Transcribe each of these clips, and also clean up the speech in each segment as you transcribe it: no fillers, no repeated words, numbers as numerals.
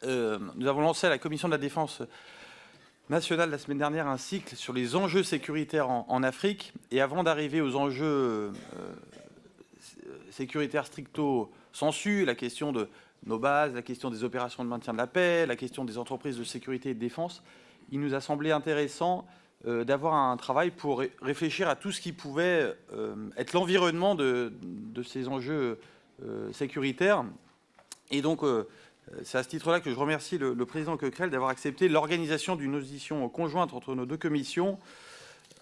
Nous avons lancé à la Commission de la Défense nationale la semaine dernière un cycle sur les enjeux sécuritaires en Afrique. Et avant d'arriver aux enjeux sécuritaires stricto sensu, la question de nos bases, la question des opérations de maintien de la paix, la question des entreprises de sécurité et de défense, il nous a semblé intéressant d'avoir un travail pour réfléchir à tout ce qui pouvait être l'environnement de ces enjeux sécuritaires. Et donc, c'est à ce titre-là que je remercie le président Coquerel d'avoir accepté l'organisation d'une audition conjointe entre nos deux commissions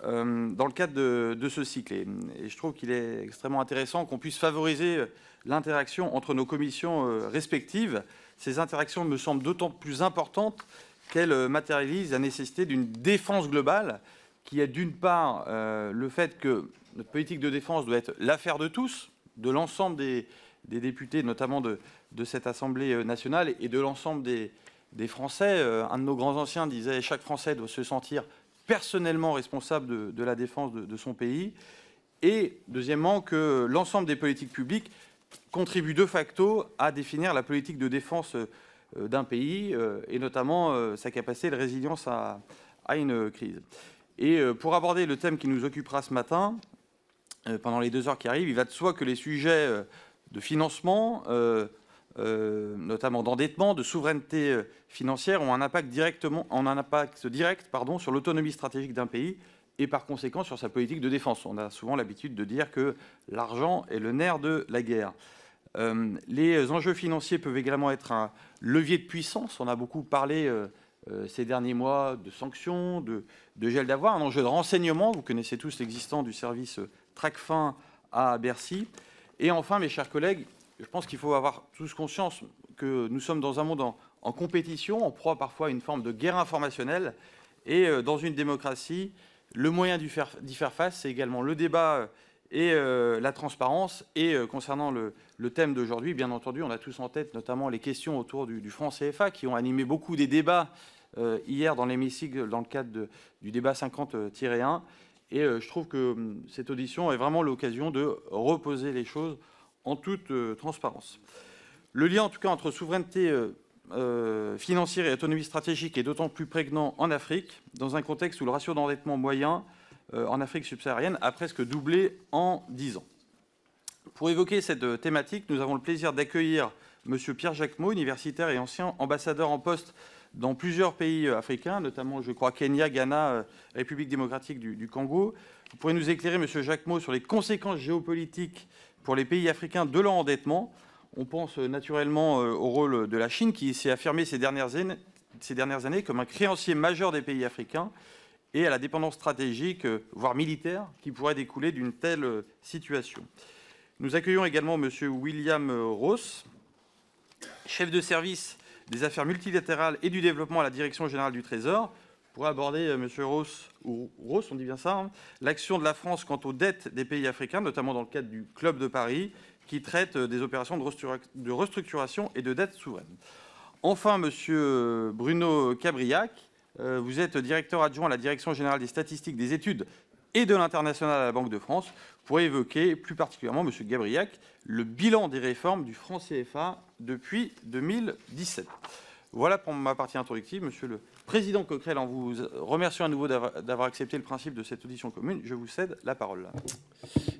dans le cadre de ce cycle. Et je trouve qu'il est extrêmement intéressant qu'on puisse favoriser l'interaction entre nos commissions respectives. Ces interactions me semblent d'autant plus importantes qu'elles matérialisent la nécessité d'une défense globale qui est d'une part le fait que notre politique de défense doit être l'affaire de tous, de l'ensemble des députés, notamment de cette Assemblée nationale et de l'ensemble des Français. Un de nos grands anciens disait « Chaque Français doit se sentir personnellement responsable de la défense de son pays ». Et deuxièmement, que l'ensemble des politiques publiques contribuent de facto à définir la politique de défense d'un pays et notamment sa capacité de résilience à une crise. Et pour aborder le thème qui nous occupera ce matin, pendant les 2 heures qui arrivent, il va de soi que les sujets de financement, notamment d'endettement, de souveraineté financière, ont un impact direct sur l'autonomie stratégique d'un pays et par conséquent sur sa politique de défense. On a souvent l'habitude de dire que l'argent est le nerf de la guerre. Les enjeux financiers peuvent également être un levier de puissance. On a beaucoup parlé ces derniers mois de sanctions, de gel d'avoirs, un enjeu de renseignement. Vous connaissez tous l'existence du service Tracfin à Bercy. Et enfin, mes chers collègues, je pense qu'il faut avoir tous conscience que nous sommes dans un monde en compétition, en proie parfois à une forme de guerre informationnelle. Et dans une démocratie, le moyen d'y faire face, c'est également le débat et la transparence. Et concernant le thème d'aujourd'hui, bien entendu, on a tous en tête notamment les questions autour du franc CFA qui ont animé beaucoup des débats hier dans l'hémicycle dans le cadre du débat 50-1. Et je trouve que cette audition est vraiment l'occasion de reposer les choses en toute transparence. Le lien, en tout cas, entre souveraineté financière et autonomie stratégique est d'autant plus prégnant en Afrique, dans un contexte où le ratio d'endettement moyen en Afrique subsaharienne a presque doublé en 10 ans. Pour évoquer cette thématique, nous avons le plaisir d'accueillir M. Pierre Jacquemot, universitaire et ancien ambassadeur en poste dans plusieurs pays africains, notamment, je crois, Kenya, Ghana, République démocratique du Congo. Vous pourrez nous éclairer, M. Jacquemot, sur les conséquences géopolitiques pour les pays africains de leur endettement. On pense naturellement au rôle de la Chine, qui s'est affirmée ces dernières années comme un créancier majeur des pays africains, et à la dépendance stratégique, voire militaire, qui pourrait découler d'une telle situation. Nous accueillons également M. William Ross, chef de service des affaires multilatérales et du développement à la Direction générale du Trésor, pour aborder, M. Ross, on dit bien ça, hein, l'action de la France quant aux dettes des pays africains, notamment dans le cadre du Club de Paris, qui traite des opérations de restructuration et de dette souveraine. Enfin, M. Bruno Cabriac, vous êtes directeur adjoint à la Direction générale des statistiques, des études et de l'international à la Banque de France, pour évoquer plus particulièrement, M. Gabriac, le bilan des réformes du franc CFA depuis 2017. Voilà pour ma partie introductive. Monsieur le Président Coquerel, en vous remerciant à nouveau d'avoir accepté le principe de cette audition commune, je vous cède la parole.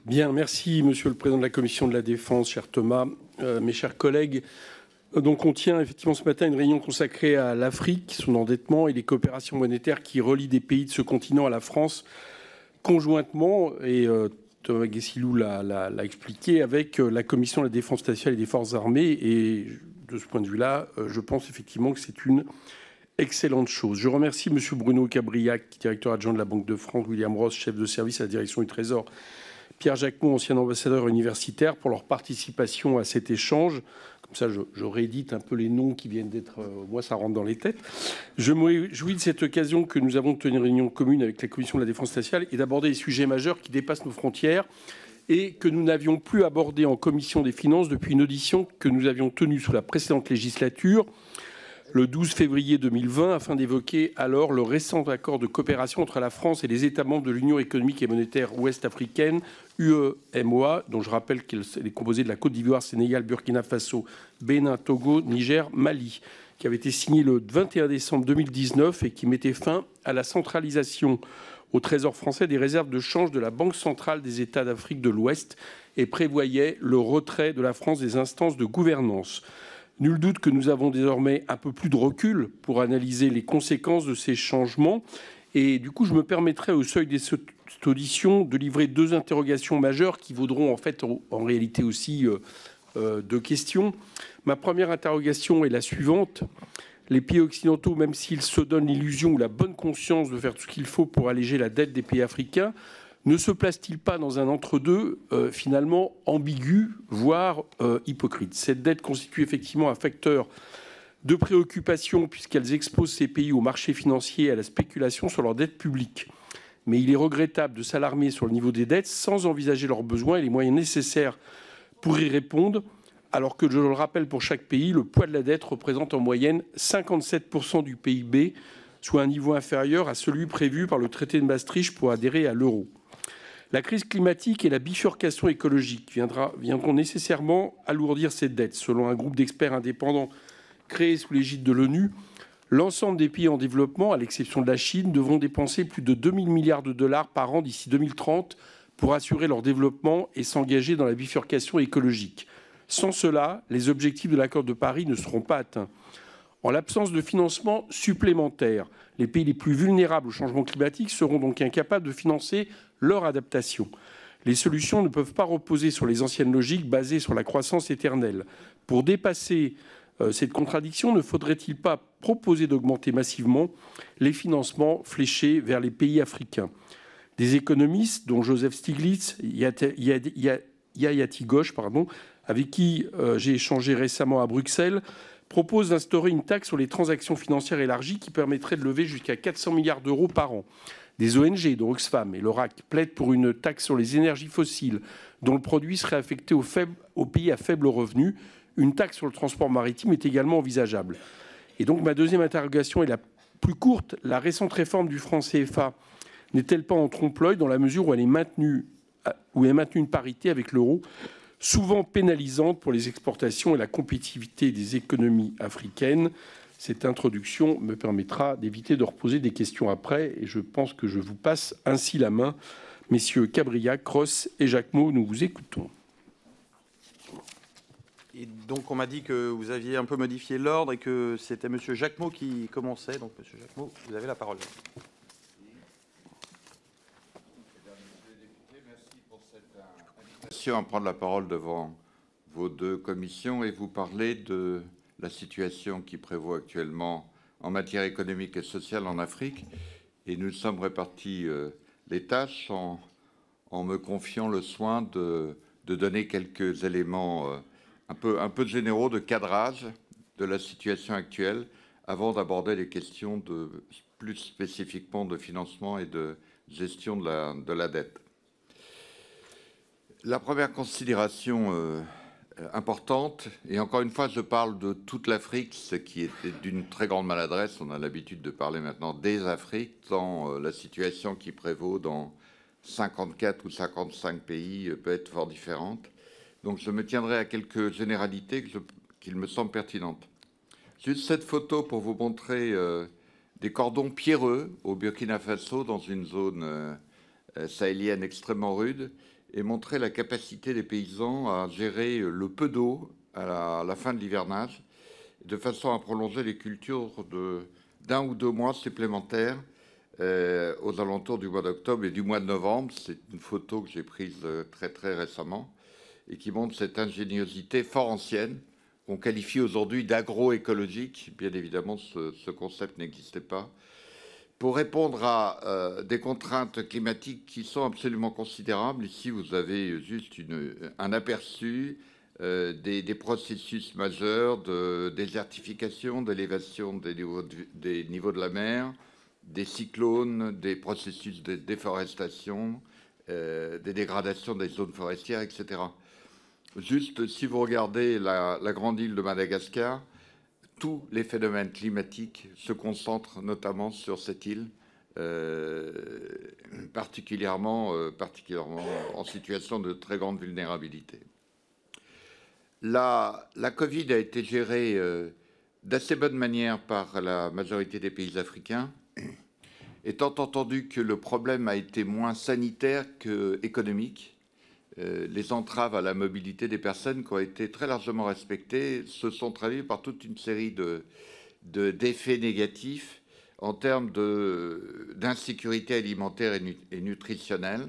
Bien, merci Monsieur le Président de la Commission de la Défense, cher Thomas, mes chers collègues. Donc on tient effectivement ce matin une réunion consacrée à l'Afrique, son endettement et les coopérations monétaires qui relient des pays de ce continent à la France conjointement, et Thomas Guessilou l'a expliqué, avec la Commission de la Défense nationale et des Forces armées. Et de ce point de vue-là, je pense effectivement que c'est une excellente chose. Je remercie M. Bruno Cabriac, directeur adjoint de la Banque de France, William Ross, chef de service à la direction du Trésor, Pierre Jacquemot, ancien ambassadeur universitaire, pour leur participation à cet échange. Comme ça, je réédite un peu les noms qui viennent d'être... moi, ça rentre dans les têtes. Je me réjouis de cette occasion que nous avons de tenir une réunion commune avec la Commission de la Défense nationale et d'aborder des sujets majeurs qui dépassent nos frontières et que nous n'avions plus abordé en Commission des Finances depuis une audition que nous avions tenue sous la précédente législature le 12 février 2020 afin d'évoquer alors le récent accord de coopération entre la France et les États membres de l'Union économique et monétaire ouest-africaine, UEMOA, dont je rappelle qu'elle est composée de la Côte d'Ivoire, Sénégal, Burkina Faso, Bénin, Togo, Niger, Mali, qui avait été signé le 21 décembre 2019 et qui mettait fin à la centralisation au Trésor français des réserves de change de la Banque centrale des États d'Afrique de l'Ouest et prévoyait le retrait de la France des instances de gouvernance. Nul doute que nous avons désormais un peu plus de recul pour analyser les conséquences de ces changements. Et du coup, je me permettrai au seuil de cette audition de livrer deux interrogations majeures qui vaudront en fait en réalité aussi deux questions. Ma première interrogation est la suivante. Les pays occidentaux, même s'ils se donnent l'illusion ou la bonne conscience de faire tout ce qu'il faut pour alléger la dette des pays africains, ne se place-t-il pas dans un entre-deux finalement ambigu, voire hypocrite? Cette dette constitue effectivement un facteur de préoccupation puisqu'elles exposent ces pays au marché financier et à la spéculation sur leur dette publique. Mais il est regrettable de s'alarmer sur le niveau des dettes sans envisager leurs besoins et les moyens nécessaires pour y répondre, alors que, je le rappelle, pour chaque pays, le poids de la dette représente en moyenne 57% du PIB, soit un niveau inférieur à celui prévu par le traité de Maastricht pour adhérer à l'euro. La crise climatique et la bifurcation écologique viendront nécessairement alourdir cette dette. Selon un groupe d'experts indépendants créé sous l'égide de l'ONU, l'ensemble des pays en développement, à l'exception de la Chine, devront dépenser plus de 2 000 milliards de dollars par an d'ici 2030 pour assurer leur développement et s'engager dans la bifurcation écologique. Sans cela, les objectifs de l'accord de Paris ne seront pas atteints. En l'absence de financement supplémentaire, les pays les plus vulnérables au changement climatique seront donc incapables de financer leur adaptation. Les solutions ne peuvent pas reposer sur les anciennes logiques basées sur la croissance éternelle. Pour dépasser cette contradiction, ne faudrait-il pas proposer d'augmenter massivement les financements fléchés vers les pays africains? Des économistes, dont Joseph Stiglitz, Yayati Ghosh, avec qui j'ai échangé récemment à Bruxelles, proposent d'instaurer une taxe sur les transactions financières élargies qui permettrait de lever jusqu'à 400 milliards d'euros par an. Des ONG, dont Oxfam et l'ORAC, plaident pour une taxe sur les énergies fossiles dont le produit serait affecté aux pays à faible revenu. Une taxe sur le transport maritime est également envisageable. Et donc ma deuxième interrogation est la plus courte. La récente réforme du franc CFA n'est-elle pas en trompe-l'œil dans la mesure où elle est maintenue une parité avec l'euro, souvent pénalisante pour les exportations et la compétitivité des économies africaines? Cette introduction me permettra d'éviter de reposer des questions après, et je pense que je vous passe ainsi la main. Messieurs Cabriac, Cross et Jacquemot, nous vous écoutons. Et donc on m'a dit que vous aviez un peu modifié l'ordre et que c'était Monsieur Jacquemot qui commençait. Donc Monsieur Jacquemot, vous avez la parole. Merci pour cette invitation à prendre la parole devant vos deux commissions et vous parler de la situation qui prévaut actuellement en matière économique et sociale en Afrique. Et nous sommes répartis les tâches en me confiant le soin de donner quelques éléments un peu généraux de cadrage de la situation actuelle avant d'aborder les questions plus spécifiquement de financement et de gestion de la dette. La première considération importante, et encore une fois je parle de toute l'Afrique, ce qui est d'une très grande maladresse, on a l'habitude de parler maintenant des Afriques, tant la situation qui prévaut dans 54 ou 55 pays peut être fort différente. Donc je me tiendrai à quelques généralités qu'il me semblent pertinentes. Juste cette photo pour vous montrer des cordons pierreux au Burkina Faso, dans une zone sahélienne extrêmement rude, et montrer la capacité des paysans à gérer le peu d'eau à la fin de l'hivernage, de façon à prolonger les cultures d'un ou deux mois supplémentaires aux alentours du mois d'octobre et du mois de novembre. C'est une photo que j'ai prise très très récemment et qui montre cette ingéniosité fort ancienne qu'on qualifie aujourd'hui d'agroécologique. Bien évidemment, ce concept n'existait pas. Pour répondre à des contraintes climatiques qui sont absolument considérables, ici vous avez juste un aperçu des processus majeurs de désertification, d'élévation des niveaux de la mer, des cyclones, des processus de déforestation, des dégradations des zones forestières, etc. Juste, si vous regardez la grande île de Madagascar, tous les phénomènes climatiques se concentrent notamment sur cette île, particulièrement en situation de très grande vulnérabilité. La Covid a été gérée d'assez bonne manière par la majorité des pays africains, étant entendu que le problème a été moins sanitaire qu'économique. Les entraves à la mobilité des personnes qui ont été très largement respectées se sont traduites par toute une série d'effets négatifs en termes d'insécurité alimentaire et nutritionnelle.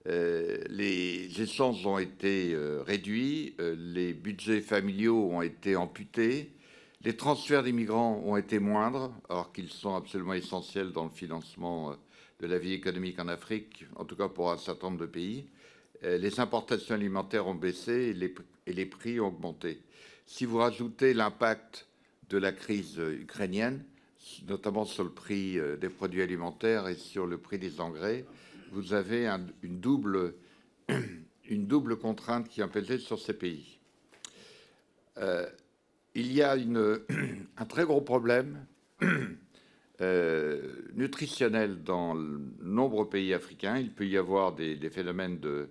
Les échanges ont été réduits, les budgets familiaux ont été amputés, les transferts d'immigrants ont été moindres, alors qu'ils sont absolument essentiels dans le financement de la vie économique en Afrique, en tout cas pour un certain nombre de pays. Les importations alimentaires ont baissé et les prix ont augmenté. Si vous rajoutez l'impact de la crise ukrainienne, notamment sur le prix des produits alimentaires et sur le prix des engrais, vous avez une double contrainte qui a pesé sur ces pays. Il y a un très gros problème nutritionnel dans de nombreux pays africains. Il peut y avoir des phénomènes de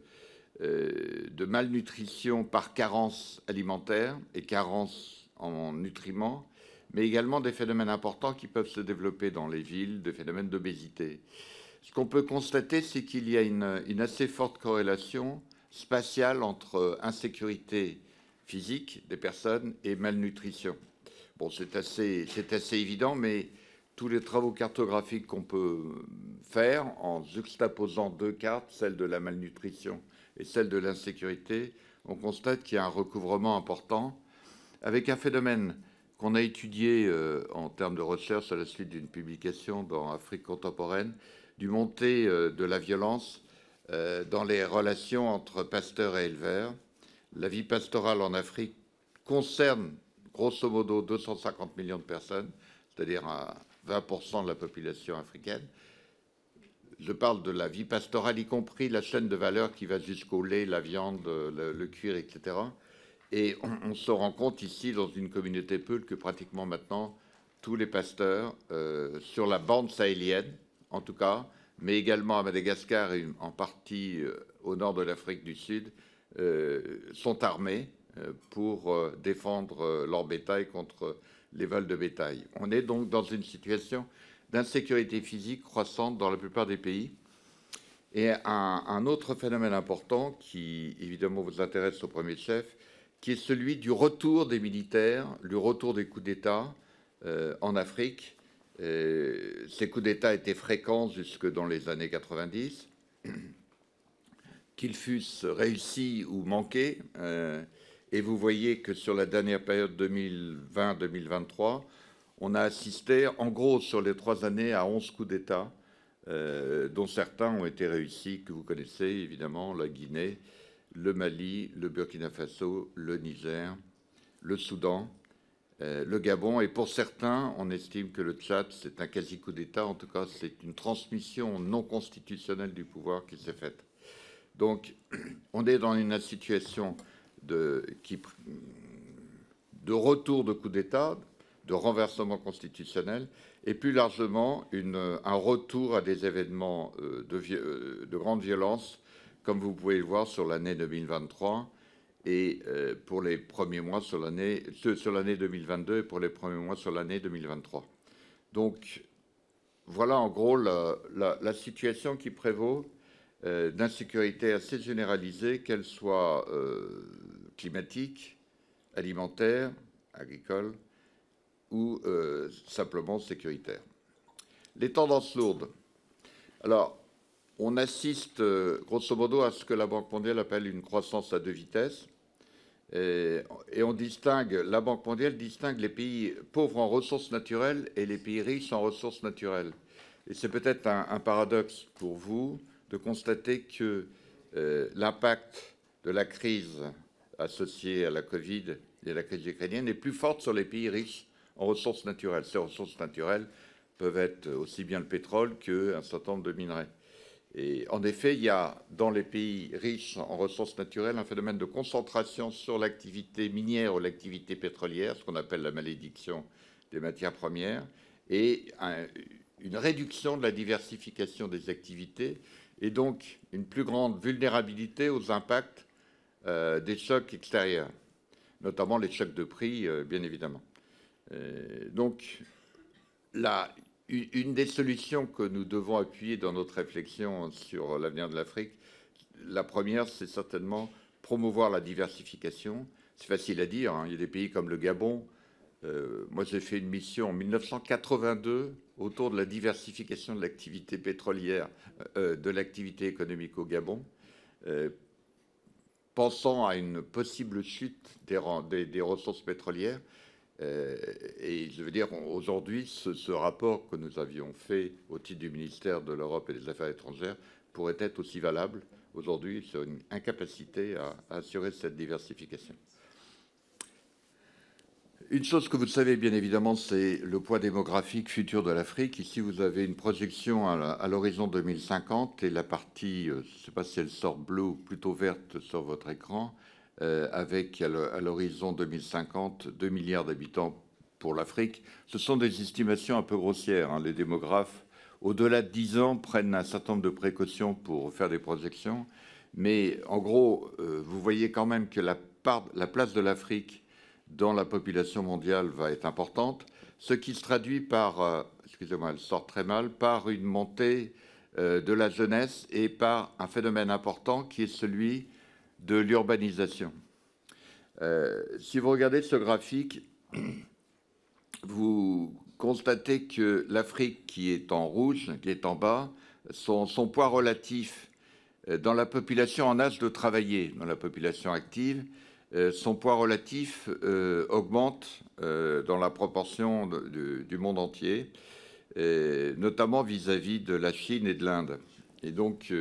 malnutrition par carence alimentaire et carence en nutriments, mais également des phénomènes importants qui peuvent se développer dans les villes, des phénomènes d'obésité. Ce qu'on peut constater, c'est qu'il y a une assez forte corrélation spatiale entre insécurité physique des personnes et malnutrition. Bon, c'est assez évident, mais tous les travaux cartographiques qu'on peut faire en juxtaposant deux cartes, celle de la malnutrition et celle de l'insécurité, on constate qu'il y a un recouvrement important avec un phénomène qu'on a étudié en termes de recherche à la suite d'une publication dans Afrique contemporaine, du montée de la violence dans les relations entre pasteurs et éleveurs. La vie pastorale en Afrique concerne grosso modo 250 millions de personnes, c'est-à-dire 20% de la population africaine. Je parle de la vie pastorale, y compris la chaîne de valeur qui va jusqu'au lait, la viande, le cuir, etc. Et on se rend compte ici, dans une communauté Peul, que pratiquement maintenant, tous les pasteurs, sur la bande sahélienne, en tout cas, mais également à Madagascar et en partie au nord de l'Afrique du Sud, sont armés pour défendre leur bétail contre les vols de bétail. On est donc dans une situation d'insécurité physique croissante dans la plupart des pays. Et un autre phénomène important qui, évidemment, vous intéresse au premier chef, qui est celui du retour des militaires, le retour des coups d'État en Afrique. Ces coups d'État étaient fréquents jusque dans les années 90, qu'ils fussent réussis ou manqués. Et vous voyez que sur la dernière période 2020-2023, on a assisté, en gros, sur les 3 années, à 11 coups d'État, dont certains ont été réussis, que vous connaissez évidemment, la Guinée, le Mali, le Burkina Faso, le Niger, le Soudan, le Gabon. Et pour certains, on estime que le Tchad, c'est un quasi-coup d'État. En tout cas, c'est une transmission non constitutionnelle du pouvoir qui s'est faite. Donc, on est dans une situation de retour de coup d'État, de renversement constitutionnel, et plus largement un retour à des événements de grande violence, comme vous pouvez le voir sur l'année 2023 et pour les premiers mois sur l'année 2022 et pour les premiers mois sur l'année 2023. Donc voilà en gros la situation qui prévaut d'insécurité assez généralisée, qu'elle soit climatique, alimentaire, agricole ou simplement sécuritaire. Les tendances lourdes. Alors, on assiste grosso modo à ce que la Banque mondiale appelle une croissance à 2 vitesses. Et on distingue, la Banque mondiale distingue les pays pauvres en ressources naturelles et les pays riches en ressources naturelles. Et c'est peut-être un paradoxe pour vous de constater que l'impact de la crise associée à la Covid et à la crise ukrainienne est plus forte sur les pays riches en ressources naturelles. Ces ressources naturelles peuvent être aussi bien le pétrole qu'un certain nombre de minerais. Et en effet, il y a dans les pays riches en ressources naturelles un phénomène de concentration sur l'activité minière ou l'activité pétrolière, ce qu'on appelle la malédiction des matières premières, et une réduction de la diversification des activités, et donc une plus grande vulnérabilité aux impacts des chocs extérieurs, notamment les chocs de prix, bien évidemment. Donc, une des solutions que nous devons appuyer dans notre réflexion sur l'avenir de l'Afrique, la première, c'est certainement promouvoir la diversification. C'est facile à dire, hein. Il y a des pays comme le Gabon. Moi, j'ai fait une mission en 1982 autour de la diversification de l'activité pétrolière, de l'activité économique au Gabon, pensant à une possible chute des ressources pétrolières. Et je veux dire, aujourd'hui, ce rapport que nous avions fait au titre du ministère de l'Europe et des Affaires étrangères pourrait être aussi valable aujourd'hui sur une incapacité à assurer cette diversification. Une chose que vous savez bien évidemment, c'est le poids démographique futur de l'Afrique. Ici, vous avez une projection à l'horizon 2050 et la partie, je ne sais pas si elle sort bleue ou plutôt verte sur votre écran, avec à l'horizon 2050 2 milliards d'habitants pour l'Afrique. Ce sont des estimations un peu grossières, hein. Les démographes, au-delà de 10 ans, prennent un certain nombre de précautions pour faire des projections. Mais en gros, vous voyez quand même que la place de l'Afrique dans la population mondiale va être importante, ce qui se traduit par, excusez-moi, elle sort très mal, par une montée de la jeunesse et par un phénomène important qui est celui de l'urbanisation. Si vous regardez ce graphique, vous constatez que l'Afrique, qui est en rouge, qui est en bas, son poids relatif dans la population en âge de travailler, dans la population active, son poids relatif augmente dans la proportion du monde entier, notamment vis-à-vis de la Chine et de l'Inde. Et donc,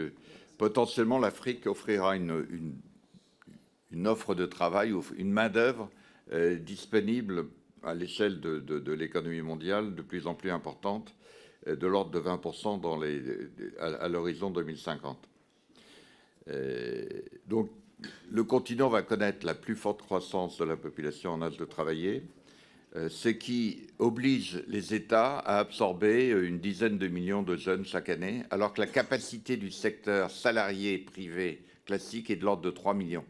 potentiellement, l'Afrique offrira une offre de travail, une main-d'œuvre disponible à l'échelle de l'économie mondiale de plus en plus importante, de l'ordre de 20% à l'horizon 2050. Donc, le continent va connaître la plus forte croissance de la population en âge de travailler, ce qui oblige les États à absorber une dizaine de millions de jeunes chaque année, alors que la capacité du secteur salarié privé classique est de l'ordre de 3 millions.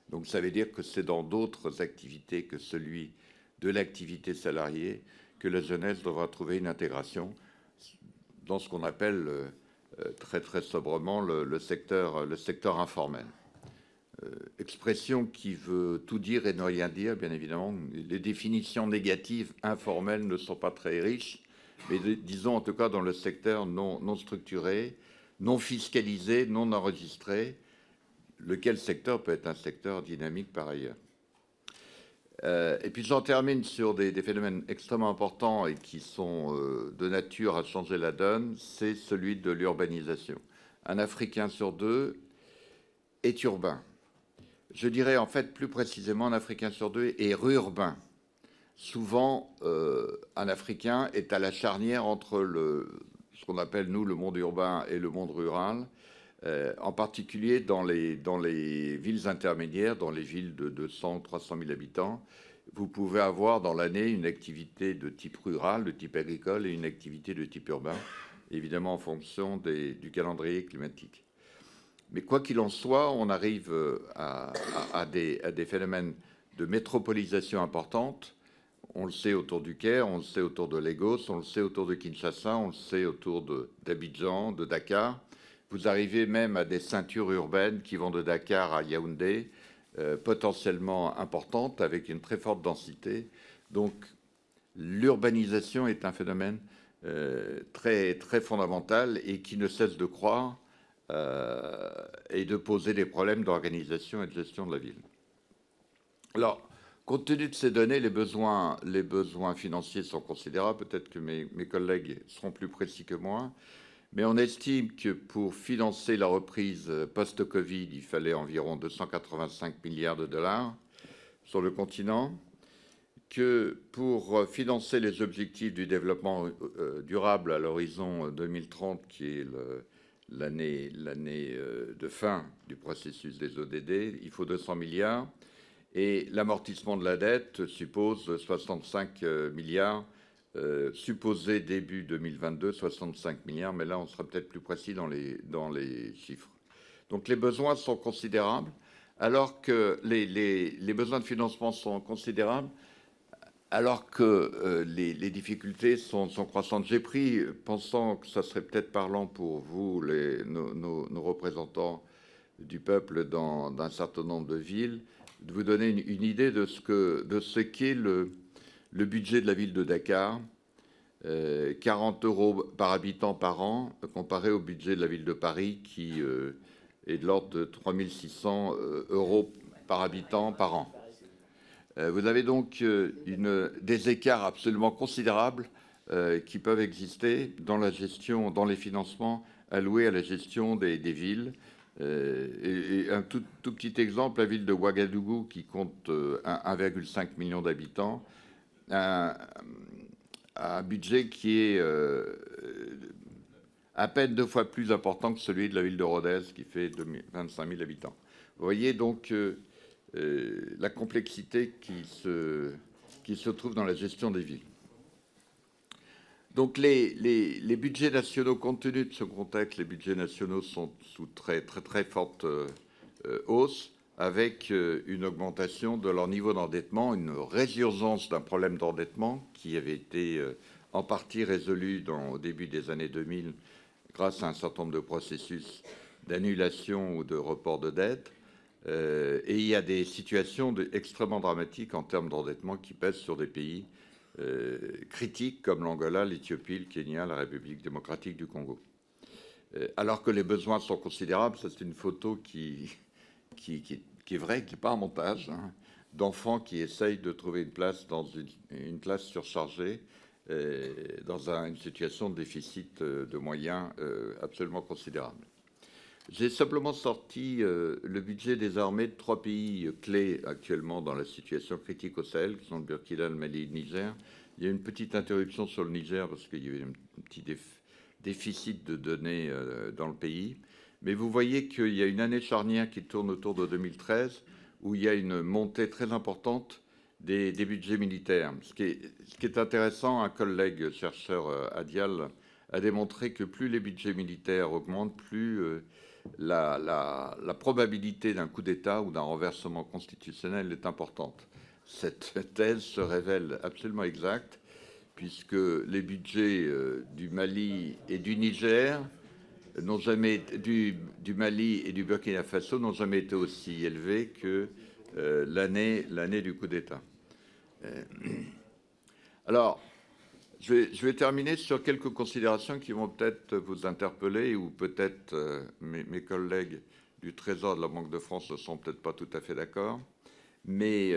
Donc ça veut dire que c'est dans d'autres activités que celui de l'activité salariée que la jeunesse devra trouver une intégration dans ce qu'on appelle très très sobrement le secteur informel. Expression qui veut tout dire et ne rien dire, bien évidemment. Les définitions négatives informelles ne sont pas très riches, mais disons en tout cas dans le secteur non structuré, non fiscalisé, non enregistré, lequel secteur peut être un secteur dynamique par ailleurs. Et puis j'en termine sur des phénomènes extrêmement importants et qui sont de nature à changer la donne, c'est celui de l'urbanisation. Un Africain sur deux est urbain. Je dirais en fait plus précisément un Africain sur deux est rurbain. Souvent, un Africain est à la charnière entre ce qu'on appelle nous le monde urbain et le monde rural, en particulier dans les villes intermédiaires, dans les villes de 200 ou 300 000 habitants. Vous pouvez avoir dans l'année une activité de type rural, de type agricole, et une activité de type urbain, évidemment en fonction du calendrier climatique. Mais quoi qu'il en soit, on arrive à des phénomènes de métropolisation importante. On le sait autour du Caire, on le sait autour de Lagos, on le sait autour de Kinshasa, on le sait autour d'Abidjan, de Dakar. Vous arrivez même à des ceintures urbaines qui vont de Dakar à Yaoundé, potentiellement importantes, avec une très forte densité. Donc, l'urbanisation est un phénomène très, très fondamental et qui ne cesse de croître et de poser des problèmes d'organisation et de gestion de la ville. Alors, compte tenu de ces données, les besoins financiers sont considérables. Peut-être que mes collègues seront plus précis que moi. Mais on estime que pour financer la reprise post-Covid, il fallait environ 285 milliards de dollars sur le continent, que pour financer les objectifs du développement durable à l'horizon 2030, qui est l'année de fin du processus des ODD. Il faut 200 milliards. Et l'amortissement de la dette suppose 65 milliards, supposé début 2022, 65 milliards, mais là on sera peut-être plus précis dans les chiffres. Donc les besoins sont considérables, alors que les besoins de financement sont considérables, alors que les difficultés sont croissantes. J'ai pris, pensant que ça serait peut-être parlant pour vous, nos représentants du peuple d'un certain nombre de villes, de vous donner une idée de ce qu'est le budget de la ville de Dakar, 40 € par habitant par an, comparé au budget de la ville de Paris, qui est de l'ordre de 3 600 € par habitant par an. Vous avez donc des écarts absolument considérables qui peuvent exister dans la gestion, dans les financements alloués à la gestion des villes. Et un tout petit exemple, la ville de Ouagadougou, qui compte 1,5 million d'habitants, a un budget qui est à peine 2 fois plus important que celui de la ville de Rodez, qui fait 25 000 habitants. Vous voyez donc la complexité qui se trouve dans la gestion des villes. Donc les budgets nationaux, compte tenu de ce contexte, les budgets nationaux sont sous très forte hausse, avec une augmentation de leur niveau d'endettement, une résurgence d'un problème d'endettement qui avait été en partie résolu au début des années 2000 grâce à un certain nombre de processus d'annulation ou de report de dette. Et il y a des situations extrêmement dramatiques en termes d'endettement qui pèsent sur des pays critiques comme l'Angola, l'Éthiopie, le Kenya, la République démocratique du Congo. Alors que les besoins sont considérables, ça c'est une photo qui est vraie, qui n'est pas un montage, hein, d'enfants qui essayent de trouver une place dans une classe surchargée, dans une situation de déficit de moyens absolument considérable. J'ai simplement sorti le budget des armées de 3 pays clés actuellement dans la situation critique au Sahel, qui sont le Burkina, le Mali et le Niger. Il y a une petite interruption sur le Niger parce qu'il y avait un petit déficit de données dans le pays. Mais vous voyez qu'il y a une année charnière qui tourne autour de 2013, où il y a une montée très importante des budgets militaires. Ce qui est intéressant, un collègue chercheur Adial a démontré que plus les budgets militaires augmentent, plus la probabilité d'un coup d'État ou d'un renversement constitutionnel est importante. Cette thèse se révèle absolument exacte, puisque les budgets du Mali et du Niger n'ont jamais, du Mali et du Burkina Faso n'ont jamais été aussi élevés que l'année du coup d'État. Alors, je vais terminer sur quelques considérations qui vont peut-être vous interpeller, ou peut-être mes collègues du Trésor de la Banque de France ne sont peut-être pas tout à fait d'accord. Mais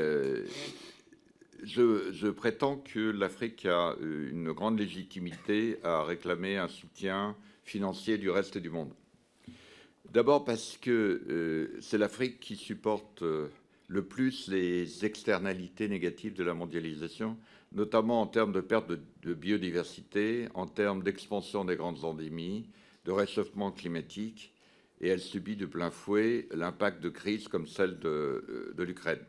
je prétends que l'Afrique a une grande légitimité à réclamer un soutien financier du reste du monde. D'abord parce que c'est l'Afrique qui supporte le plus les externalités négatives de la mondialisation, notamment en termes de perte de biodiversité, en termes d'expansion des grandes endémies, de réchauffement climatique, et elle subit de plein fouet l'impact de crises comme celle de l'Ukraine.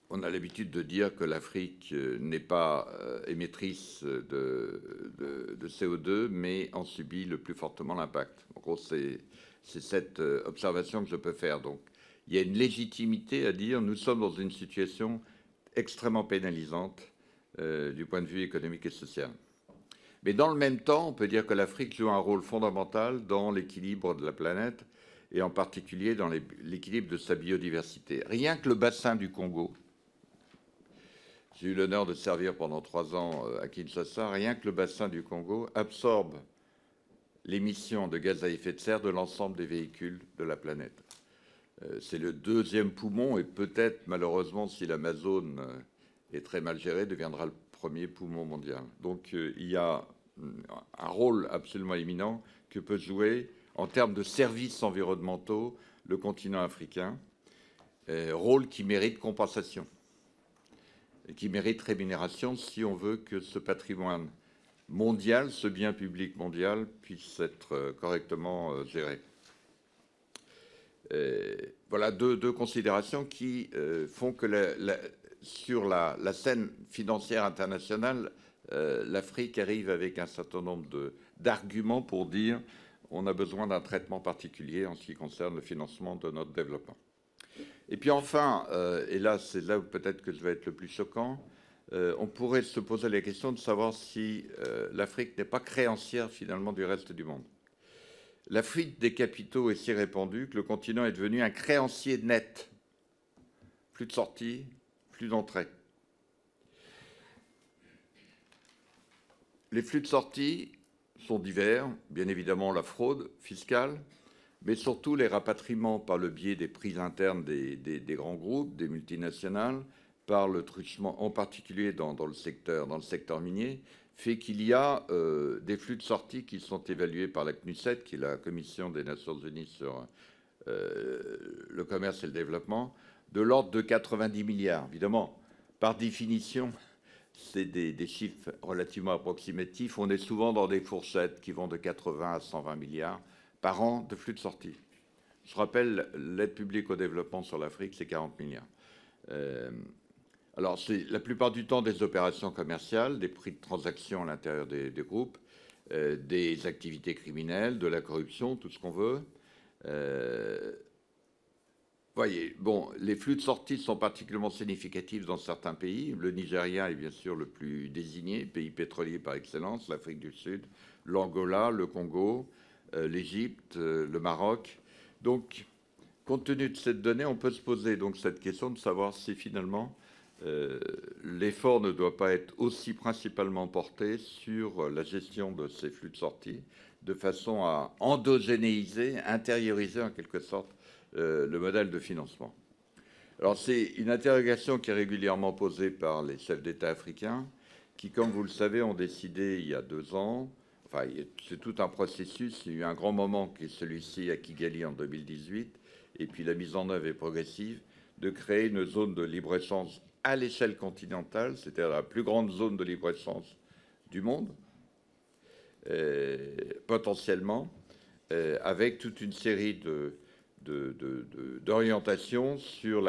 On a l'habitude de dire que l'Afrique n'est pas émettrice de CO2, mais en subit le plus fortement l'impact. En gros, c'est cette observation que je peux faire. Donc, il y a une légitimité à dire nous sommes dans une situation extrêmement pénalisante du point de vue économique et social. Mais dans le même temps, on peut dire que l'Afrique joue un rôle fondamental dans l'équilibre de la planète et en particulier dans l'équilibre de sa biodiversité. Rien que le bassin du Congo, j'ai eu l'honneur de servir pendant 3 ans à Kinshasa, rien que le bassin du Congo absorbe l'émission de gaz à effet de serre de l'ensemble des véhicules de la planète. C'est le 2e poumon et peut-être, malheureusement, si l'Amazone est très mal gérée, deviendra le 1er poumon mondial. Donc il y a un rôle absolument éminent que peut jouer en termes de services environnementaux le continent africain, rôle qui mérite compensation et qui mérite rémunération si on veut que ce patrimoine mondial, ce bien public mondial, puisse être correctement géré. Voilà deux considérations qui font que sur la scène financière internationale, l'Afrique arrive avec un certain nombre d'arguments pour dire on a besoin d'un traitement particulier en ce qui concerne le financement de notre développement. Et puis enfin, et là c'est là où peut-être que je vais être le plus choquant, on pourrait se poser la question de savoir si l'Afrique n'est pas créancière finalement du reste du monde. La fuite des capitaux est si répandue que le continent est devenu un créancier net. Plus de sorties, plus d'entrées. Les flux de sortie sont divers, bien évidemment la fraude fiscale, mais surtout les rapatriements par le biais des prises internes des grands groupes, des multinationales, par le truchement, en particulier dans le secteur minier, fait qu'il y a des flux de sortie qui sont évalués par la CNUSET, qui est la Commission des Nations Unies sur le commerce et le développement, de l'ordre de 90 milliards. Évidemment, par définition, c'est des chiffres relativement approximatifs. On est souvent dans des fourchettes qui vont de 80 à 120 milliards par an de flux de sortie. Je rappelle, l'aide publique au développement sur l'Afrique, c'est 40 milliards. Alors, c'est la plupart du temps des opérations commerciales, des prix de transaction à l'intérieur des groupes, des activités criminelles, de la corruption, tout ce qu'on veut. Voyez, bon, les flux de sortie sont particulièrement significatifs dans certains pays. Le Nigeria est bien sûr le plus désigné, pays pétrolier par excellence, l'Afrique du Sud, l'Angola, le Congo, l'Égypte, le Maroc. Donc, compte tenu de cette donnée, on peut se poser donc cette question de savoir si finalement l'effort ne doit pas être aussi principalement porté sur la gestion de ces flux de sortie, de façon à endogénéiser, intérioriser en quelque sorte le modèle de financement. Alors c'est une interrogation qui est régulièrement posée par les chefs d'État africains qui, comme vous le savez, ont décidé il y a 2 ans, enfin c'est tout un processus, il y a eu un grand moment qui est celui-ci à Kigali en 2018, et puis la mise en œuvre est progressive, de créer une zone de libre-échange à l'échelle continentale, c'est-à-dire la plus grande zone de libre-échange du monde, potentiellement, avec toute une série d'orientations sur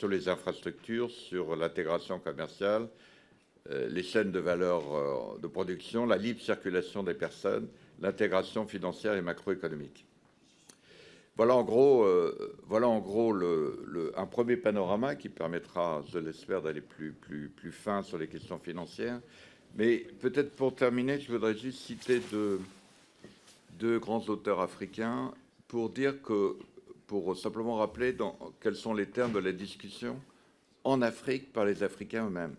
les infrastructures, sur l'intégration commerciale, les chaînes de valeur de production, la libre circulation des personnes, l'intégration financière et macroéconomique. Voilà en gros, un premier panorama qui permettra, je l'espère, d'aller plus fin sur les questions financières. Mais peut-être pour terminer, je voudrais juste citer deux grands auteurs africains pour dire que, pour simplement rappeler quels sont les termes de la discussion en Afrique par les Africains eux-mêmes.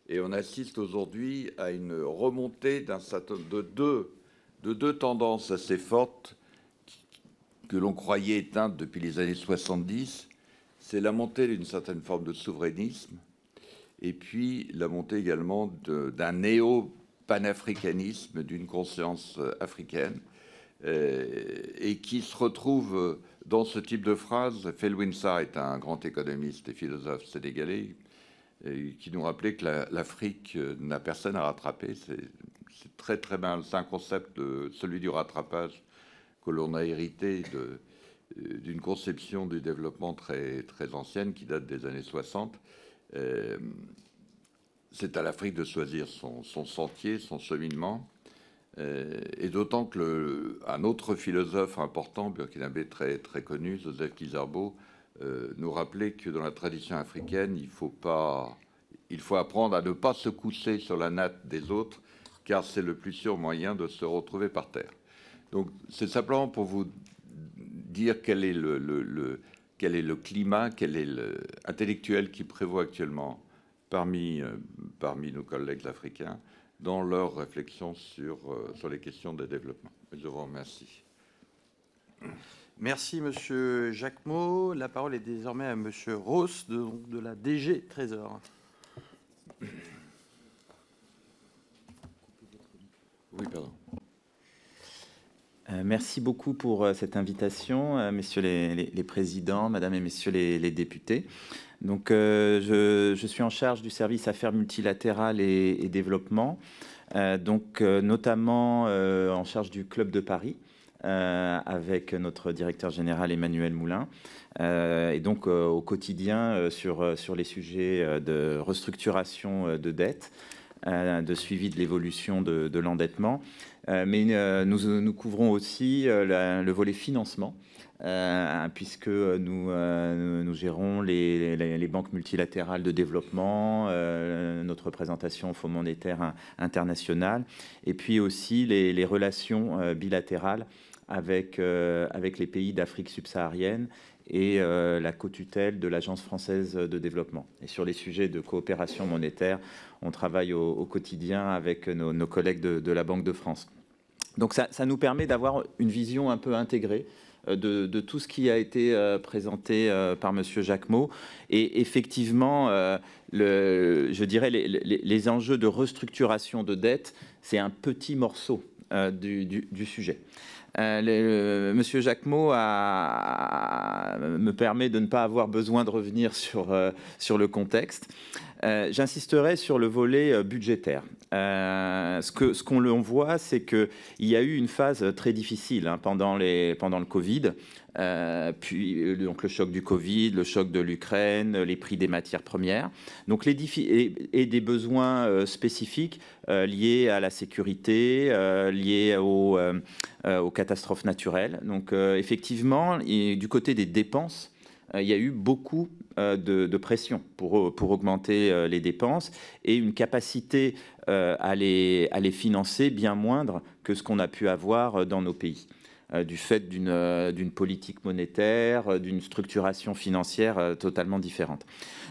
Et on assiste aujourd'hui à une remontée de deux tendances assez fortes que l'on croyait éteintes depuis les années 70. C'est la montée d'une certaine forme de souverainisme et puis la montée également d'un néo-panafricanisme, d'une conscience africaine, et qui se retrouve dans ce type de phrase. Felwine Sarr est un grand économiste et philosophe sénégalais qui nous rappelait que l'Afrique n'a personne à rattraper. C'est très très mal. C'est un concept, celui du rattrapage, que l'on a hérité d'une conception du développement très, très ancienne qui date des années 60. C'est à l'Afrique de choisir son sentier, son cheminement. Et d'autant qu'un autre philosophe important, burkinabé très, très connu, Joseph Kizerbo, nous rappelait que dans la tradition africaine, il faut apprendre à ne pas se coucher sur la natte des autres, car c'est le plus sûr moyen de se retrouver par terre. Donc, c'est simplement pour vous dire quel est le climat, quel est l'intellectuel qui prévaut actuellement parmi nos collègues africains dans leurs réflexions sur les questions de développement. Je vous remercie. Merci, Monsieur Jacquemot. La parole est désormais à Monsieur Ross, de la DG Trésor. Oui, pardon. Merci beaucoup pour cette invitation, messieurs les présidents, mesdames et messieurs les députés. Donc, je suis en charge du service Affaires multilatérales et développement. notamment en charge du Club de Paris, avec notre directeur général Emmanuel Moulin, et donc au quotidien sur les sujets de restructuration de dette, de suivi de l'évolution de l'endettement. Mais nous couvrons aussi le volet financement, puisque nous gérons les banques multilatérales de développement, notre représentation au Fonds monétaire international, et puis aussi les relations bilatérales avec les pays d'Afrique subsaharienne et la co-tutelle de l'Agence française de développement. Et sur les sujets de coopération monétaire, on travaille au quotidien avec nos collègues de la Banque de France. Donc ça nous permet d'avoir une vision un peu intégrée de tout ce qui a été présenté par M. Jacquemot. Et effectivement, je dirais les enjeux de restructuration de dette, c'est un petit morceau du sujet. Monsieur Jacquemot me permet de ne pas avoir besoin de revenir sur le contexte. J'insisterai sur le volet budgétaire. Ce qu'on voit, c'est qu'il y a eu une phase très difficile pendant le Covid, puis donc le choc du Covid, le choc de l'Ukraine, les prix des matières premières, donc et des besoins spécifiques liés à la sécurité, liés aux catastrophes naturelles. Donc effectivement, du côté des dépenses, il y a eu beaucoup de pression pour augmenter les dépenses et une capacité à les financer bien moindre que ce qu'on a pu avoir dans nos pays, du fait d'une politique monétaire, d'une structuration financière totalement différente.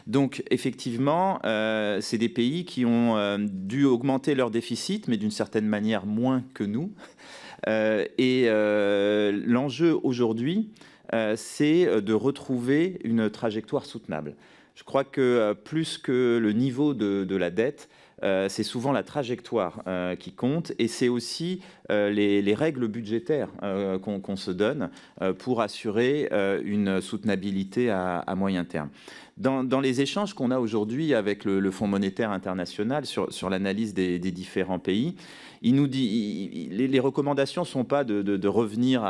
Donc effectivement, c'est des pays qui ont dû augmenter leur déficit, mais d'une certaine manière moins que nous. L'enjeu aujourd'hui, c'est de retrouver une trajectoire soutenable. Je crois que plus que le niveau de la dette, c'est souvent la trajectoire qui compte, et c'est aussi les règles budgétaires qu'on se donne pour assurer une soutenabilité à moyen terme. Dans les échanges qu'on a aujourd'hui avec le Fonds monétaire international sur l'analyse des différents pays, il nous dit, les recommandations ne sont pas de revenir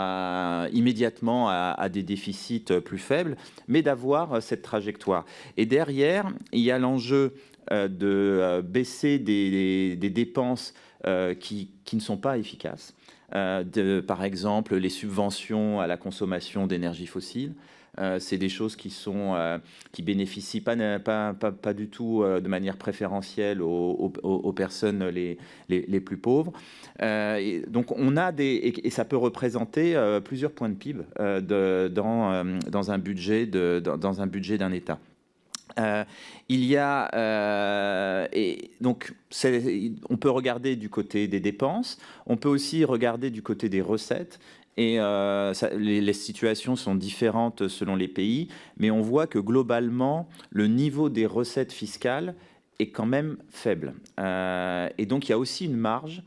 immédiatement à des déficits plus faibles, mais d'avoir cette trajectoire. Et derrière, il y a l'enjeu de baisser des dépenses qui ne sont pas efficaces. Par exemple, les subventions à la consommation d'énergie fossile. C'est des choses qui bénéficient pas du tout de manière préférentielle aux personnes les plus pauvres. Donc on a et ça peut représenter plusieurs points de PIB dans un budget d'un État. Il y a et donc on peut regarder du côté des dépenses, on peut aussi regarder du côté des recettes. Et les situations sont différentes selon les pays, mais on voit que globalement, le niveau des recettes fiscales est quand même faible. Et donc, il y a aussi une marge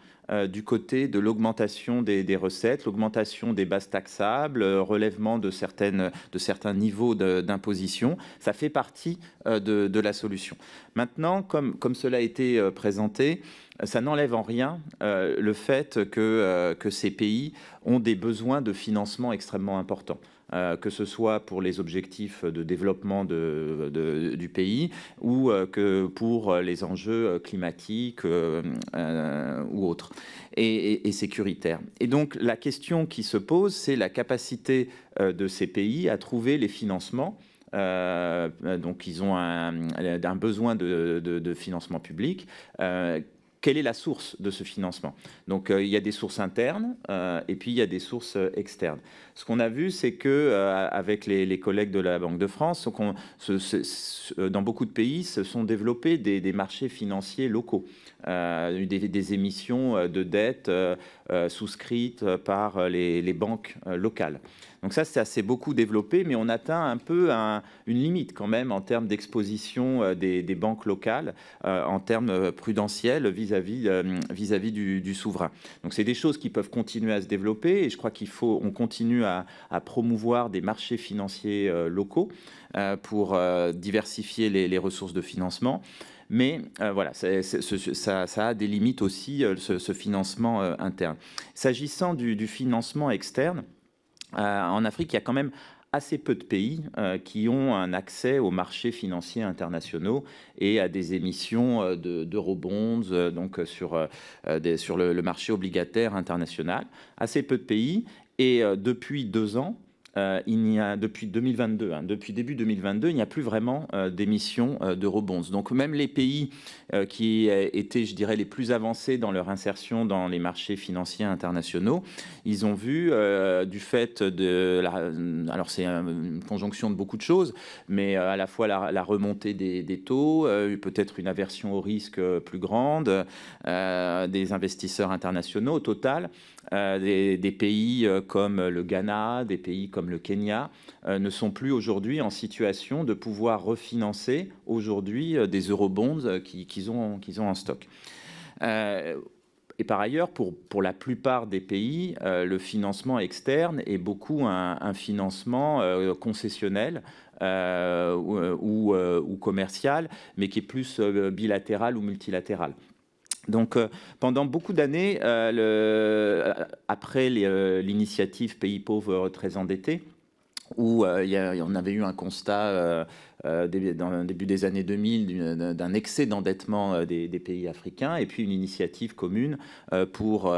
du côté de l'augmentation des recettes, l'augmentation des bases taxables, relèvement de certains niveaux d'imposition. Ça fait partie de la solution. Maintenant, comme cela a été présenté, ça n'enlève en rien le fait que ces pays ont des besoins de financement extrêmement importants, que ce soit pour les objectifs de développement du pays ou que pour les enjeux climatiques ou autres, et sécuritaires. Et donc la question qui se pose, c'est la capacité de ces pays à trouver les financements. Donc ils ont un besoin de financement public. Quelle est la source de ce financement? Donc, il y a des sources internes et puis il y a des sources externes. Ce qu'on a vu, c'est que avec les collègues de la Banque de France, dans beaucoup de pays, se sont développés des marchés financiers locaux, des émissions de dettes souscrites par les banques locales. Donc ça, c'est assez beaucoup développé, mais on atteint un peu une limite quand même en termes d'exposition des banques locales, en termes prudentiels vis-à-vis du souverain. Donc c'est des choses qui peuvent continuer à se développer, et je crois qu'on continue à promouvoir des marchés financiers locaux pour diversifier les ressources de financement. Mais voilà, ça a des limites aussi, ce financement interne. S'agissant du financement externe, en Afrique, il y a quand même assez peu de pays qui ont un accès aux marchés financiers internationaux et à des émissions d'eurobonds, donc sur le marché obligataire international. Assez peu de pays. Et depuis 2 ans, depuis 2022, depuis début 2022, il n'y a plus vraiment d'émissions d'eurobonds. Donc même les pays qui étaient, je dirais, les plus avancés dans leur insertion dans les marchés financiers internationaux, ils ont vu, du fait alors c'est une conjonction de beaucoup de choses, mais à la fois la remontée des taux, peut-être une aversion au risque plus grande, des investisseurs internationaux au total, des pays comme le Ghana, des pays comme le Kenya, ne sont plus aujourd'hui en situation de pouvoir refinancer aujourd'hui des eurobonds qu'ils ont en stock. Et par ailleurs, pour la plupart des pays, le financement externe est beaucoup un financement concessionnel ou commercial, mais qui est plus bilatéral ou multilatéral. Donc, pendant beaucoup d'années, après l'initiative Pays pauvres très endettés, où on avait eu un constat dans le début des années 2000 d'un excès d'endettement des pays africains, et puis une initiative commune pour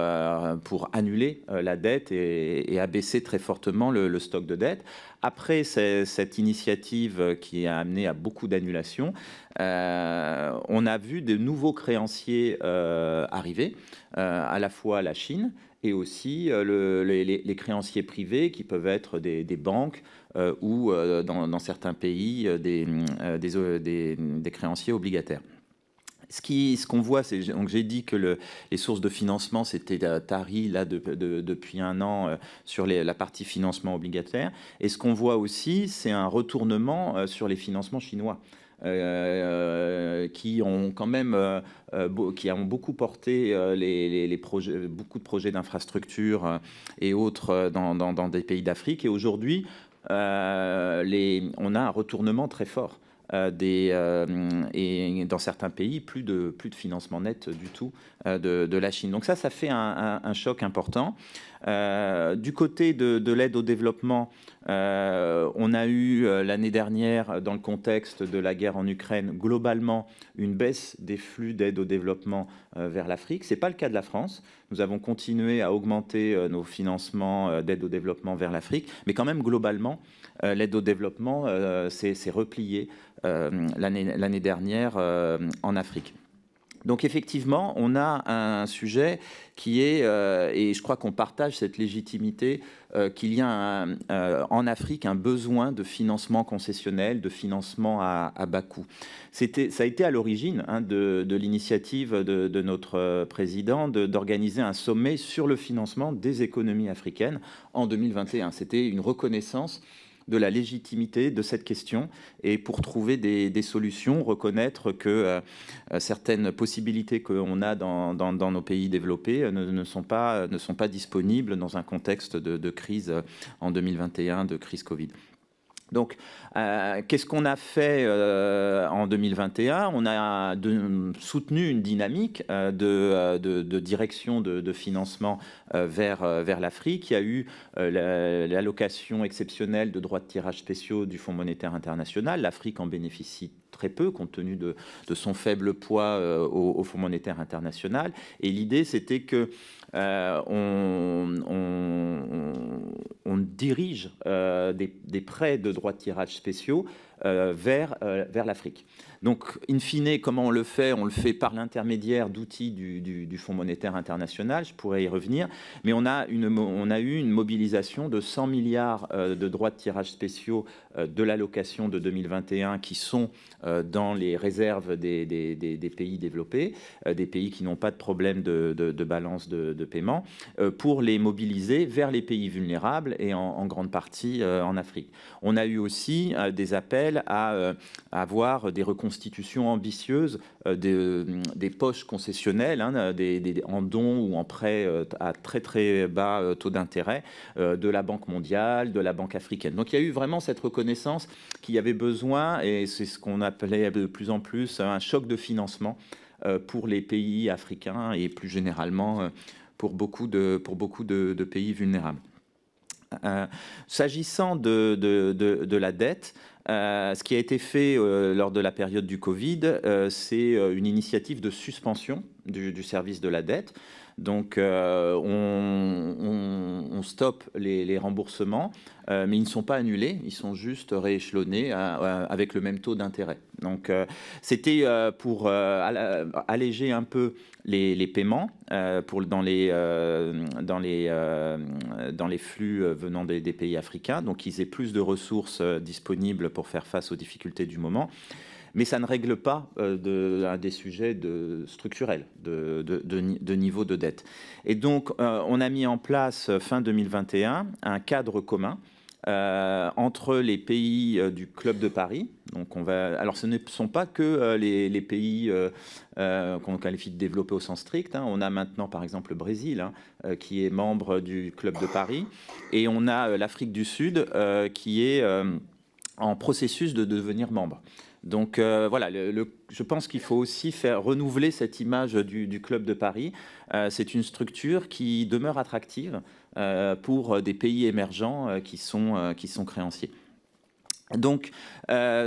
annuler la dette et abaisser très fortement le stock de dette. Après cette initiative qui a amené à beaucoup d'annulations, on a vu de nouveaux créanciers arriver, à la fois la Chine et aussi les créanciers privés qui peuvent être des banques ou dans certains pays des créanciers obligataires. Ce qu'on voit, c'est donc j'ai dit que les sources de financement c'était taries là depuis 1 an sur la partie financement obligataire, et ce qu'on voit aussi, c'est un retournement sur les financements chinois. Qui ont quand même qui ont beaucoup porté les projets, beaucoup de projets d'infrastructures et autres dans des pays d'Afrique. Et aujourd'hui, on a un retournement très fort. Et dans certains pays, plus de financement net du tout de la Chine. Donc ça fait un choc important. Du côté de l'aide au développement, on a eu l'année dernière, dans le contexte de la guerre en Ukraine, globalement une baisse des flux d'aide au développement vers l'Afrique. Ce n'est pas le cas de la France. Nous avons continué à augmenter nos financements d'aide au développement vers l'Afrique, mais quand même globalement, l'aide au développement s'est repliée l'année dernière en Afrique. Donc effectivement, on a un sujet qui est, et je crois qu'on partage cette légitimité, qu'il y a en Afrique un besoin de financement concessionnel, de financement à bas coût. Ça a été à l'origine de l'initiative de notre président d'organiser un sommet sur le financement des économies africaines en 2021. C'était une reconnaissance de la légitimité de cette question, et pour trouver des solutions, reconnaître que certaines possibilités qu'on a dans nos pays développés ne sont pas disponibles dans un contexte de crise en 2021, de crise Covid. Donc, qu'est-ce qu'on a fait en 2021 ? On a soutenu une dynamique de direction de financement vers l'Afrique. Il y a eu l'allocation exceptionnelle de droits de tirage spéciaux du Fonds monétaire international. L'Afrique en bénéficie très peu, compte tenu de son faible poids au Fonds monétaire international. Et l'idée, c'était que on dirige des prêts de droits de tirage spéciaux vers l'Afrique. Donc, in fine, comment on le fait? On le fait par l'intermédiaire d'outils du Fonds monétaire international, je pourrais y revenir, mais on a eu une mobilisation de 100 milliards de droits de tirage spéciaux de l'allocation de 2021 qui sont dans les réserves des pays développés, des pays qui n'ont pas de problème de balance de paiement, pour les mobiliser vers les pays vulnérables et en grande partie en Afrique. On a eu aussi des appels à avoir des reconstitutions ambitieuses des poches concessionnelles, en dons ou en prêts à très très bas taux d'intérêt de la Banque mondiale, de la Banque africaine. Donc il y a eu vraiment cette reconnaissance qu'il y avait besoin, et c'est ce qu'on appelait de plus en plus un choc de financement pour les pays africains et plus généralement pour beaucoup de pays vulnérables. S'agissant de la dette, ce qui a été fait lors de la période du Covid, c'est une initiative de suspension du service de la dette. Donc, on stoppe les remboursements, mais ils ne sont pas annulés, ils sont juste rééchelonnés avec le même taux d'intérêt. Donc, c'était pour alléger un peu les paiements dans les flux venant des pays africains, donc qu'ils aient plus de ressources disponibles pour faire face aux difficultés du moment. Mais ça ne règle pas des sujets structurels de niveau de dette. Et donc, on a mis en place, fin 2021, un cadre commun entre les pays du Club de Paris. Donc alors, ce ne sont pas que les pays qu'on qualifie de développés au sens strict. On a maintenant, par exemple, le Brésil, qui est membre du Club de Paris. Et on a l'Afrique du Sud, qui est en processus de devenir membre. Donc voilà, je pense qu'il faut aussi faire renouveler cette image du Club de Paris. C'est une structure qui demeure attractive pour des pays émergents qui sont créanciers. Donc,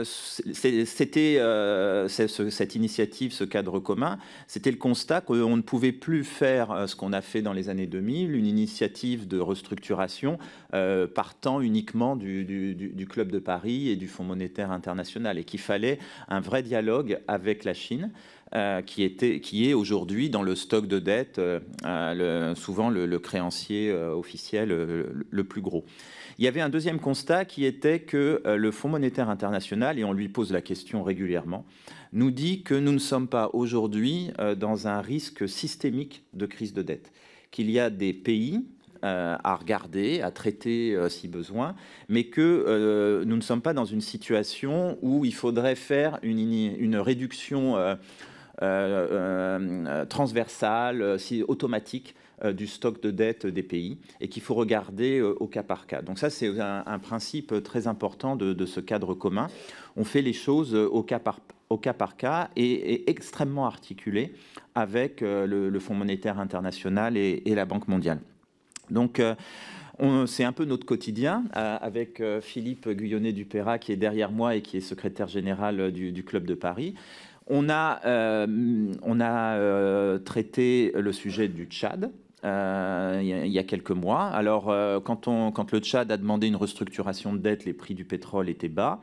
c'était cette initiative, ce cadre commun, c'était le constat qu'on ne pouvait plus faire ce qu'on a fait dans les années 2000, une initiative de restructuration partant uniquement du Club de Paris et du Fonds monétaire international, et qu'il fallait un vrai dialogue avec la Chine, qui est aujourd'hui dans le stock de dette souvent le créancier officiel le plus gros. Il y avait un deuxième constat qui était que le Fonds monétaire international, et on lui pose la question régulièrement, nous dit que nous ne sommes pas aujourd'hui dans un risque systémique de crise de dette, qu'il y a des pays à regarder, à traiter si besoin, mais que nous ne sommes pas dans une situation où il faudrait faire une réduction transversale, automatique du stock de dette des pays, et qu'il faut regarder au cas par cas. Donc ça, c'est un principe très important de ce cadre commun. On fait les choses au cas par cas et extrêmement articulé avec le Fonds monétaire international et la Banque mondiale. Donc, c'est un peu notre quotidien avec Philippe Guyonnet-Dupeyrat qui est derrière moi et qui est secrétaire général du Club de Paris. On a traité le sujet du Tchad il y a quelques mois. Alors, quand le Tchad a demandé une restructuration de dette, les prix du pétrole étaient bas.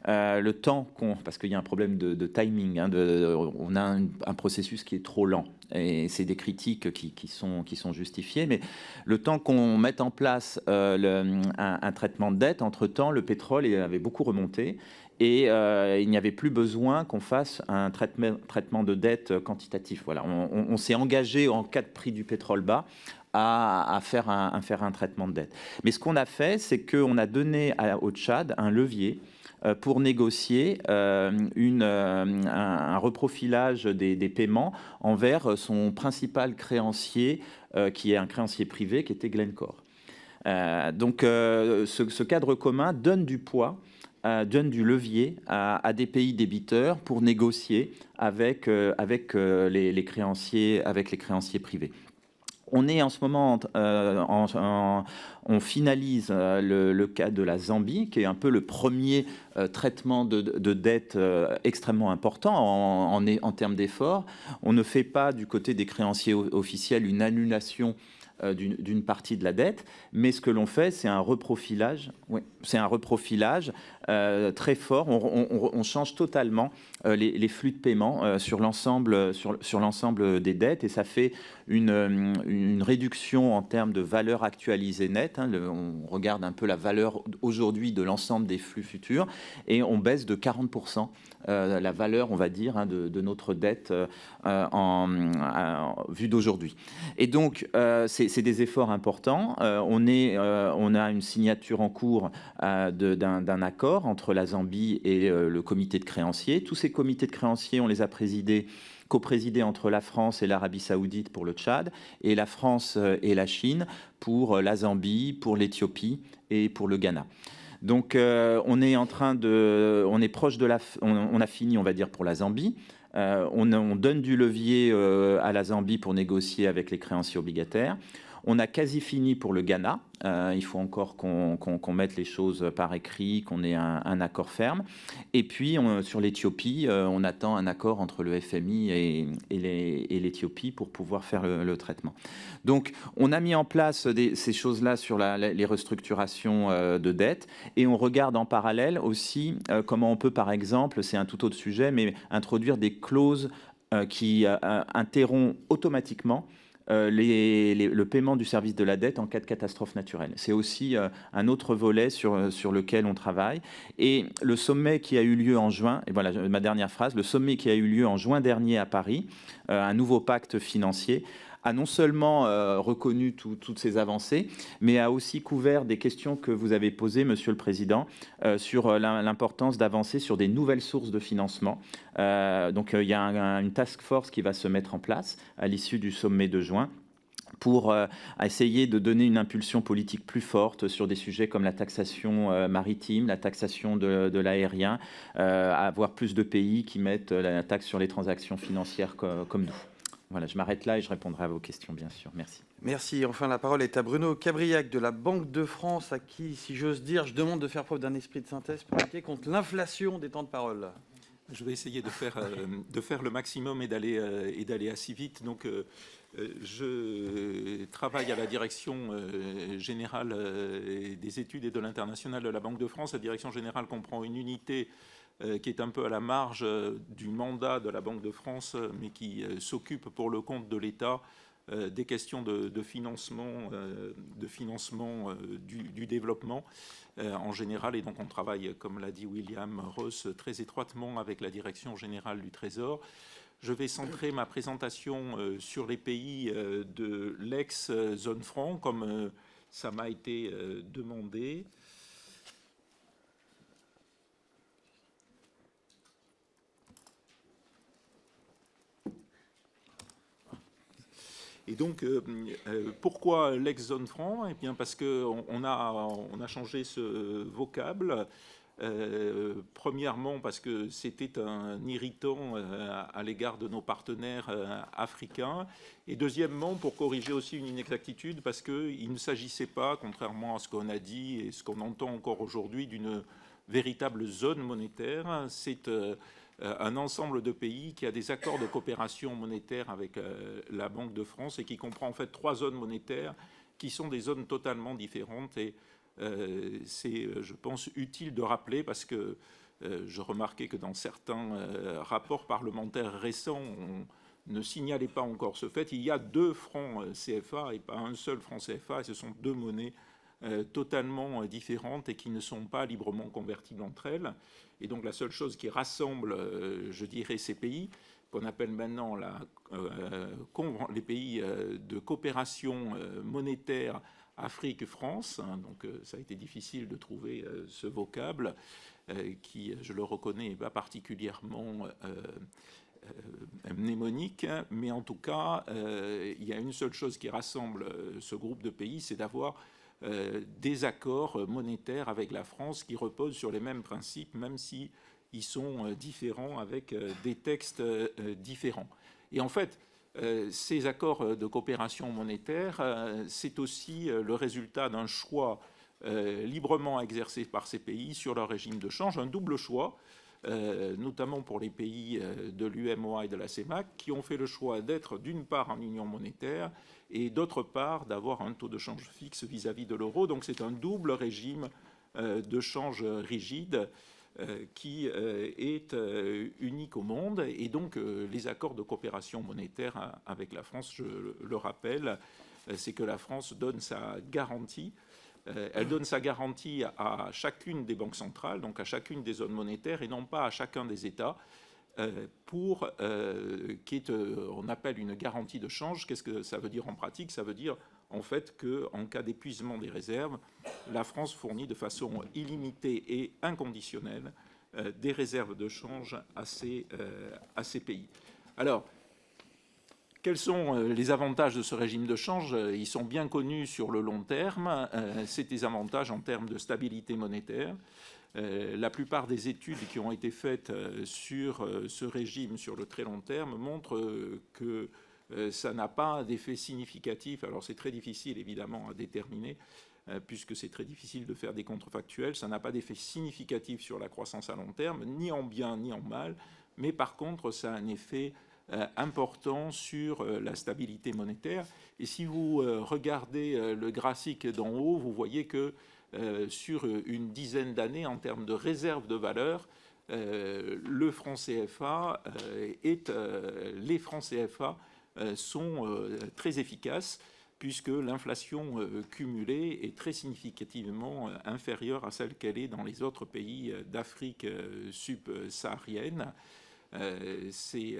Le temps parce qu'il y a un problème de timing, on a un processus qui est trop lent, et c'est des critiques qui sont justifiées, mais le temps qu'on mette en place un traitement de dette, entre-temps, le pétrole avait beaucoup remonté, et il n'y avait plus besoin qu'on fasse un traitement de dette quantitatif. Voilà, on s'est engagé en cas de prix du pétrole bas à faire un traitement de dette. Mais ce qu'on a fait, c'est qu'on a donné au Tchad un levier pour négocier un reprofilage des paiements envers son principal créancier, qui est un créancier privé, qui était Glencore. Donc ce cadre commun donne du poids, donne du levier à des pays débiteurs pour négocier avec les créanciers privés. On est en ce moment, on finalise le cas de la Zambie, qui est un peu le premier traitement de dette extrêmement important en termes d'efforts. On ne fait pas du côté des créanciers officiels une annulation d'une partie de la dette, mais ce que l'on fait, c'est un reprofilage. Oui, c'est un reprofilage très fort. On change totalement les flux de paiement sur l'ensemble des dettes, et ça fait une réduction en termes de valeur actualisée nette. On regarde un peu la valeur aujourd'hui de l'ensemble des flux futurs, et on baisse de 40% la valeur, on va dire, de notre dette en vue d'aujourd'hui. Et donc, c'est des efforts importants. On a une signature en cours d'un accord entre la Zambie et le comité de créanciers. Tous ces comités de créanciers, on les a coprésidés entre la France et l'Arabie Saoudite pour le Tchad, et la France et la Chine pour la Zambie, pour l'Éthiopie et pour le Ghana. Donc, on est proche on a fini, on va dire, pour la Zambie. On donne du levier à la Zambie pour négocier avec les créanciers obligataires. On a quasi fini pour le Ghana. Il faut encore qu'on mette les choses par écrit, qu'on ait un accord ferme. Et puis, sur l'Éthiopie, on attend un accord entre le FMI et l'Éthiopie pour pouvoir faire le traitement. Donc, on a mis en place ces choses-là sur les restructurations de dettes, et on regarde en parallèle aussi comment on peut, par exemple, c'est un tout autre sujet, mais introduire des clauses qui interrompent automatiquement le paiement du service de la dette en cas de catastrophe naturelle. C'est aussi un autre volet sur lequel on travaille. Et le sommet qui a eu lieu en juin, et voilà ma dernière phrase, le sommet qui a eu lieu en juin dernier à Paris, un nouveau pacte financier, a non seulement reconnu toutes ces avancées, mais a aussi couvert des questions que vous avez posées, Monsieur le Président, sur l'importance d'avancer sur des nouvelles sources de financement. Donc il y a une task force qui va se mettre en place à l'issue du sommet de juin pour essayer de donner une impulsion politique plus forte sur des sujets comme la taxation maritime, la taxation de l'aérien, avoir plus de pays qui mettent la taxe sur les transactions financières comme nous. Voilà, je m'arrête là et je répondrai à vos questions, bien sûr. Merci. Merci. Enfin, la parole est à Bruno Cabriac de la Banque de France, à qui, si j'ose dire, je demande de faire preuve d'un esprit de synthèse pour lutter contre l'inflation des temps de parole. Je vais essayer de faire le maximum et d'aller assez vite. Donc, je travaille à la direction générale des études et de l'international de la Banque de France. La direction générale comprend une unité qui est un peu à la marge du mandat de la Banque de France, mais qui s'occupe pour le compte de l'État des questions de financement, du développement en général. Et donc on travaille, comme l'a dit William Ross, très étroitement avec la Direction générale du Trésor. Je vais centrer ma présentation sur les pays de l'ex-zone franc, comme ça m'a été demandé. Et donc, pourquoi l'ex-zone franc? Eh bien, parce qu'on a changé ce vocable. Premièrement, parce que c'était un irritant à l'égard de nos partenaires africains. Et deuxièmement, pour corriger aussi une inexactitude, parce qu'il ne s'agissait pas, contrairement à ce qu'on a dit et ce qu'on entend encore aujourd'hui, d'une véritable zone monétaire. C'est un ensemble de pays qui a des accords de coopération monétaire avec la Banque de France et qui comprend en fait 3 zones monétaires qui sont des zones totalement différentes. Et c'est, je pense, utile de rappeler parce que je remarquais que dans certains rapports parlementaires récents, on ne signalait pas encore ce fait. Il y a 2 francs CFA et pas un seul franc CFA, et ce sont 2 monnaies totalement différentes et qui ne sont pas librement convertibles entre elles. Et donc la seule chose qui rassemble, je dirais, ces pays, qu'on appelle maintenant les pays de coopération monétaire Afrique-France, hein, donc ça a été difficile de trouver ce vocable, qui, je le reconnais, n'est pas particulièrement mnémonique, mais en tout cas, il y a une seule chose qui rassemble ce groupe de pays, c'est d'avoir des accords monétaires avec la France qui reposent sur les mêmes principes, même si ils sont différents avec des textes différents. Et en fait, ces accords de coopération monétaire, c'est aussi le résultat d'un choix librement exercé par ces pays sur leur régime de change, un double choix. notamment pour les pays de l'UMOA et de la CEMAC, qui ont fait le choix d'être d'une part en union monétaire et d'autre part d'avoir un taux de change fixe vis-à-vis de l'euro. Donc c'est un double régime de change rigide qui est unique au monde. Et donc les accords de coopération monétaire avec la France, je le rappelle, c'est que la France donne sa garantie. Elle donne sa garantie à chacune des banques centrales, donc à chacune des zones monétaires, et non pas à chacun des États, pour on appelle une garantie de change. Qu'est-ce que ça veut dire en pratique? Ça veut dire en fait qu'en cas d'épuisement des réserves, la France fournit de façon illimitée et inconditionnelle des réserves de change à ces pays. Alors, quels sont les avantages de ce régime de change? Ils sont bien connus sur le long terme. C'est des avantages en termes de stabilité monétaire. La plupart des études qui ont été faites sur ce régime sur le très long terme montrent que ça n'a pas d'effet significatif. Alors c'est très difficile évidemment à déterminer puisque c'est très difficile de faire des contrefactuels. Ça n'a pas d'effet significatif sur la croissance à long terme, ni en bien ni en mal, mais par contre ça a un effet important sur la stabilité monétaire. Et si vous regardez le graphique d'en haut, vous voyez que sur une dizaine d'années, en termes de réserve de valeur, le franc CFA les francs CFA sont très efficaces puisque l'inflation cumulée est très significativement inférieure à celle qu'elle est dans les autres pays d'Afrique subsaharienne. C'est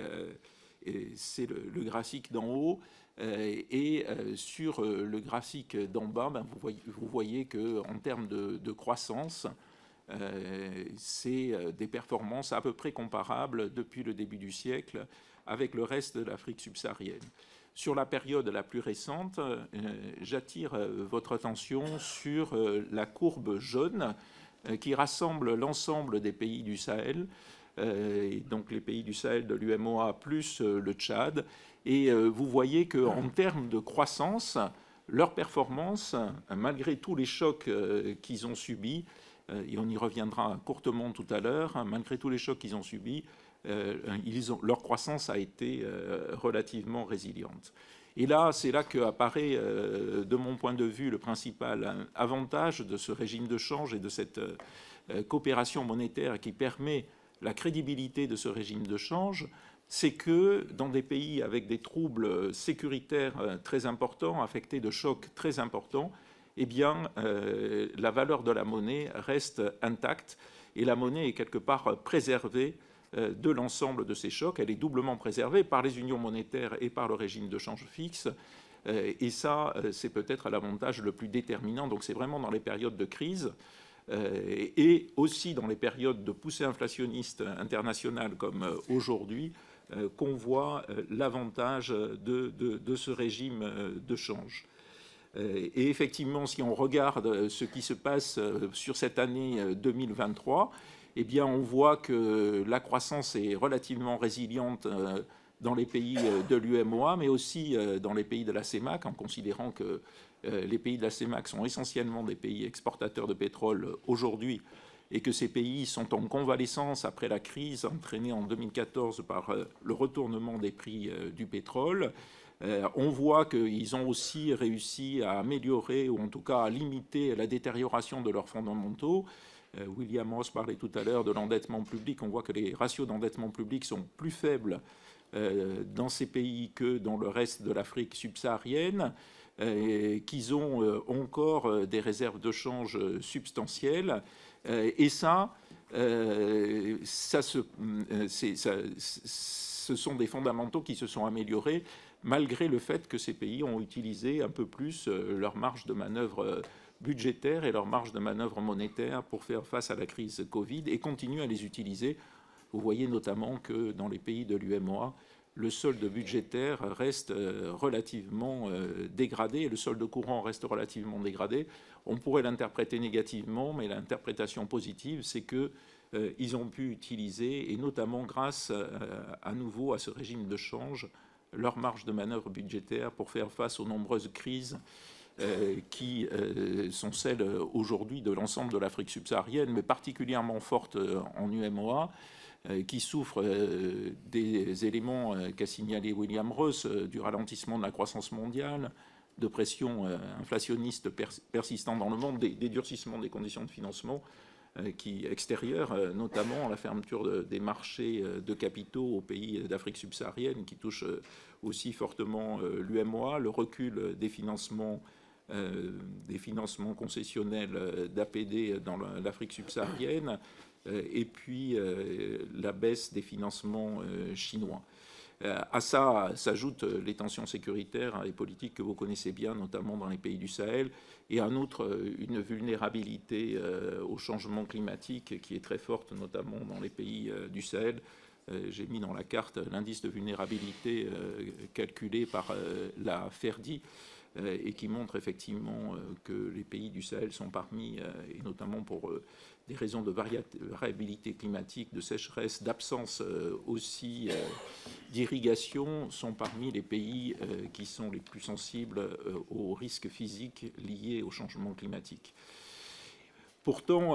le graphique d'en haut. Et sur le graphique d'en bas, vous voyez qu'en termes de croissance, c'est des performances à peu près comparables depuis le début du siècle avec le reste de l'Afrique subsaharienne. Sur la période la plus récente, j'attire votre attention sur la courbe jaune qui rassemble l'ensemble des pays du Sahel, et donc les pays du Sahel de l'UMOA plus le Tchad. Et vous voyez qu'en termes de croissance, leur performance, malgré tous les chocs qu'ils ont subis, et on y reviendra courtement tout à l'heure, malgré tous les chocs qu'ils ont subis, leur croissance a été relativement résiliente. Et là, c'est là qu'apparaît, de mon point de vue, le principal avantage de ce régime de change et de cette coopération monétaire qui permet la crédibilité de ce régime de change, c'est que dans des pays avec des troubles sécuritaires très importants, affectés de chocs très importants, eh bien, la valeur de la monnaie reste intacte et la monnaie est quelque part préservée de l'ensemble de ces chocs. Elle est doublement préservée par les unions monétaires et par le régime de change fixe. Et ça, c'est peut-être l'avantage le plus déterminant. Donc c'est vraiment dans les périodes de crise et aussi dans les périodes de poussée inflationniste internationale comme aujourd'hui qu'on voit l'avantage de ce régime de change. Et effectivement, si on regarde ce qui se passe sur cette année 2023, eh bien, on voit que la croissance est relativement résiliente dans les pays de l'UMOA, mais aussi dans les pays de la CEMAC, en considérant que les pays de la CEMAC sont essentiellement des pays exportateurs de pétrole aujourd'hui, et que ces pays sont en convalescence après la crise entraînée en 2014 par le retournement des prix du pétrole. On voit qu'ils ont aussi réussi à améliorer, ou en tout cas à limiter la détérioration de leurs fondamentaux. William Ross parlait tout à l'heure de l'endettement public. On voit que les ratios d'endettement public sont plus faibles dans ces pays que dans le reste de l'Afrique subsaharienne, qu'ils ont encore des réserves de change substantielles. Et ce sont des fondamentaux qui se sont améliorés malgré le fait que ces pays ont utilisé un peu plus leur marge de manœuvre budgétaire et leur marge de manœuvre monétaire pour faire face à la crise Covid et continuent à les utiliser. Vous voyez notamment que dans les pays de l'UMOA, le solde budgétaire reste relativement dégradé, le solde courant reste relativement dégradé. On pourrait l'interpréter négativement, mais l'interprétation positive, c'est qu'ils ont pu utiliser, et notamment grâce à nouveau à ce régime de change, leur marge de manœuvre budgétaire pour faire face aux nombreuses crises qui sont celles aujourd'hui de l'ensemble de l'Afrique subsaharienne, mais particulièrement fortes en UEMOA, qui souffrent des éléments qu'a signalé William Ross, du ralentissement de la croissance mondiale, de pression inflationniste persistant dans le monde, des durcissements des conditions de financement extérieures, notamment la fermeture des marchés de capitaux aux pays d'Afrique subsaharienne qui touchent aussi fortement l'UEMOA, le recul des financements concessionnels d'APD dans l'Afrique subsaharienne, et puis la baisse des financements chinois. À ça s'ajoutent les tensions sécuritaires et politiques que vous connaissez bien, notamment dans les pays du Sahel, et en outre une vulnérabilité au changement climatique qui est très forte, notamment dans les pays du Sahel. J'ai mis dans la carte l'indice de vulnérabilité calculé par la FERDI, et qui montre effectivement que les pays du Sahel sont parmi, et notamment pour des raisons de variabilité climatique, de sécheresse, d'absence aussi d'irrigation, sont parmi les pays qui sont les plus sensibles aux risques physiques liés au changement climatique. Pourtant,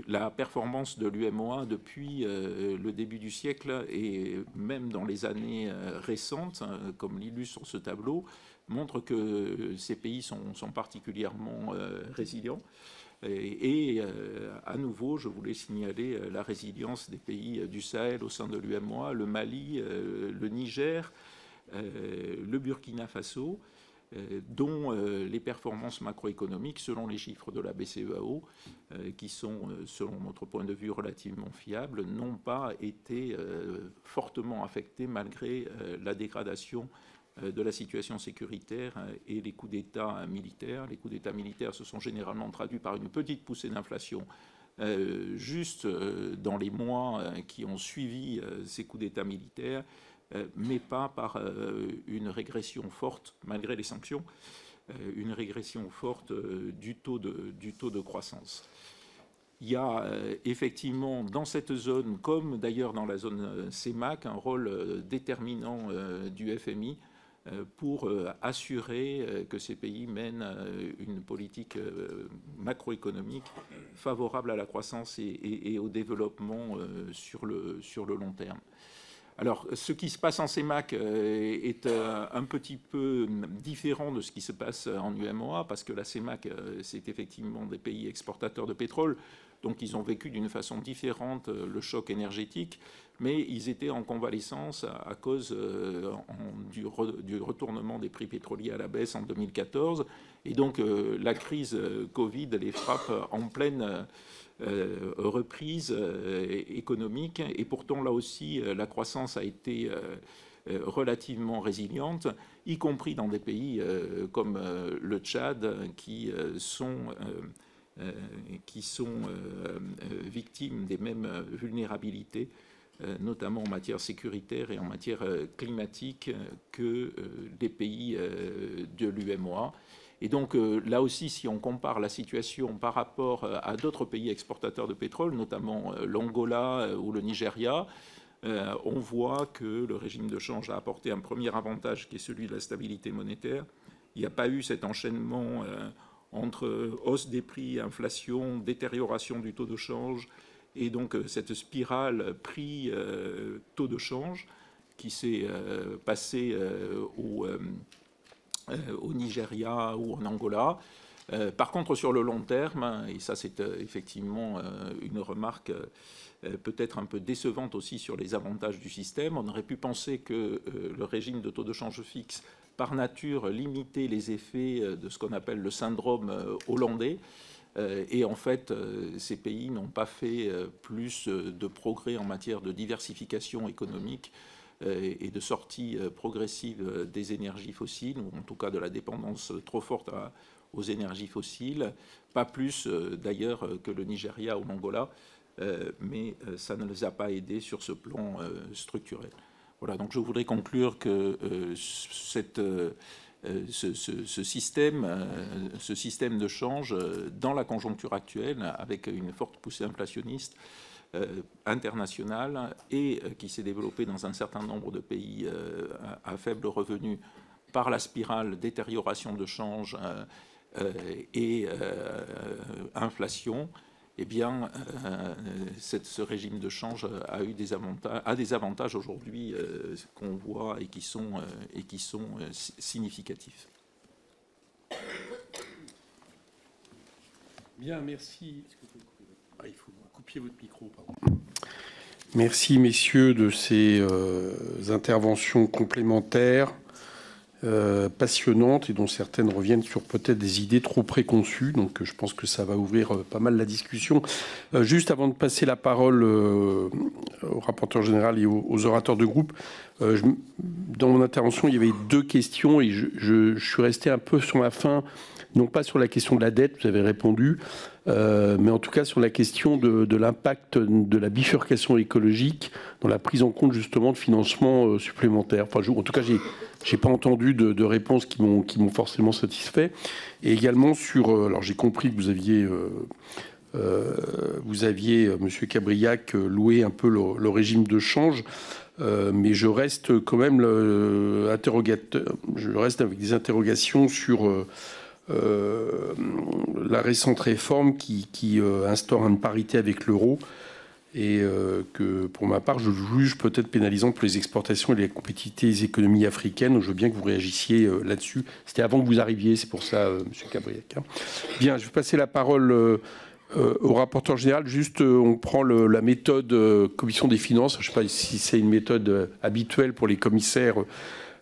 la performance de l'UEMOA depuis le début du siècle et même dans les années récentes, comme l'illustre ce tableau, montre que ces pays sont particulièrement résilients. Et à nouveau, je voulais signaler la résilience des pays du Sahel au sein de l'UEMOA, le Mali, le Niger, le Burkina Faso, dont les performances macroéconomiques, selon les chiffres de la BCEAO, qui sont, selon notre point de vue, relativement fiables, n'ont pas été fortement affectées malgré la dégradation de la situation sécuritaire et les coups d'État militaires. Les coups d'État militaires se sont généralement traduits par une petite poussée d'inflation juste dans les mois qui ont suivi ces coups d'État militaires, mais pas par une régression forte, malgré les sanctions, une régression forte du taux de croissance. Il y a effectivement dans cette zone, comme d'ailleurs dans la zone CEMAC, un rôle déterminant du FMI pour assurer que ces pays mènent une politique macroéconomique favorable à la croissance et au développement sur le long terme. Alors, ce qui se passe en CEMAC est un petit peu différent de ce qui se passe en UEMOA, parce que la CEMAC, c'est effectivement des pays exportateurs de pétrole, donc ils ont vécu d'une façon différente le choc énergétique, mais ils étaient en convalescence à cause du retournement des prix pétroliers à la baisse en 2014, et donc la crise Covid les frappe en pleine reprise économique, et pourtant là aussi la croissance a été relativement résiliente, y compris dans des pays comme le Tchad qui sont victimes des mêmes vulnérabilités, notamment en matière sécuritaire et en matière climatique, que les pays de l'UEMOA. Et donc là aussi, si on compare la situation par rapport à d'autres pays exportateurs de pétrole, notamment l'Angola ou le Nigeria, on voit que le régime de change a apporté un premier avantage qui est celui de la stabilité monétaire. Il n'y a pas eu cet enchaînement entre hausse des prix, inflation, détérioration du taux de change, et donc cette spirale prix-taux de change qui s'est passée au Nigeria ou en Angola. Par contre, sur le long terme, et ça c'est effectivement une remarque peut-être un peu décevante aussi sur les avantages du système, on aurait pu penser que le régime de taux de change fixe, par nature, limitait les effets de ce qu'on appelle le syndrome hollandais. Et en fait, ces pays n'ont pas fait plus de progrès en matière de diversification économique et de sortie progressive des énergies fossiles, ou en tout cas de la dépendance trop forte aux énergies fossiles, pas plus d'ailleurs que le Nigeria ou l'Angola, mais ça ne les a pas aidés sur ce plan structurel. Voilà, donc je voudrais conclure que ce système de change, dans la conjoncture actuelle, avec une forte poussée inflationniste internationale et qui s'est développée dans un certain nombre de pays à faible revenu, par la spirale détérioration de change et inflation, eh bien, ce régime de change a des avantages aujourd'hui qu'on voit et qui sont significatifs. Bien, merci. Il faut couper votre micro, pardon. Merci, messieurs, de ces interventions complémentaires, passionnantes, et dont certaines reviennent sur peut-être des idées trop préconçues. Donc, je pense que ça va ouvrir pas mal la discussion. Juste avant de passer la parole au rapporteur général et aux orateurs de groupe, dans mon intervention, il y avait 2 questions, et je suis resté un peu sur ma fin, non pas sur la question de la dette, vous avez répondu, mais en tout cas sur la question de l'impact de la bifurcation écologique dans la prise en compte justement de financements supplémentaires. Enfin, en tout cas, j'ai pas entendu de réponses qui m'ont forcément satisfait. Et également sur, alors j'ai compris que vous aviez Monsieur Cabriac, loué un peu le régime de change. Mais je reste quand même interrogateur. Je reste avec des interrogations sur la récente réforme qui instaure une parité avec l'euro, et que pour ma part je juge peut-être pénalisant pour les exportations et les compétitivités des économies africaines. Je veux bien que vous réagissiez là-dessus. C'était avant que vous arriviez, c'est pour ça, Monsieur Cabriac. Bien, je vais passer la parole au rapporteur général. Juste, on prend la méthode commission des finances. Je ne sais pas si c'est une méthode habituelle pour les commissaires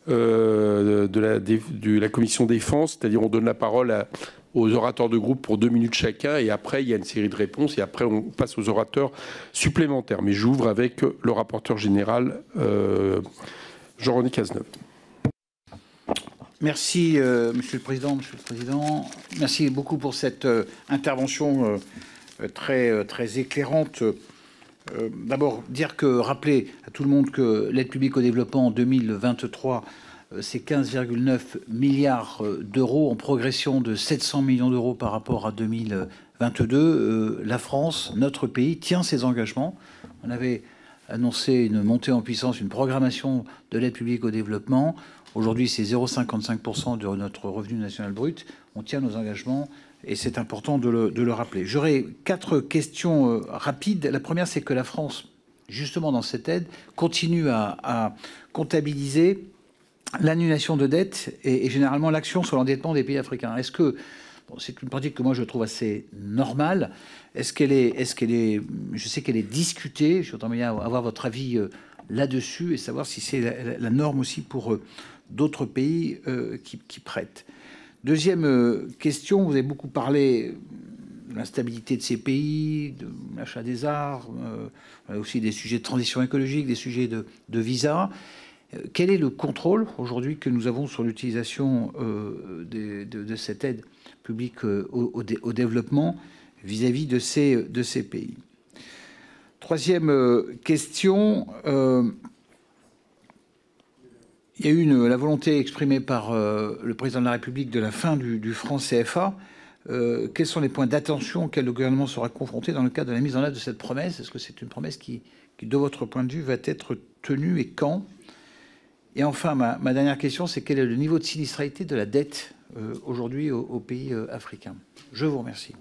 de la commission défense, c'est-à-dire on donne la parole aux orateurs de groupe pour 2 minutes chacun, et après il y a une série de réponses, et après on passe aux orateurs supplémentaires. Mais j'ouvre avec le rapporteur général, Jean-René Cazeneuve. Merci, Monsieur le Président. Merci beaucoup pour cette intervention très éclairante. D'abord, rappeler à tout le monde que l'aide publique au développement en 2023, c'est 15,9 milliards d'euros, en progression de 700 millions d'euros par rapport à 2022. La France, notre pays, tient ses engagements. On avait annoncé une montée en puissance, une programmation de l'aide publique au développement. Aujourd'hui, c'est 0,55% de notre revenu national brut. On tient nos engagements. Et c'est important de le rappeler. J'aurai 4 questions rapides. La première, c'est que la France, justement dans cette aide, continue à comptabiliser l'annulation de dettes et généralement l'action sur l'endettement des pays africains. Est-ce que, c'est une pratique que moi je trouve assez normale, est-ce qu'elle est, je sais qu'elle est discutée, je voudrais bien avoir votre avis là-dessus et savoir si c'est la norme aussi pour d'autres pays qui prêtent. Deuxième question, vous avez beaucoup parlé de l'instabilité de ces pays, de l'achat des armes, aussi des sujets de transition écologique, des sujets de visa. Quel est le contrôle aujourd'hui que nous avons sur l'utilisation de cette aide publique au développement vis-à-vis de ces pays? Troisième question. Il y a eu la volonté exprimée par le président de la République de la fin du franc CFA. Quels sont les points d'attention auxquels le gouvernement sera confronté dans le cadre de la mise en œuvre de cette promesse? Est-ce que c'est une promesse qui, de votre point de vue, va être tenue, et quand? Et enfin, ma dernière question, c'est quel est le niveau de sinistralité de la dette aujourd'hui aux pays africains? Je vous remercie.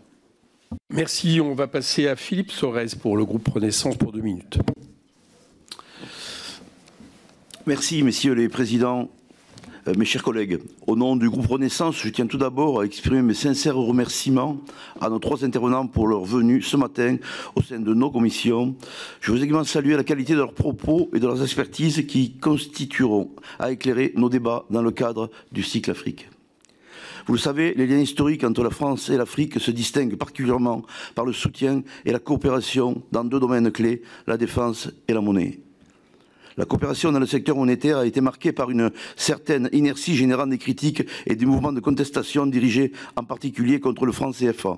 Merci. On va passer à Philippe Sorez pour le groupe Renaissance pour 2 minutes. Merci, messieurs les présidents, mes chers collègues. Au nom du groupe Renaissance, je tiens tout d'abord à exprimer mes sincères remerciements à nos 3 intervenants pour leur venue ce matin au sein de nos commissions. Je veux également saluer la qualité de leurs propos et de leurs expertises qui constitueront à éclairer nos débats dans le cadre du cycle Afrique. Vous le savez, les liens historiques entre la France et l'Afrique se distinguent particulièrement par le soutien et la coopération dans 2 domaines clés, la défense et la monnaie. La coopération dans le secteur monétaire a été marquée par une certaine inertie générant des critiques et des mouvements de contestation dirigés en particulier contre le franc CFA.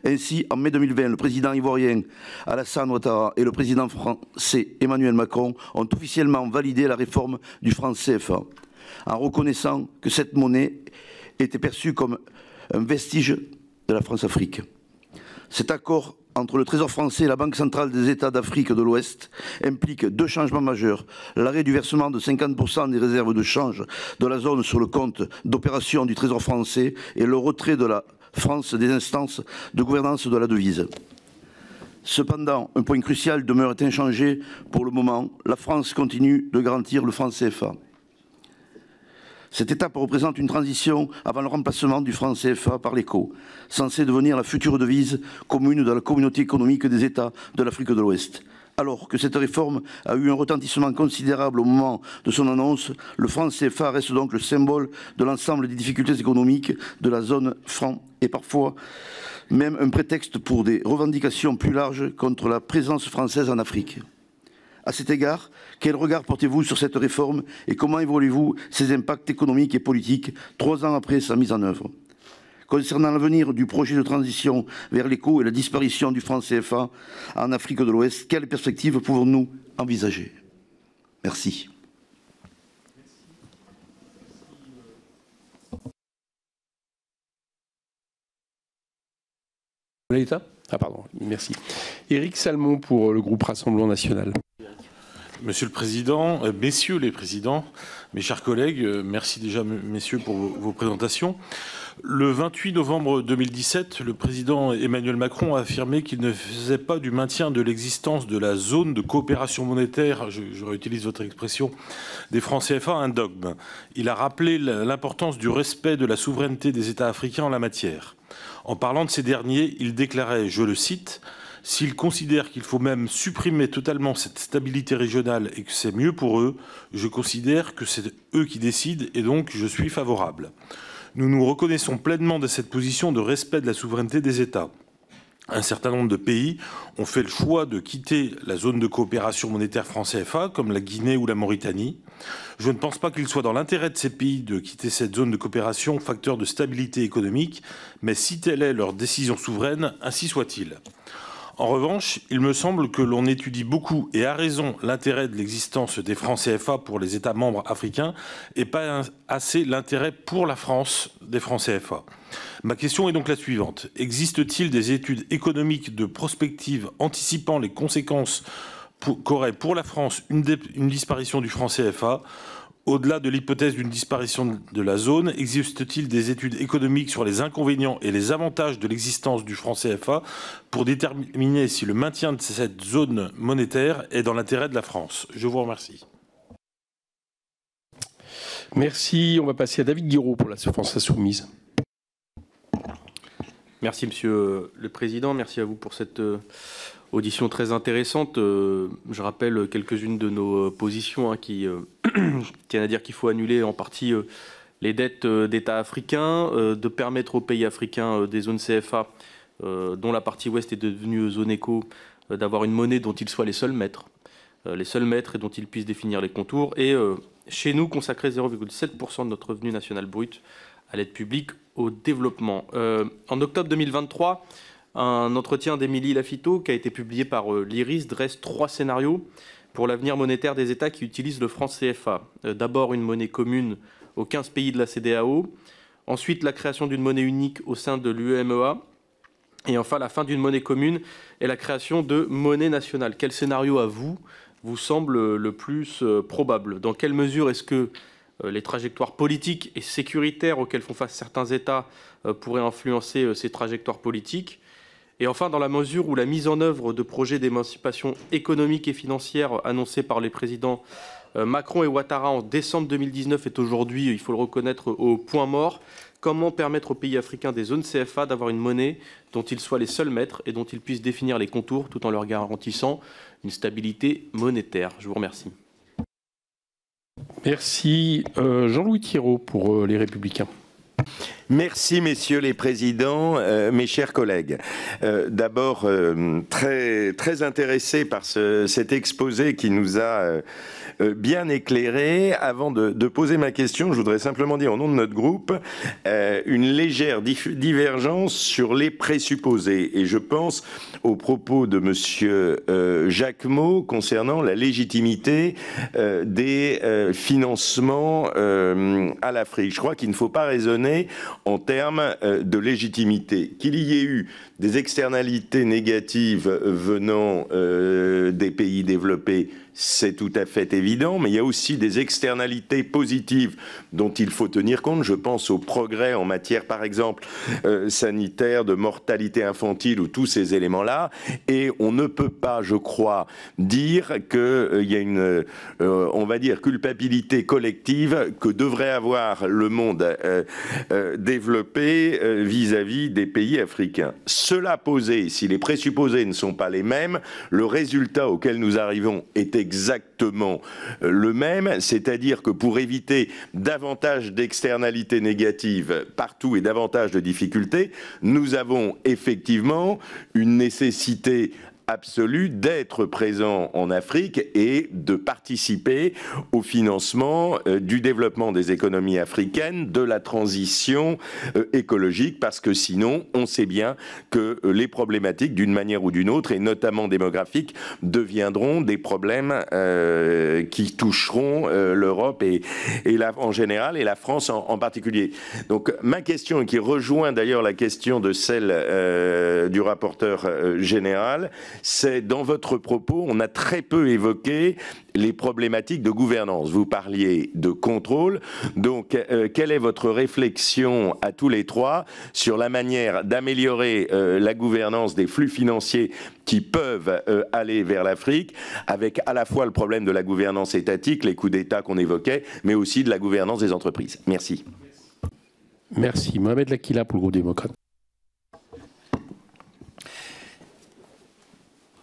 Ainsi, en mai 2020, le président ivoirien Alassane Ouattara et le président français Emmanuel Macron ont officiellement validé la réforme du franc CFA, en reconnaissant que cette monnaie était perçue comme un vestige de la France-Afrique. Cet accord entre le Trésor français et la Banque centrale des États d'Afrique de l'Ouest implique deux changements majeurs. L'arrêt du versement de 50% des réserves de change de la zone sur le compte d'opération du Trésor français et le retrait de la France des instances de gouvernance de la devise. Cependant, un point crucial demeure inchangé pour le moment. La France continue de garantir le franc CFA. Cette étape représente une transition avant le remplacement du franc CFA par l'ECO, censé devenir la future devise commune de la communauté économique des États de l'Afrique de l'Ouest. Alors que cette réforme a eu un retentissement considérable au moment de son annonce, le franc CFA reste donc le symbole de l'ensemble des difficultés économiques de la zone franc et parfois même un prétexte pour des revendications plus larges contre la présence française en Afrique. À cet égard, quel regard portez-vous sur cette réforme et comment évoluez-vous ses impacts économiques et politiques 3 ans après sa mise en œuvre? Concernant l'avenir du projet de transition vers l'ECO et la disparition du franc CFA en Afrique de l'Ouest, quelles perspectives pouvons-nous envisager? Merci. Ah pardon, merci. Éric Salmon pour le groupe Rassemblement National. Monsieur le Président, messieurs les présidents, mes chers collègues, merci déjà messieurs pour vos présentations. Le 28 novembre 2017, le président Emmanuel Macron a affirmé qu'il ne faisait pas du maintien de l'existence de la zone de coopération monétaire, je réutilise votre expression, des francs CFA un dogme. Il a rappelé l'importance du respect de la souveraineté des États africains en la matière. En parlant de ces derniers, il déclarait, je le cite, « S'ils considèrent qu'il faut même supprimer totalement cette stabilité régionale et que c'est mieux pour eux, je considère que c'est eux qui décident et donc je suis favorable. » Nous nous reconnaissons pleinement de cette position de respect de la souveraineté des États. Un certain nombre de pays ont fait le choix de quitter la zone de coopération monétaire franc-CFA, comme la Guinée ou la Mauritanie. Je ne pense pas qu'il soit dans l'intérêt de ces pays de quitter cette zone de coopération, facteur de stabilité économique, mais si telle est leur décision souveraine, ainsi soit-il. En revanche, il me semble que l'on étudie beaucoup, et à raison, l'intérêt de l'existence des francs CFA pour les États membres africains et pas assez l'intérêt pour la France des francs CFA. Ma question est donc la suivante. Existe-t-il des études économiques de prospective anticipant les conséquences qu'aurait pour la France une disparition du franc CFA ? Au-delà de l'hypothèse d'une disparition de la zone, existe-t-il des études économiques sur les inconvénients et les avantages de l'existence du franc CFA pour déterminer si le maintien de cette zone monétaire est dans l'intérêt de la France? Je vous remercie. Merci. On va passer à David Guiraud pour la France Insoumise. Merci Monsieur le Président. Merci à vous pour cette audition très intéressante. Je rappelle quelques-unes de nos positions qui tiennent à dire qu'il faut annuler en partie les dettes d'États africains, de permettre aux pays africains des zones CFA, dont la partie ouest est devenue zone éco, d'avoir une monnaie dont ils soient les seuls maîtres et dont ils puissent définir les contours. Et chez nous, consacrer 0,7% de notre revenu national brut à l'aide publique au développement. En octobre 2023, un entretien d'Émilie Lafitteau qui a été publié par l'IRIS dresse 3 scénarios pour l'avenir monétaire des États qui utilisent le franc CFA. D'abord, une monnaie commune aux 15 pays de la CEDEAO. Ensuite, la création d'une monnaie unique au sein de l'UEMOA. Et enfin, la fin d'une monnaie commune et la création de monnaie nationale. Quel scénario à vous semble le plus probable? Dans quelle mesure est-ce que les trajectoires politiques et sécuritaires auxquelles font face certains États pourraient influencer ces trajectoires politiques? Et enfin, dans la mesure où la mise en œuvre de projets d'émancipation économique et financière annoncés par les présidents Macron et Ouattara en décembre 2019 est aujourd'hui, il faut le reconnaître, au point mort, comment permettre aux pays africains des zones CFA d'avoir une monnaie dont ils soient les seuls maîtres et dont ils puissent définir les contours tout en leur garantissant une stabilité monétaire? Je vous remercie. Merci. Jean-Louis Thiéraut pour Les Républicains. Merci, messieurs les présidents, mes chers collègues. D'abord, très intéressé par cet exposé qui nous a bien éclairé. Avant de poser ma question, je voudrais simplement dire au nom de notre groupe une légère divergence sur les présupposés. Et je pense aux propos de monsieur Jacquemot concernant la légitimité des financements à l'Afrique. Je crois qu'il ne faut pas raisonner en termes de légitimité. Qu'il y ait eu des externalités négatives venant des pays développés, c'est tout à fait évident, mais il y a aussi des externalités positives dont il faut tenir compte. Je pense au progrès en matière, par exemple, sanitaire, de mortalité infantile ou tous ces éléments-là. Et on ne peut pas, je crois, dire qu'il y a une, on va dire, culpabilité collective que devrait avoir le monde développé vis-à-vis des pays africains. Cela posé, si les présupposés ne sont pas les mêmes, le résultat auquel nous arrivons est exactement le même, c'est-à-dire que pour éviter davantage d'externalités négatives partout et davantage de difficultés, nous avons effectivement une nécessité absolue d'être présent en Afrique et de participer au financement du développement des économies africaines, de la transition écologique, parce que sinon, on sait bien que les problématiques, d'une manière ou d'une autre, et notamment démographiques, deviendront des problèmes qui toucheront l'Europe et en général, et la France en particulier. Donc, ma question, qui rejoint d'ailleurs la question de celle du rapporteur général, c'est dans votre propos, on a très peu évoqué les problématiques de gouvernance. Vous parliez de contrôle. Donc, quelle est votre réflexion à tous les trois sur la manière d'améliorer la gouvernance des flux financiers qui peuvent aller vers l'Afrique, avec à la fois le problème de la gouvernance étatique, les coups d'État qu'on évoquait, mais aussi de la gouvernance des entreprises. Merci. Merci. Mohamed Lakila pour le groupe démocrate.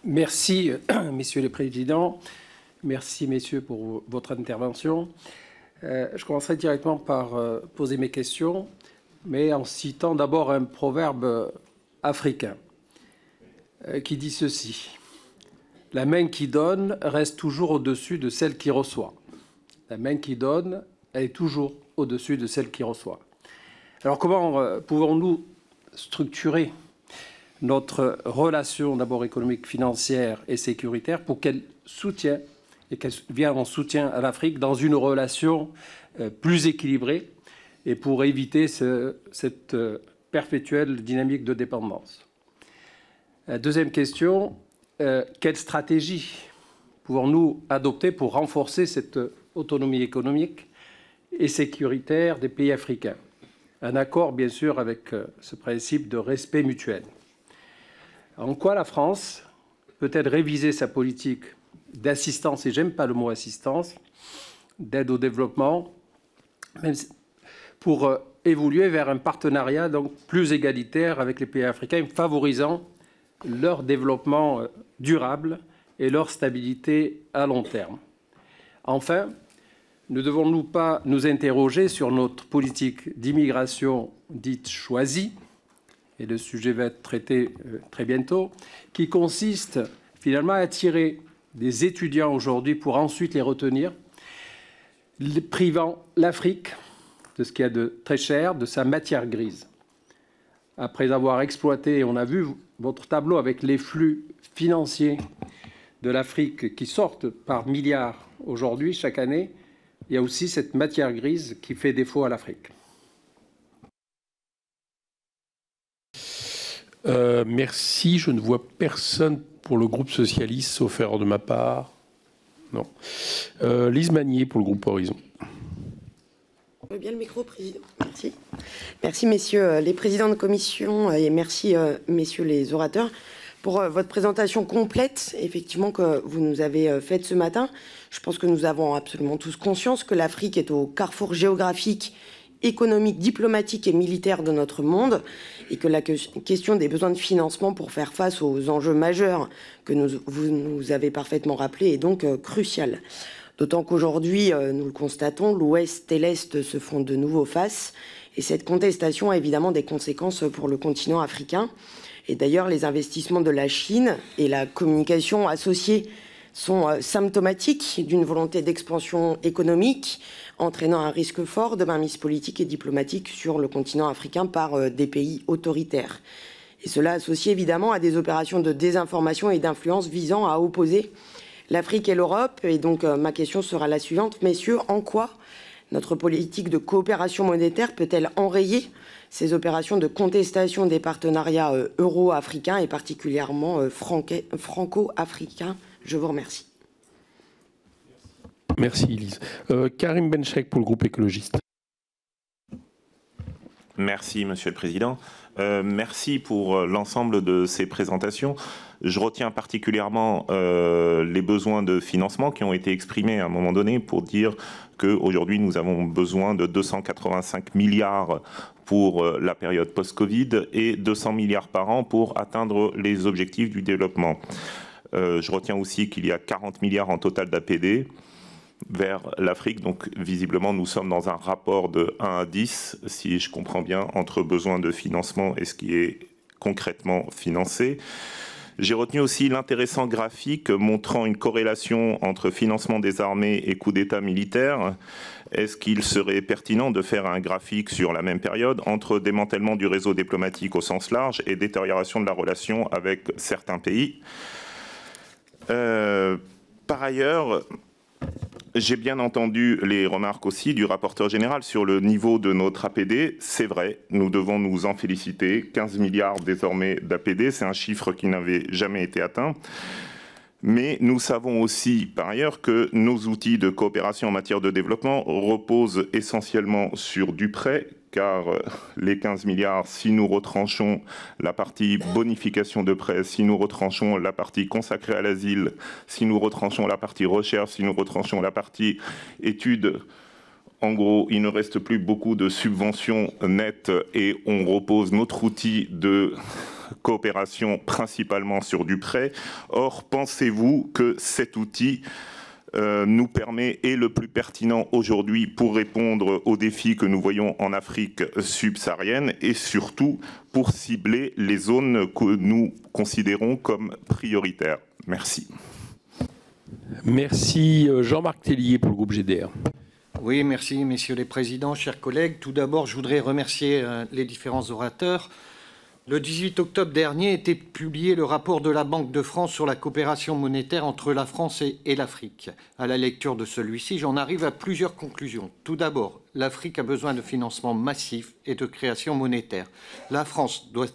Merci, messieurs les présidents. Merci, messieurs, pour votre intervention. Je commencerai directement par poser mes questions, mais en citant d'abord un proverbe africain qui dit ceci. La main qui donne reste toujours au-dessus de celle qui reçoit. La main qui donne est toujours au-dessus de celle qui reçoit. Alors comment pouvons-nous structurer notre relation d'abord économique, financière et sécuritaire pour qu'elle soutienne et qu'elle vienne en soutien à l'Afrique dans une relation plus équilibrée et pour éviter cette perpétuelle dynamique de dépendance. Deuxième question, quelle stratégie pouvons-nous adopter pour renforcer cette autonomie économique et sécuritaire des pays africains? Un accord, bien sûr, avec ce principe de respect mutuel. En quoi la France peut-elle réviser sa politique d'assistance, et j'aime pas le mot assistance, d'aide au développement, même pour évoluer vers un partenariat donc plus égalitaire avec les pays africains, favorisant leur développement durable et leur stabilité à long terme. Enfin, ne devons-nous pas nous interroger sur notre politique d'immigration dite choisie, et le sujet va être traité très bientôt, qui consiste finalement à attirer des étudiants aujourd'hui pour ensuite les retenir, privant l'Afrique de ce qu'il y a de très cher, de sa matière grise. Après avoir exploité, on a vu votre tableau avec les flux financiers de l'Afrique qui sortent par milliards aujourd'hui, chaque année, il y a aussi cette matière grise qui fait défaut à l'Afrique. Merci. Je ne vois personne pour le groupe socialiste, sauf erreur de ma part. Non. Lise Magnier pour le groupe Horizon. Bien le micro, président. Merci. Merci, messieurs les présidents de commission et merci, messieurs les orateurs, pour votre présentation complète, effectivement, que vous nous avez faite ce matin. Je pense que nous avons absolument tous conscience que l'Afrique est au carrefour géographique, économique, diplomatique et militaire de notre monde et que la question des besoins de financement pour faire face aux enjeux majeurs que vous nous avez parfaitement rappelés est donc cruciale. D'autant qu'aujourd'hui, nous le constatons, l'Ouest et l'Est se font de nouveau face et cette contestation a évidemment des conséquences pour le continent africain. Et d'ailleurs, les investissements de la Chine et la communication associée sont symptomatiques d'une volonté d'expansion économique, entraînant un risque fort de mainmise politique et diplomatique sur le continent africain par des pays autoritaires. Et cela associé évidemment à des opérations de désinformation et d'influence visant à opposer l'Afrique et l'Europe. Et donc ma question sera la suivante, messieurs, en quoi Notre politique de coopération monétaire peut-elle enrayer ces opérations de contestation des partenariats euro-africains et particulièrement franco-africains? Je vous remercie. Merci, Elise. Karim Benchek pour le groupe écologiste. Merci, Monsieur le Président. Merci pour l'ensemble de ces présentations. Je retiens particulièrement les besoins de financement qui ont été exprimés à un moment donné pour dire qu'aujourd'hui, nous avons besoin de 285 milliards pour la période post-Covid et 200 milliards par an pour atteindre les objectifs du développement. Je retiens aussi qu'il y a 40 milliards en total d'APD vers l'Afrique. Donc, visiblement, nous sommes dans un rapport de 1 à 10, si je comprends bien, entre besoin de financement et ce qui est concrètement financé. J'ai retenu aussi l'intéressant graphique montrant une corrélation entre financement des armées et coup d'État militaire. Est-ce qu'il serait pertinent de faire un graphique sur la même période entre démantèlement du réseau diplomatique au sens large et détérioration de la relation avec certains pays? Par ailleurs, j'ai bien entendu les remarques aussi du rapporteur général sur le niveau de notre APD. C'est vrai, nous devons nous en féliciter. 15 milliards désormais d'APD, c'est un chiffre qui n'avait jamais été atteint. Mais nous savons aussi, par ailleurs, que nos outils de coopération en matière de développement reposent essentiellement sur du prêt, car les 15 milliards, si nous retranchons la partie bonification de prêt, si nous retranchons la partie consacrée à l'asile, si nous retranchons la partie recherche, si nous retranchons la partie études, en gros, il ne reste plus beaucoup de subventions nettes et on repose notre outil de coopération principalement sur du prêt. Or, pensez-vous que cet outil nous permet est le plus pertinent aujourd'hui pour répondre aux défis que nous voyons en Afrique subsaharienne et surtout pour cibler les zones que nous considérons comme prioritaires? Merci. Merci. Jean-Marc Tellier pour le groupe GDR. Oui, merci, messieurs les présidents, chers collègues. Tout d'abord, je voudrais remercier les différents orateurs. Le 18 octobre dernier était publié le rapport de la Banque de France sur la coopération monétaire entre la France et l'Afrique. À la lecture de celui-ci, j'en arrive à plusieurs conclusions. Tout d'abord, l'Afrique a besoin de financement massif et de création monétaire. La France doit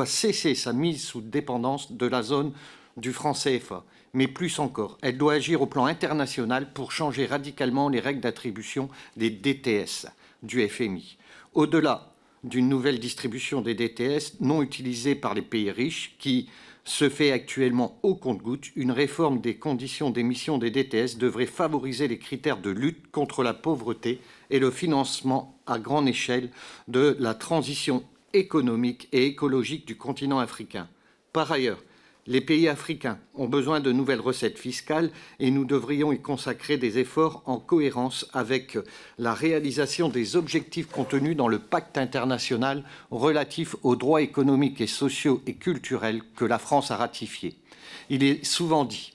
cesser sa mise sous dépendance de la zone du franc CFA. Mais plus encore, elle doit agir au plan international pour changer radicalement les règles d'attribution des DTS du FMI. Au-delà d'une nouvelle distribution des DTS non utilisés par les pays riches qui se fait actuellement au compte-gouttes, une réforme des conditions d'émission des DTS devrait favoriser les critères de lutte contre la pauvreté et le financement à grande échelle de la transition économique et écologique du continent africain. Par ailleurs, les pays africains ont besoin de nouvelles recettes fiscales et nous devrions y consacrer des efforts en cohérence avec la réalisation des objectifs contenus dans le pacte international relatif aux droits économiques et sociaux et culturels que la France a ratifié. Il est souvent dit,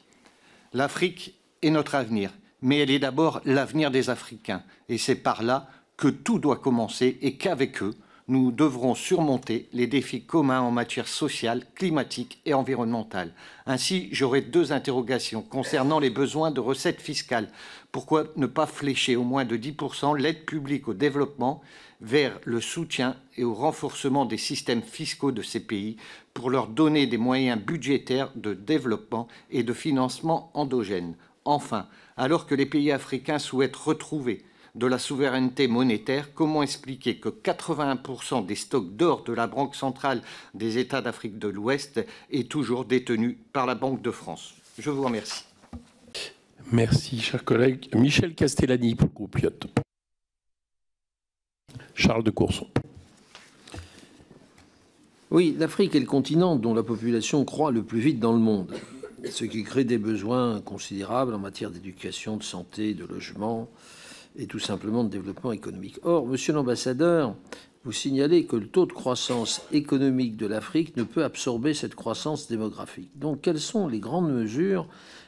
l'Afrique est notre avenir, mais elle est d'abord l'avenir des Africains. Et c'est par là que tout doit commencer et qu'avec eux, nous devrons surmonter les défis communs en matière sociale, climatique et environnementale. Ainsi, j'aurai deux interrogations concernant les besoins de recettes fiscales. Pourquoi ne pas flécher au moins de 10% l'aide publique au développement vers le soutien et au renforcement des systèmes fiscaux de ces pays pour leur donner des moyens budgétaires de développement et de financement endogène? Enfin, alors que les pays africains souhaitent retrouver de la souveraineté monétaire, comment expliquer que 81% des stocks d'or de la Banque centrale des États d'Afrique de l'Ouest est toujours détenu par la Banque de France? Je vous remercie. Merci, chers collègues. Michel Castellani pour le groupe Lyot. Charles de Courson. Oui, l'Afrique est le continent dont la population croît le plus vite dans le monde, ce qui crée des besoins considérables en matière d'éducation, de santé, de logement et tout simplement de développement économique. Or, monsieur l'ambassadeur, vous signalez que le taux de croissance économique de l'Afrique ne peut absorber cette croissance démographique. Donc, quelles sont les grandes mesures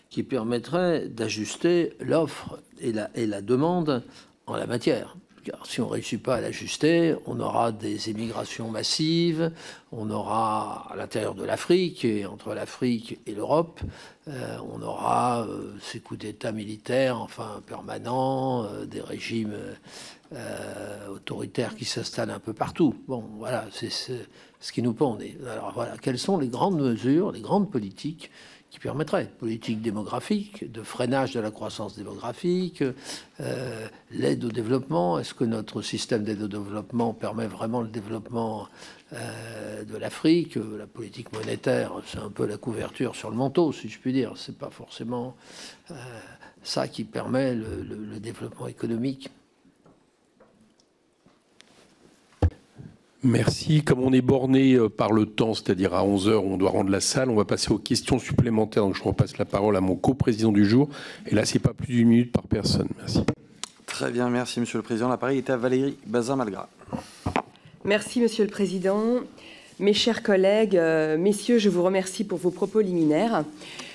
qui permettraient d'ajuster l'offre et la demande en la matière? Car si on ne réussit pas à l'ajuster, on aura des émigrations massives, on aura à l'intérieur de l'Afrique et entre l'Afrique et l'Europe, on aura ces coups d'État militaires, enfin permanents, des régimes autoritaires qui s'installent un peu partout. Bon, voilà, c'est ce qui nous pend. Alors voilà, quelles sont les grandes mesures, les grandes politiques qui permettrait, politique démographique, de freinage de la croissance démographique, l'aide au développement. Est-ce que notre système d'aide au développement permet vraiment le développement de l'Afrique? La politique monétaire, c'est un peu la couverture sur le manteau, si je puis dire. C'est pas forcément ça qui permet le développement économique. Merci. Comme on est borné par le temps, c'est-à-dire à 11h, on doit rendre la salle, on va passer aux questions supplémentaires. Donc je repasse la parole à mon coprésident du jour. Et là, c'est pas plus d'une minute par personne. Merci. Très bien, merci Monsieur le Président. La parole est à Valérie Bazin-Malgras. Merci Monsieur le Président. Mes chers collègues, messieurs, je vous remercie pour vos propos liminaires.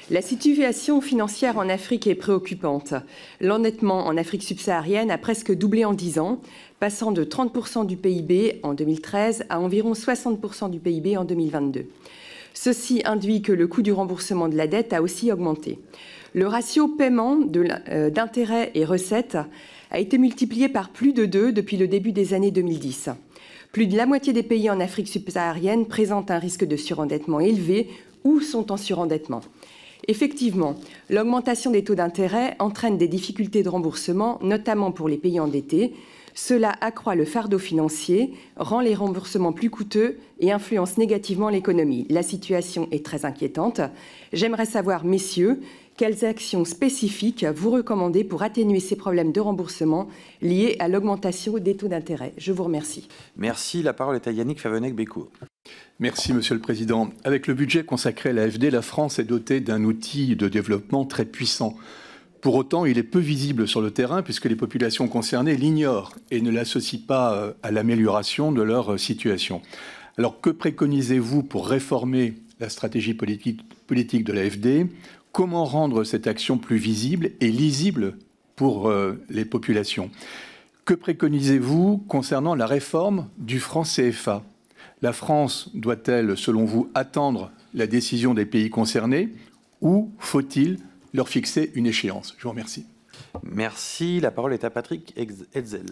La situation financière en Afrique est préoccupante. L'endettement en Afrique subsaharienne a presque doublé en 10 ans, passant de 30% du PIB en 2013 à environ 60% du PIB en 2022. Ceci induit que le coût du remboursement de la dette a aussi augmenté. Le ratio paiement d'intérêts et recettes a été multiplié par plus de 2 depuis le début des années 2010. Plus de la moitié des pays en Afrique subsaharienne présentent un risque de surendettement élevé ou sont en surendettement. Effectivement, l'augmentation des taux d'intérêt entraîne des difficultés de remboursement, notamment pour les pays endettés. Cela accroît le fardeau financier, rend les remboursements plus coûteux et influence négativement l'économie. La situation est très inquiétante. J'aimerais savoir, messieurs, quelles actions spécifiques vous recommandez pour atténuer ces problèmes de remboursement liés à l'augmentation des taux d'intérêt? Je vous remercie. Merci. La parole est à Yannick Favennec-Bécaud. Merci, Monsieur le Président. Avec le budget consacré à l'AFD, la France est dotée d'un outil de développement très puissant. Pour autant, il est peu visible sur le terrain puisque les populations concernées l'ignorent et ne l'associent pas à l'amélioration de leur situation. Alors, que préconisez-vous pour réformer la stratégie politique de l'AFD? Comment rendre cette action plus visible et lisible pour les populations? Que préconisez-vous concernant la réforme du franc CFA? La France doit-elle, selon vous, attendre la décision des pays concernés ou faut-il leur fixer une échéance? Je vous remercie. Merci. La parole est à Patrick Hetzel.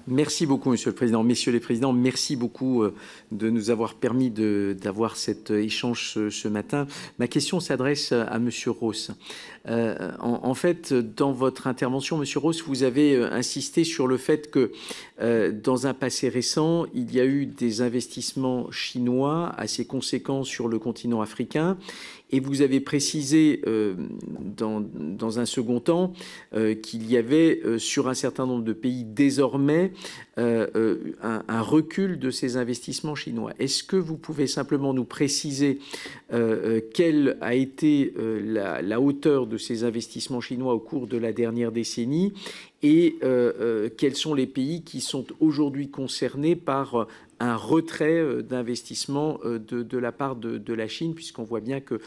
Merci beaucoup, Monsieur le Président. Messieurs les Présidents, merci beaucoup de nous avoir permis d'avoir cet échange ce matin. Ma question s'adresse à Monsieur Ross. En fait, dans votre intervention, Monsieur Ross, vous avez insisté sur le fait que dans un passé récent, il y a eu des investissements chinois assez conséquents sur le continent africain. Et vous avez précisé dans un second temps qu'il y avait sur un certain nombre de pays désormais un recul de ces investissements chinois. Est-ce que vous pouvez simplement nous préciser quelle a été la hauteur de ces investissements chinois au cours de la dernière décennie et quels sont les pays qui sont aujourd'hui concernés par un retrait d'investissement de la part de la Chine, puisqu'on voit bien que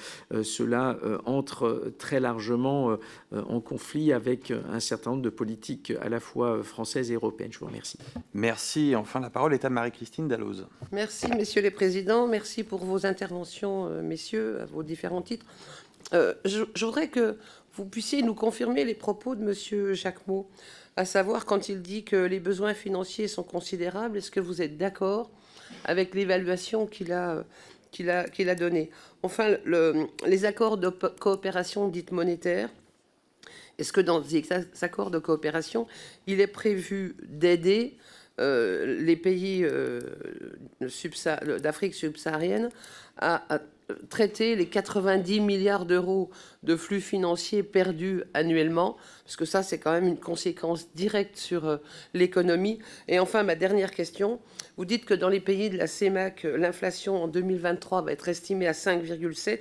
cela entre très largement en conflit avec un certain nombre de politiques à la fois françaises et européennes. Je vous remercie. Merci. Enfin, la parole est à Marie-Christine Dalloz. Merci, messieurs les présidents. Merci pour vos interventions, messieurs, à vos différents titres. Je voudrais que vous puissiez nous confirmer les propos de monsieur Jacquemot, à savoir quand il dit que les besoins financiers sont considérables. Est-ce que vous êtes d'accord avec l'évaluation qu'il a donnée? Enfin, les accords de coopération dite monétaire, est-ce que dans ces accords de coopération, il est prévu d'aider les pays d'Afrique subsaharienne à traiter les 90 milliards d'euros de flux financiers perdus annuellement, parce que ça, c'est quand même une conséquence directe sur l'économie. Et enfin, ma dernière question, vous dites que dans les pays de la CEMAC, l'inflation en 2023 va être estimée à 5,7,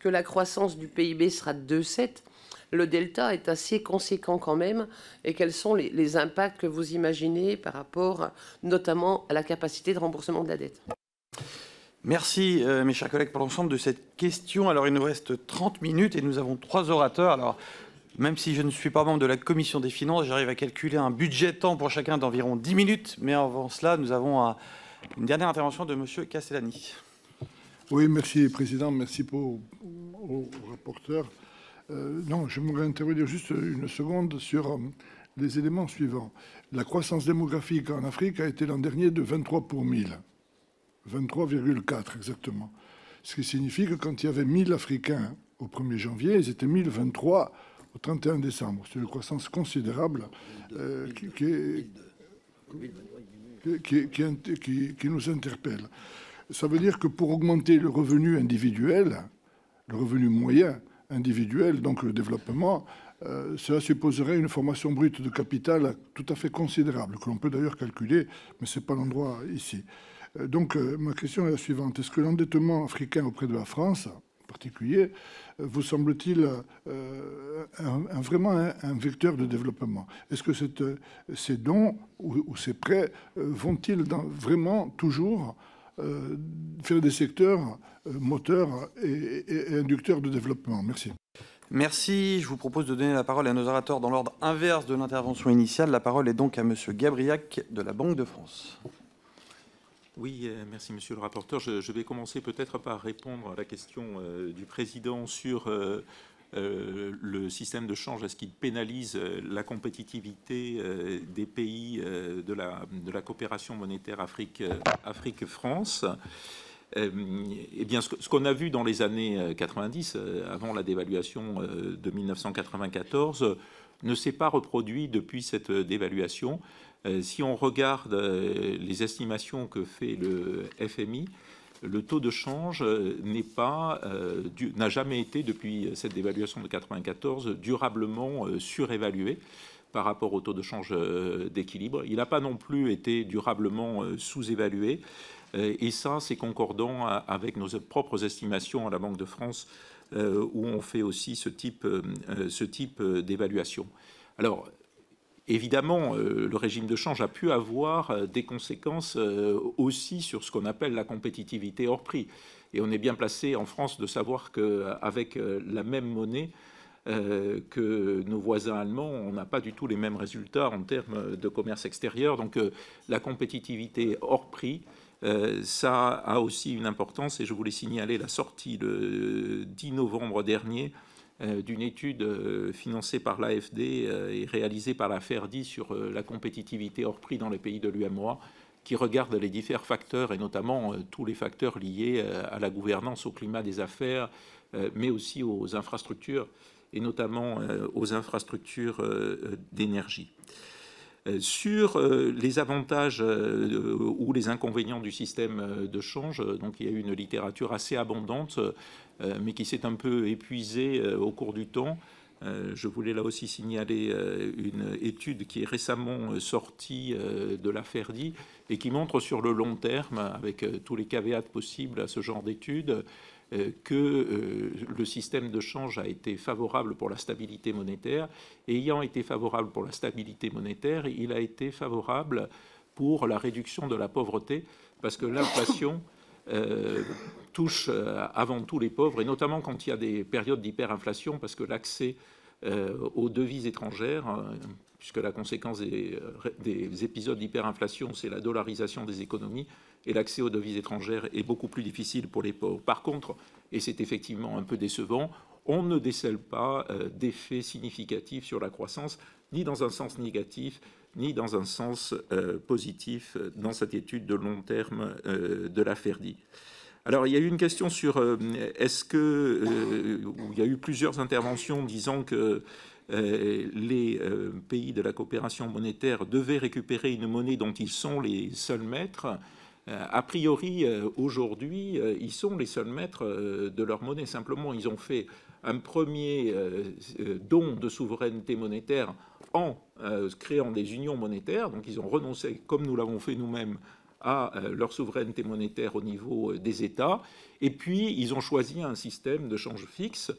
que la croissance du PIB sera de 2,7. Le delta est assez conséquent quand même. Et quels sont les impacts que vous imaginez par rapport notamment à la capacité de remboursement de la dette? Merci, mes chers collègues, pour l'ensemble de cette question. Alors, il nous reste 30 minutes et nous avons 3 orateurs. Alors, Même si je ne suis pas membre de la commission des finances, j'arrive à calculer un budget de temps pour chacun d'environ 10 minutes. Mais avant cela, nous avons une dernière intervention de M. Castellani. Oui, merci, Président. Merci au rapporteur. Non, j'aimerais intervenir juste une seconde sur les éléments suivants. La croissance démographique en Afrique a été l'an dernier de 23 pour 1000. 23,4 exactement. Ce qui signifie que quand il y avait 1000 Africains au 1er janvier, ils étaient 1023 au 31 décembre. C'est une croissance considérable qui nous interpelle. Ça veut dire que pour augmenter le revenu individuel, le revenu moyen individuel, donc le développement, cela supposerait une formation brute de capital tout à fait considérable, que l'on peut d'ailleurs calculer, mais ce n'est pas l'endroit ici. Donc ma question est la suivante. Est-ce que l'endettement africain auprès de la France, en particulier, vous semble-t-il vraiment un vecteur de développement? Est-ce que ces dons ou ces prêts vont-ils vraiment toujours faire des secteurs moteurs et inducteurs de développement? Merci. Merci. Je vous propose de donner la parole à nos orateurs dans l'ordre inverse de l'intervention initiale. La parole est donc à M. Gabriac de la Banque de France. Oui, merci Monsieur le rapporteur. Je vais commencer peut-être par répondre à la question du Président sur le système de change. Est-ce qu'il pénalise la compétitivité des pays de la coopération monétaire Afrique-France? Eh bien, ce qu'on a vu dans les années 90, avant la dévaluation de 1994, ne s'est pas reproduit depuis cette dévaluation. Si on regarde les estimations que fait le FMI, le taux de change n'a jamais été, depuis cette dévaluation de 1994, durablement surévalué par rapport au taux de change d'équilibre. Il n'a pas non plus été durablement sous-évalué. Et ça, c'est concordant avec nos propres estimations à la Banque de France, où on fait aussi ce type d'évaluation. Alors, évidemment, le régime de change a pu avoir des conséquences aussi sur ce qu'on appelle la compétitivité hors prix. Et on est bien placé en France de savoir qu'avec la même monnaie que nos voisins allemands, on n'a pas du tout les mêmes résultats en termes de commerce extérieur. Donc la compétitivité hors prix, ça a aussi une importance. Et je voulais signaler la sortie le 10 novembre dernier d'une étude financée par l'AFD et réalisée par la FERDI sur la compétitivité hors prix dans les pays de l'UEMOA, qui regarde les différents facteurs, et notamment tous les facteurs liés à la gouvernance, au climat des affaires, mais aussi aux infrastructures, et notamment aux infrastructures d'énergie. Sur les avantages ou les inconvénients du système de change, donc il y a eu une littérature assez abondante, mais qui s'est un peu épuisée au cours du temps. Je voulais là aussi signaler une étude qui est récemment sortie de la FERDI et qui montre sur le long terme, avec tous les caveats possibles à ce genre d'études, que le système de change a été favorable pour la stabilité monétaire. Et ayant été favorable pour la stabilité monétaire, il a été favorable pour la réduction de la pauvreté, parce que l'inflation touche avant tout les pauvres, et notamment quand il y a des périodes d'hyperinflation, parce que l'accès aux devises étrangères, puisque la conséquence des épisodes d'hyperinflation, c'est la dollarisation des économies, et l'accès aux devises étrangères est beaucoup plus difficile pour les pauvres. Par contre, et c'est effectivement un peu décevant, on ne décèle pas d'effet significatif sur la croissance, ni dans un sens négatif, ni dans un sens positif dans cette étude de long terme de la FERDI. Alors, il y a eu une question sur est-ce que... où il y a eu plusieurs interventions disant que les pays de la coopération monétaire devaient récupérer une monnaie dont ils sont les seuls maîtres. A priori, aujourd'hui, ils sont les seuls maîtres de leur monnaie. Simplement, ils ont fait un premier don de souveraineté monétaire en créant des unions monétaires. Donc, ils ont renoncé, comme nous l'avons fait nous-mêmes, à leur souveraineté monétaire au niveau des États. Et puis, ils ont choisi un système de change fixe,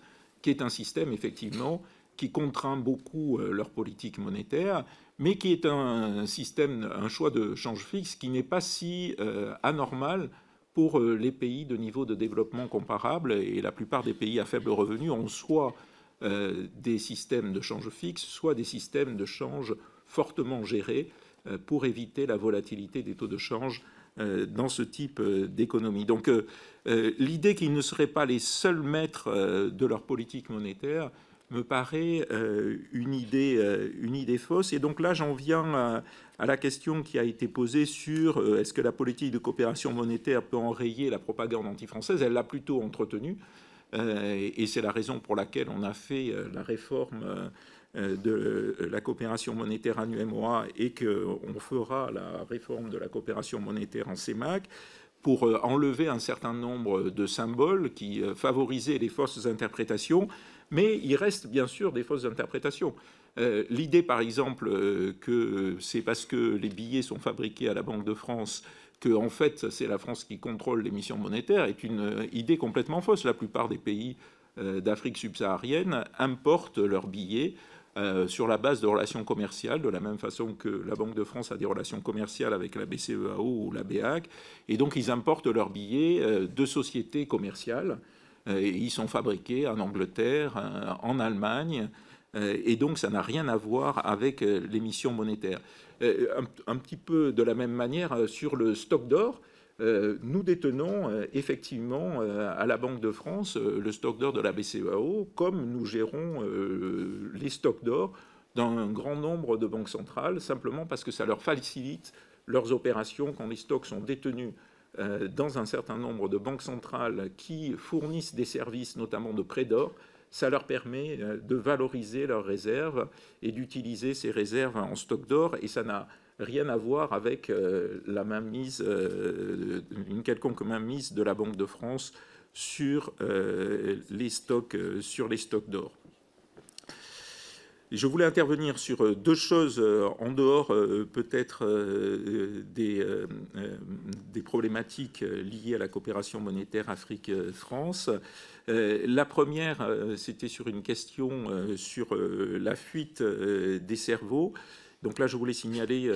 qui est un système, effectivement, qui contraint beaucoup leur politique monétaire, mais qui est un système, un choix de change fixe qui n'est pas si anormal pour les pays de niveau de développement comparable. Et la plupart des pays à faible revenu ont soit des systèmes de change fixe, soit des systèmes de change fortement gérés pour éviter la volatilité des taux de change dans ce type d'économie. Donc l'idée qu'ils ne seraient pas les seuls maîtres de leur politique monétaire me paraît une idée fausse. Et donc là, j'en viens à la question qui a été posée sur est-ce que la politique de coopération monétaire peut enrayer la propagande anti-française. Elle l'a plutôt entretenue. Et c'est la raison pour laquelle on a fait la réforme de la coopération monétaire en UMOA et qu'on fera la réforme de la coopération monétaire en CEMAC pour enlever un certain nombre de symboles qui favorisaient les fausses interprétations. Mais il reste bien sûr des fausses interprétations. L'idée, par exemple, que c'est parce que les billets sont fabriqués à la Banque de France que, en fait, c'est la France qui contrôle l'émission monétaire est une idée complètement fausse. La plupart des pays d'Afrique subsaharienne importent leurs billets sur la base de relations commerciales, de la même façon que la Banque de France a des relations commerciales avec la BCEAO ou la BEAC. Et donc, ils importent leurs billets de sociétés commerciales. Ils sont fabriqués en Angleterre, en Allemagne, et donc ça n'a rien à voir avec l'émission monétaire. Un petit peu de la même manière, sur le stock d'or, nous détenons effectivement à la Banque de France le stock d'or de la BCEAO, comme nous gérons les stocks d'or dans un grand nombre de banques centrales, simplement parce que ça leur facilite leurs opérations quand les stocks sont détenus dans un certain nombre de banques centrales qui fournissent des services, notamment de prêt d'or. Ça leur permet de valoriser leurs réserves et d'utiliser ces réserves en stock d'or, et ça n'a rien à voir avec la mainmise, une quelconque mainmise de la Banque de France sur les stocks d'or. Je voulais intervenir sur deux choses en dehors peut-être des problématiques liées à la coopération monétaire Afrique-France. La première, c'était sur une question sur la fuite des cerveaux. Donc là, je voulais signaler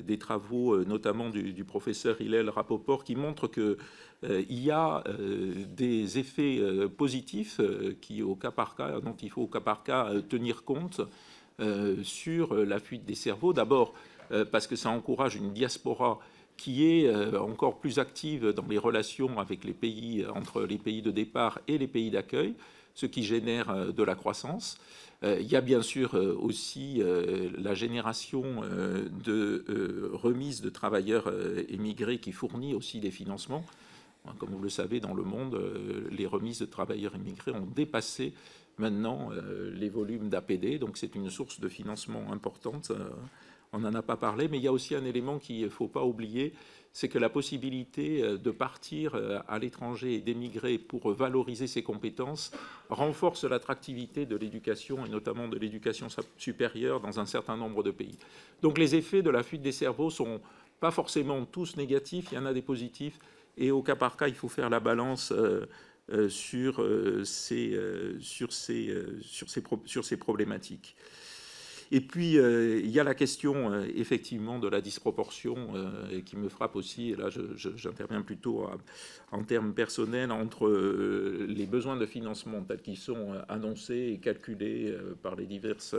des travaux, notamment du professeur Hillel Rapoport, qui montrent qu'il y a des effets positifs qui, au cas par cas, dont il faut au cas par cas tenir compte sur la fuite des cerveaux. D'abord, parce que ça encourage une diaspora qui est encore plus active dans les relations avec les pays, entre les pays de départ et les pays d'accueil, ce qui génère de la croissance. Il y a bien sûr aussi la génération de remises de travailleurs émigrés qui fournit aussi des financements. Comme vous le savez, dans le monde, les remises de travailleurs émigrés ont dépassé maintenant les volumes d'APD, donc c'est une source de financement importante. On n'en a pas parlé, mais il y a aussi un élément qu'il ne faut pas oublier, c'est que la possibilité de partir à l'étranger et d'émigrer pour valoriser ses compétences renforce l'attractivité de l'éducation, et notamment de l'éducation supérieure dans un certain nombre de pays. Donc les effets de la fuite des cerveaux ne sont pas forcément tous négatifs, il y en a des positifs, et au cas par cas, il faut faire la balance sur ces problématiques. Et puis, il y a la question, effectivement, de la disproportion qui me frappe aussi. Et là, j'interviens plutôt en termes personnels entre les besoins de financement tels qu'ils sont annoncés et calculés par les diverses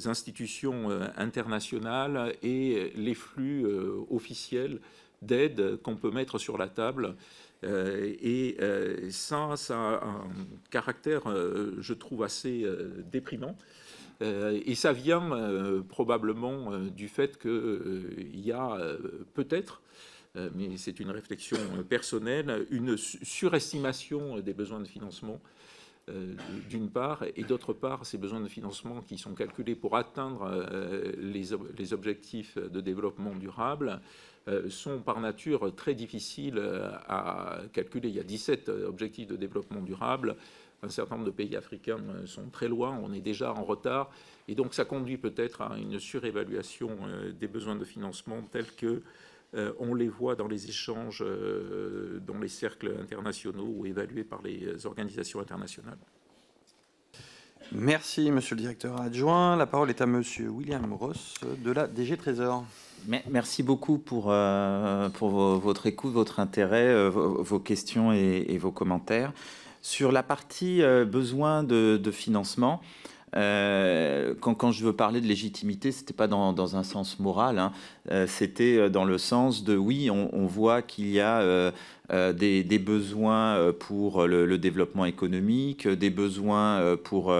institutions internationales et les flux officiels d'aide qu'on peut mettre sur la table. Ça a un caractère, je trouve, assez déprimant. Et ça vient probablement du fait qu'il y a peut-être, mais c'est une réflexion personnelle, une surestimation des besoins de financement d'une part, et d'autre part, ces besoins de financement qui sont calculés pour atteindre les objectifs de développement durable sont par nature très difficiles à calculer. Il y a 17 objectifs de développement durable. Un certain nombre de pays africains sont très loin, on est déjà en retard, et donc ça conduit peut-être à une surévaluation des besoins de financement tels que on les voit dans les échanges dans les cercles internationaux ou évalués par les organisations internationales. Merci, monsieur le directeur adjoint. La parole est à monsieur William Ross de la DG Trésor. Merci beaucoup pour votre écoute, votre intérêt, vos questions et vos commentaires. Sur la partie besoin de financement, quand je veux parler de légitimité, ce n'était pas dans un sens moral, hein, c'était dans le sens de oui, on voit qu'il y a des besoins pour le développement économique, des besoins pour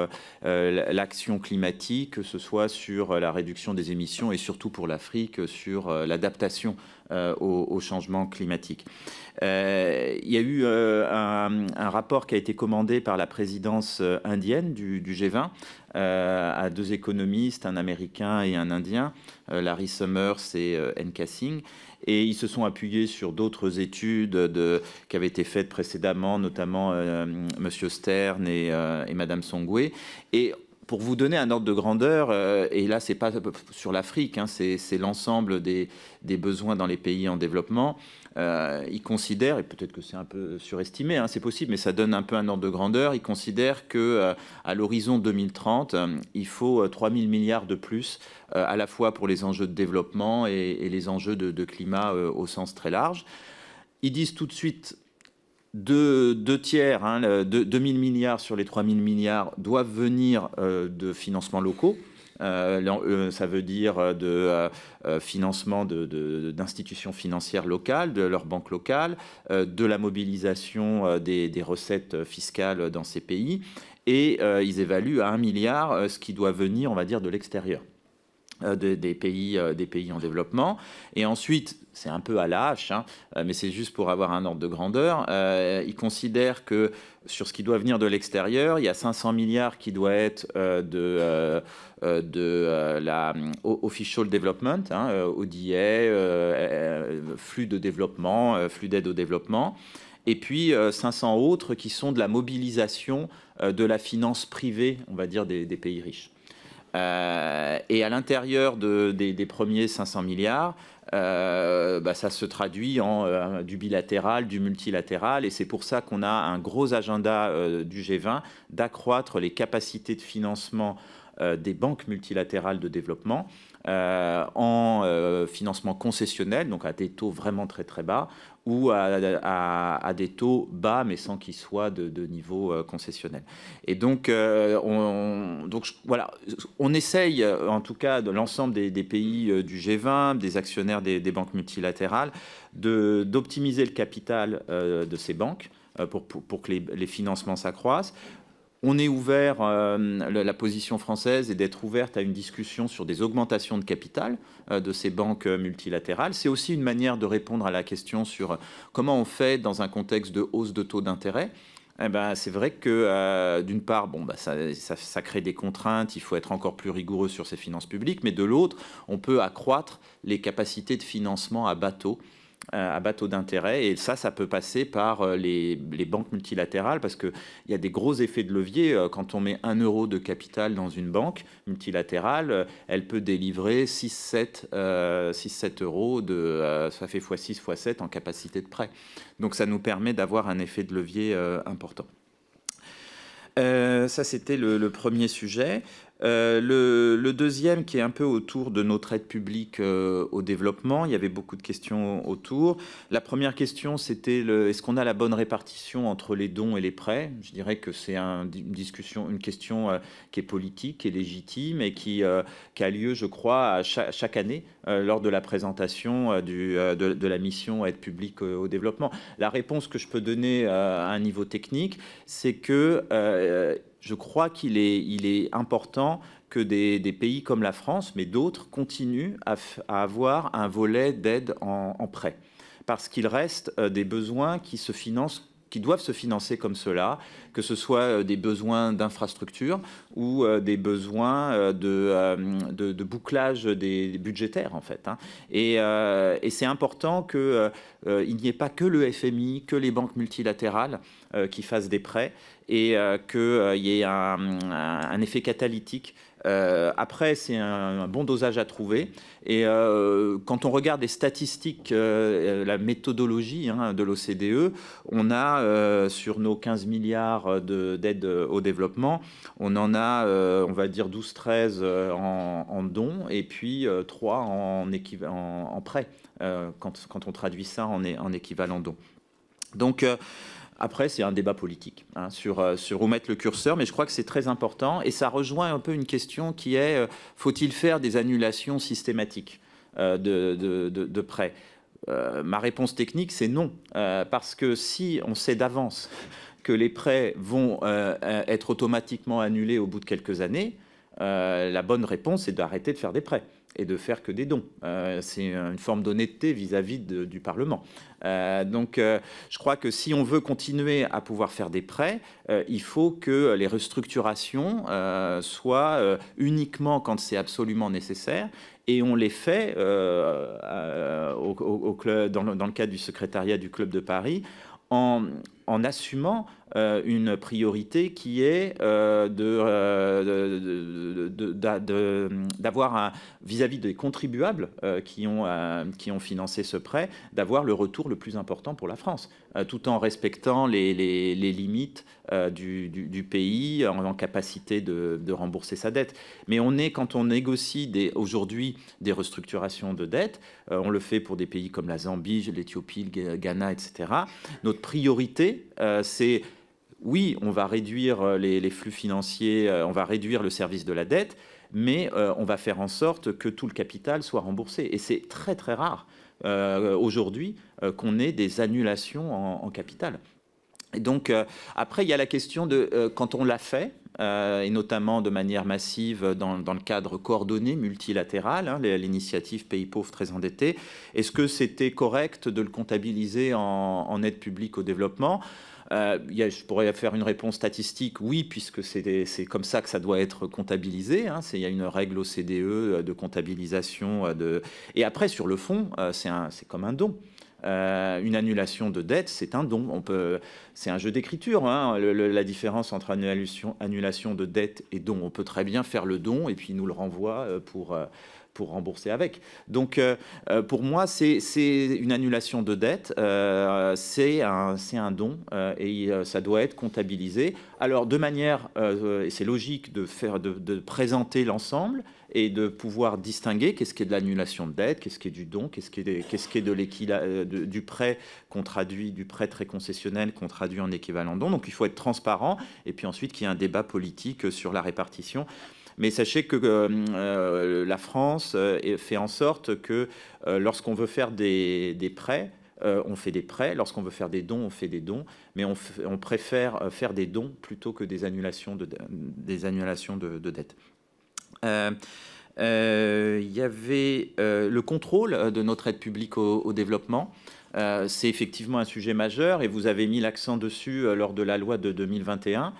l'action climatique, que ce soit sur la réduction des émissions et surtout pour l'Afrique sur l'adaptation au changement climatique. Il y a eu un rapport qui a été commandé par la présidence indienne du G20 à 2 économistes, un Américain et un Indien, Larry Summers et N.K. Singh. Et ils se sont appuyés sur d'autres études qui avaient été faites précédemment, notamment Monsieur Stern et Madame Songwe. Et pour vous donner un ordre de grandeur, et là, c'est pas sur l'Afrique, hein, c'est l'ensemble des besoins dans les pays en développement. Ils considèrent, et peut-être que c'est un peu surestimé, hein, c'est possible, mais ça donne un peu un ordre de grandeur. Ils considèrent que à l'horizon 2030, il faut 3 000 milliards de plus, à la fois pour les enjeux de développement et les enjeux de climat au sens très large. Ils disent tout de suite 2 tiers, hein, 2 000 milliards sur les 3 000 milliards doivent venir de financements locaux. Ça veut dire de financement d'institutions financières locales, de leurs banques locales, de la mobilisation des recettes fiscales dans ces pays. Et ils évaluent à 1 milliard ce qui doit venir, on va dire, de l'extérieur. Des pays en développement. Et ensuite, c'est un peu à la hache, hein, mais c'est juste pour avoir un ordre de grandeur, ils considèrent que sur ce qui doit venir de l'extérieur, il y a 500 milliards qui doit être de la Official Development, hein, ODA, flux de développement, flux d'aide au développement, et puis 500 autres qui sont de la mobilisation de la finance privée, on va dire, des pays riches. Et à l'intérieur des premiers 500 milliards, ça se traduit en du bilatéral, du multilatéral, et c'est pour ça qu'on a un gros agenda du G20 d'accroître les capacités de financement des banques multilatérales de développement en financement concessionnel, donc à des taux vraiment très très bas, ou à des taux bas, mais sans qu'ils soient de niveau concessionnel. Et donc, voilà, on essaye, en tout cas, de l'ensemble des pays du G20, des actionnaires des banques multilatérales, d'optimiser le capital de ces banques pour que les financements s'accroissent. On est ouvert, la position française est d'être ouverte à une discussion sur des augmentations de capital de ces banques multilatérales. C'est aussi une manière de répondre à la question sur comment on fait dans un contexte de hausse de taux d'intérêt. Eh ben, c'est vrai que d'une part, ça crée des contraintes, il faut être encore plus rigoureux sur ses finances publiques, mais de l'autre, on peut accroître les capacités de financement à bateau d'intérêt, et ça peut passer par les banques multilatérales, parce qu'il y a des gros effets de levier. Quand on met 1 euro de capital dans une banque multilatérale, elle peut délivrer 6-7 euros, ça fait x6, x7 en capacité de prêt. Donc ça nous permet d'avoir un effet de levier important. Ça, c'était le premier sujet. Le deuxième, qui est un peu autour de notre aide publique au développement, il y avait beaucoup de questions autour. La première question, c'était est-ce qu'on a la bonne répartition entre les dons et les prêts? Je dirais que c'est une question qui est politique, qui est légitime et qui a lieu, je crois, chaque année lors de la présentation de la mission aide publique au développement. La réponse que je peux donner à un niveau technique, c'est que je crois qu'il est important que des pays comme la France, mais d'autres, continuent à avoir un volet d'aide en prêt. Parce qu'il reste des besoins qui doivent se financer comme cela, que ce soit des besoins d'infrastructure ou des besoins de bouclage des budgétaires, en fait. Hein. Et c'est important qu'il n'y ait pas que le FMI, que les banques multilatérales qui fassent des prêts, et qu'il y ait un effet catalytique. Après, c'est un bon dosage à trouver. Et quand on regarde les statistiques, la méthodologie de l'OCDE, on a sur nos 15 milliards d'aide au développement, on en a, on va dire, 12-13 en dons et puis 3 en prêts, quand on traduit ça en équivalent dons. Donc, Après, c'est un débat politique sur où mettre le curseur, mais je crois que c'est très important et ça rejoint un peu une question qui est faut-il faire des annulations systématiques de prêts? Ma réponse technique, c'est non, parce que si on sait d'avance que les prêts vont être automatiquement annulés au bout de quelques années, la bonne réponse, c'est d'arrêter de faire des prêts et de faire que des dons. C'est une forme d'honnêteté vis-à-vis du Parlement. Donc, je crois que si on veut continuer à pouvoir faire des prêts, il faut que les restructurations soient uniquement quand c'est absolument nécessaire, et on les fait au club, dans le cadre du secrétariat du Club de Paris, en assumant une priorité qui est d'avoir vis-à-vis des contribuables qui ont financé ce prêt, d'avoir le retour le plus important pour la France, tout en respectant les limites du pays en capacité de rembourser sa dette. Mais quand on négocie aujourd'hui des restructurations de dette, on le fait pour des pays comme la Zambie, l'Éthiopie, le Ghana, etc. Notre priorité, c'est oui, on va réduire les flux financiers, on va réduire le service de la dette, mais on va faire en sorte que tout le capital soit remboursé. Et c'est très très rare aujourd'hui qu'on ait des annulations en capital. Et donc après, il y a la question de quand on l'a fait, et notamment de manière massive dans le cadre coordonné, multilatéral, l'initiative Pays pauvres très endettés, est-ce que c'était correct de le comptabiliser en aide publique au développement ? Je pourrais faire une réponse statistique, oui, puisque c'est comme ça que ça doit être comptabilisé. Il y a une règle OCDE de comptabilisation. Et après, sur le fond, c'est comme un don. Une annulation de dette, c'est un don. C'est un jeu d'écriture, la différence entre annulation de dette et don. On peut très bien faire le don et puis nous le renvoie pour rembourser avec. Donc, pour moi, c'est une annulation de dette, c'est un don et ça doit être comptabilisé. Alors, de manière, et c'est logique de présenter l'ensemble et de pouvoir distinguer qu'est-ce qui est de l'annulation de dette, qu'est-ce qui est du don, qu'est-ce qui est du prêt qu'on traduit, du prêt très concessionnel qu'on traduit en équivalent don. Donc, il faut être transparent et puis ensuite qu'il y ait un débat politique sur la répartition. Mais sachez que la France fait en sorte que lorsqu'on veut faire des prêts, on fait des prêts. Lorsqu'on veut faire des dons, on fait des dons. Mais on préfère faire des dons plutôt que des annulations de dettes. Il y avait le contrôle de notre aide publique au développement. C'est effectivement un sujet majeur et vous avez mis l'accent dessus lors de la loi de 2021.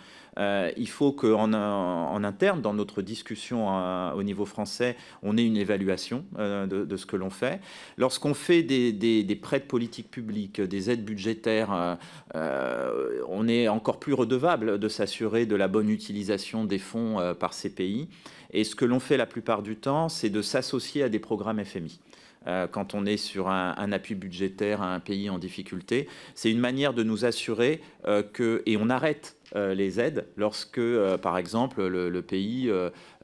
Il faut qu'en interne, dans notre discussion au niveau français, on ait une évaluation de ce que l'on fait. Lorsqu'on fait des prêts de politique publique, des aides budgétaires, on est encore plus redevable de s'assurer de la bonne utilisation des fonds par ces pays. Et ce que l'on fait la plupart du temps, c'est de s'associer à des programmes FMI. Quand on est sur un appui budgétaire à un pays en difficulté, c'est une manière de nous assurer et on arrête les aides lorsque, par exemple, le pays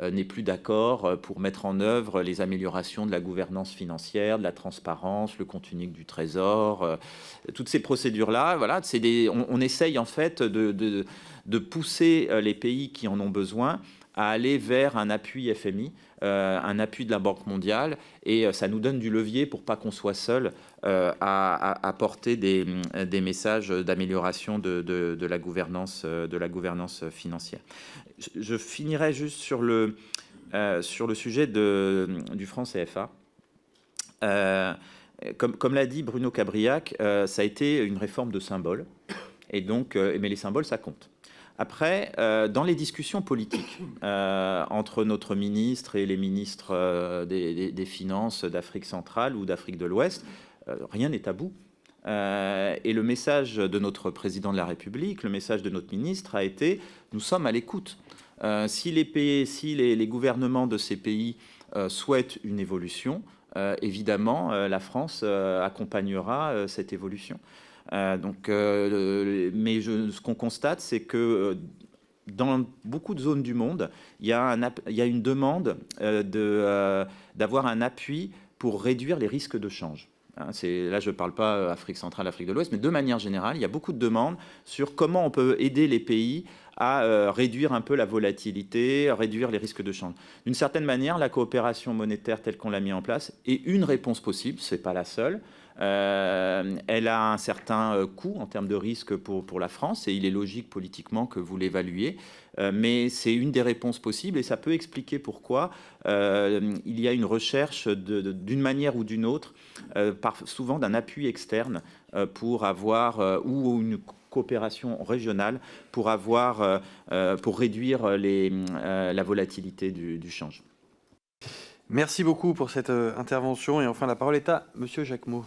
n'est plus d'accord pour mettre en œuvre les améliorations de la gouvernance financière, de la transparence, le compte unique du Trésor, toutes ces procédures-là. Voilà, on essaye en fait de pousser les pays qui en ont besoin à aller vers un appui FMI, un appui de la Banque mondiale, et ça nous donne du levier pour pas qu'on soit seul à porter des messages d'amélioration de la gouvernance financière. Je finirai juste sur le sujet du franc CFA. Comme l'a dit Bruno Cabriac, ça a été une réforme de symboles, et donc, mais les symboles, ça compte. Après, dans les discussions politiques entre notre ministre et les ministres des Finances d'Afrique centrale ou d'Afrique de l'Ouest, rien n'est tabou. Et le message de notre président de la République, le message de notre ministre a été « nous sommes à l'écoute ». Si les gouvernements de ces pays souhaitent une évolution, évidemment, la France accompagnera cette évolution. Mais ce qu'on constate, c'est que dans beaucoup de zones du monde, il y a une demande d'avoir un appui pour réduire les risques de change. Là, je ne parle pas Afrique centrale, Afrique de l'Ouest, mais de manière générale, il y a beaucoup de demandes sur comment on peut aider les pays à réduire un peu la volatilité, à réduire les risques de change. D'une certaine manière, la coopération monétaire telle qu'on l'a mis en place est une réponse possible, ce n'est pas la seule. Elle a un certain coût en termes de risque pour la France, et il est logique politiquement que vous l'évaluiez, mais c'est une des réponses possibles, et ça peut expliquer pourquoi il y a une recherche d'une manière ou d'une autre, souvent d'un appui externe pour avoir, ou une coopération régionale pour réduire la volatilité du change. Merci beaucoup pour cette intervention. Et enfin, la parole est à Monsieur Jacquemot.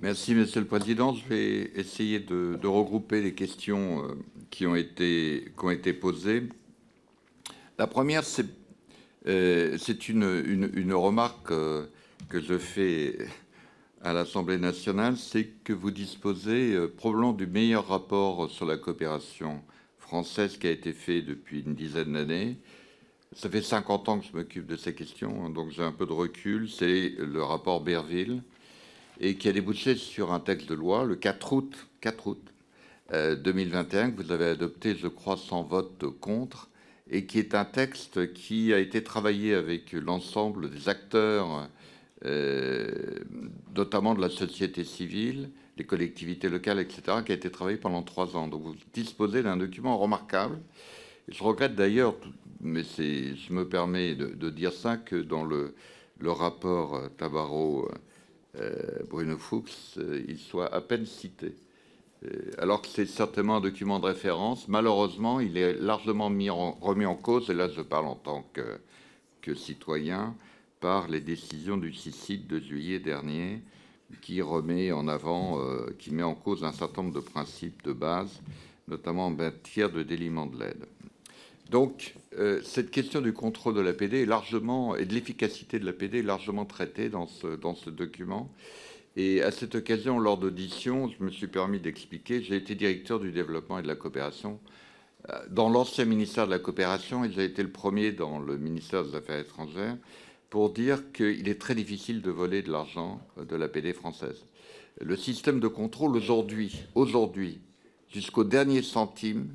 Merci, Monsieur le Président. Je vais essayer de regrouper les questions qui ont été posées. La première, c'est une remarque que je fais à l'Assemblée nationale, c'est que vous disposez probablement du meilleur rapport sur la coopération française qui a été fait depuis une dizaine d'années. Ça fait 50 ans que je m'occupe de ces questions, donc j'ai un peu de recul. C'est le rapport Berville, et qui a débouché sur un texte de loi le 4 août 2021, que vous avez adopté, je crois, sans vote contre, et qui est un texte qui a été travaillé avec l'ensemble des acteurs, notamment de la société civile, les collectivités locales, etc., qui a été travaillé pendant 3 ans. Donc vous disposez d'un document remarquable. Et je regrette d'ailleurs, mais je me permets de dire ça, que dans le rapport Tabarot-Bruno-Fuchs, il soit à peine cité. Alors que c'est certainement un document de référence. Malheureusement, il est largement remis en cause, et là je parle en tant que citoyen, par les décisions du CICID de juillet dernier, qui remet en avant, qui met en cause un certain nombre de principes de base, notamment en matière de déliement de l'aide. Donc, cette question du contrôle de l'APD est largement, et de l'efficacité de l'APD est largement traitée dans ce document. Et à cette occasion, lors d'audition, je me suis permis d'expliquer, j'ai été directeur du développement et de la coopération dans l'ancien ministère de la coopération, et j'ai été le premier dans le ministère des Affaires étrangères, pour dire qu'il est très difficile de voler de l'argent de l'APD française. Le système de contrôle aujourd'hui, jusqu'au dernier centime,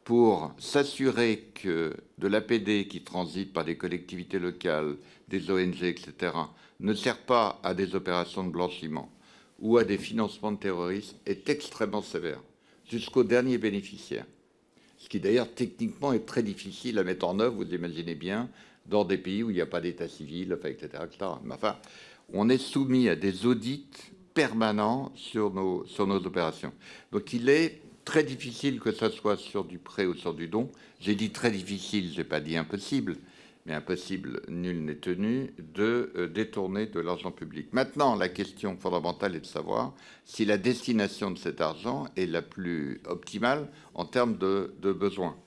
pour s'assurer que de l'APD qui transite par des collectivités locales, des ONG, etc., ne sert pas à des opérations de blanchiment ou à des financements de terrorisme, est extrêmement sévère, jusqu'au dernier bénéficiaire. Ce qui d'ailleurs techniquement est très difficile à mettre en œuvre, vous imaginez bien, dans des pays où il n'y a pas d'état civil, etc., etc. Mais enfin, on est soumis à des audits permanents sur nos opérations. Donc il est très difficile, que ce soit sur du prêt ou sur du don. J'ai dit très difficile, je n'ai pas dit impossible, mais impossible, nul n'est tenu, de détourner de l'argent public. Maintenant, la question fondamentale est de savoir si la destination de cet argent est la plus optimale en termes de besoins.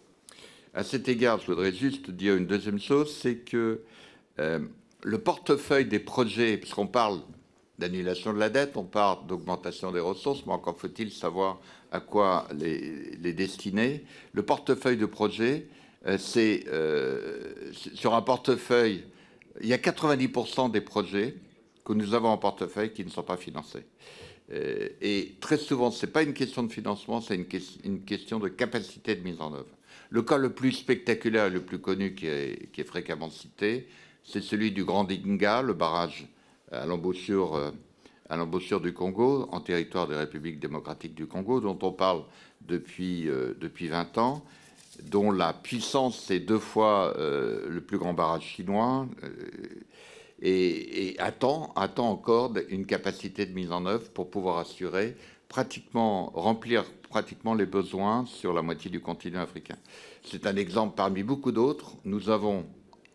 À cet égard, je voudrais juste dire une deuxième chose, c'est que le portefeuille des projets, puisqu'on parle d'annulation de la dette, on parle d'augmentation des ressources, mais encore faut-il savoir à quoi les destiner. Le portefeuille de projets, c'est sur un portefeuille, il y a 90% des projets que nous avons en portefeuille qui ne sont pas financés. Et très souvent, ce n'est pas une question de financement, c'est une question de capacité de mise en œuvre. Le cas le plus spectaculaire et le plus connu qui est fréquemment cité, c'est celui du Grand Dinga, le barrage à l'embouchure du Congo, en territoire des Républiques démocratiques du Congo, dont on parle depuis 20 ans, dont la puissance est 2 fois le plus grand barrage chinois, et attend encore une capacité de mise en œuvre pour pouvoir assurer remplir pratiquement les besoins sur la moitié du continent africain. C'est un exemple parmi beaucoup d'autres. Nous avons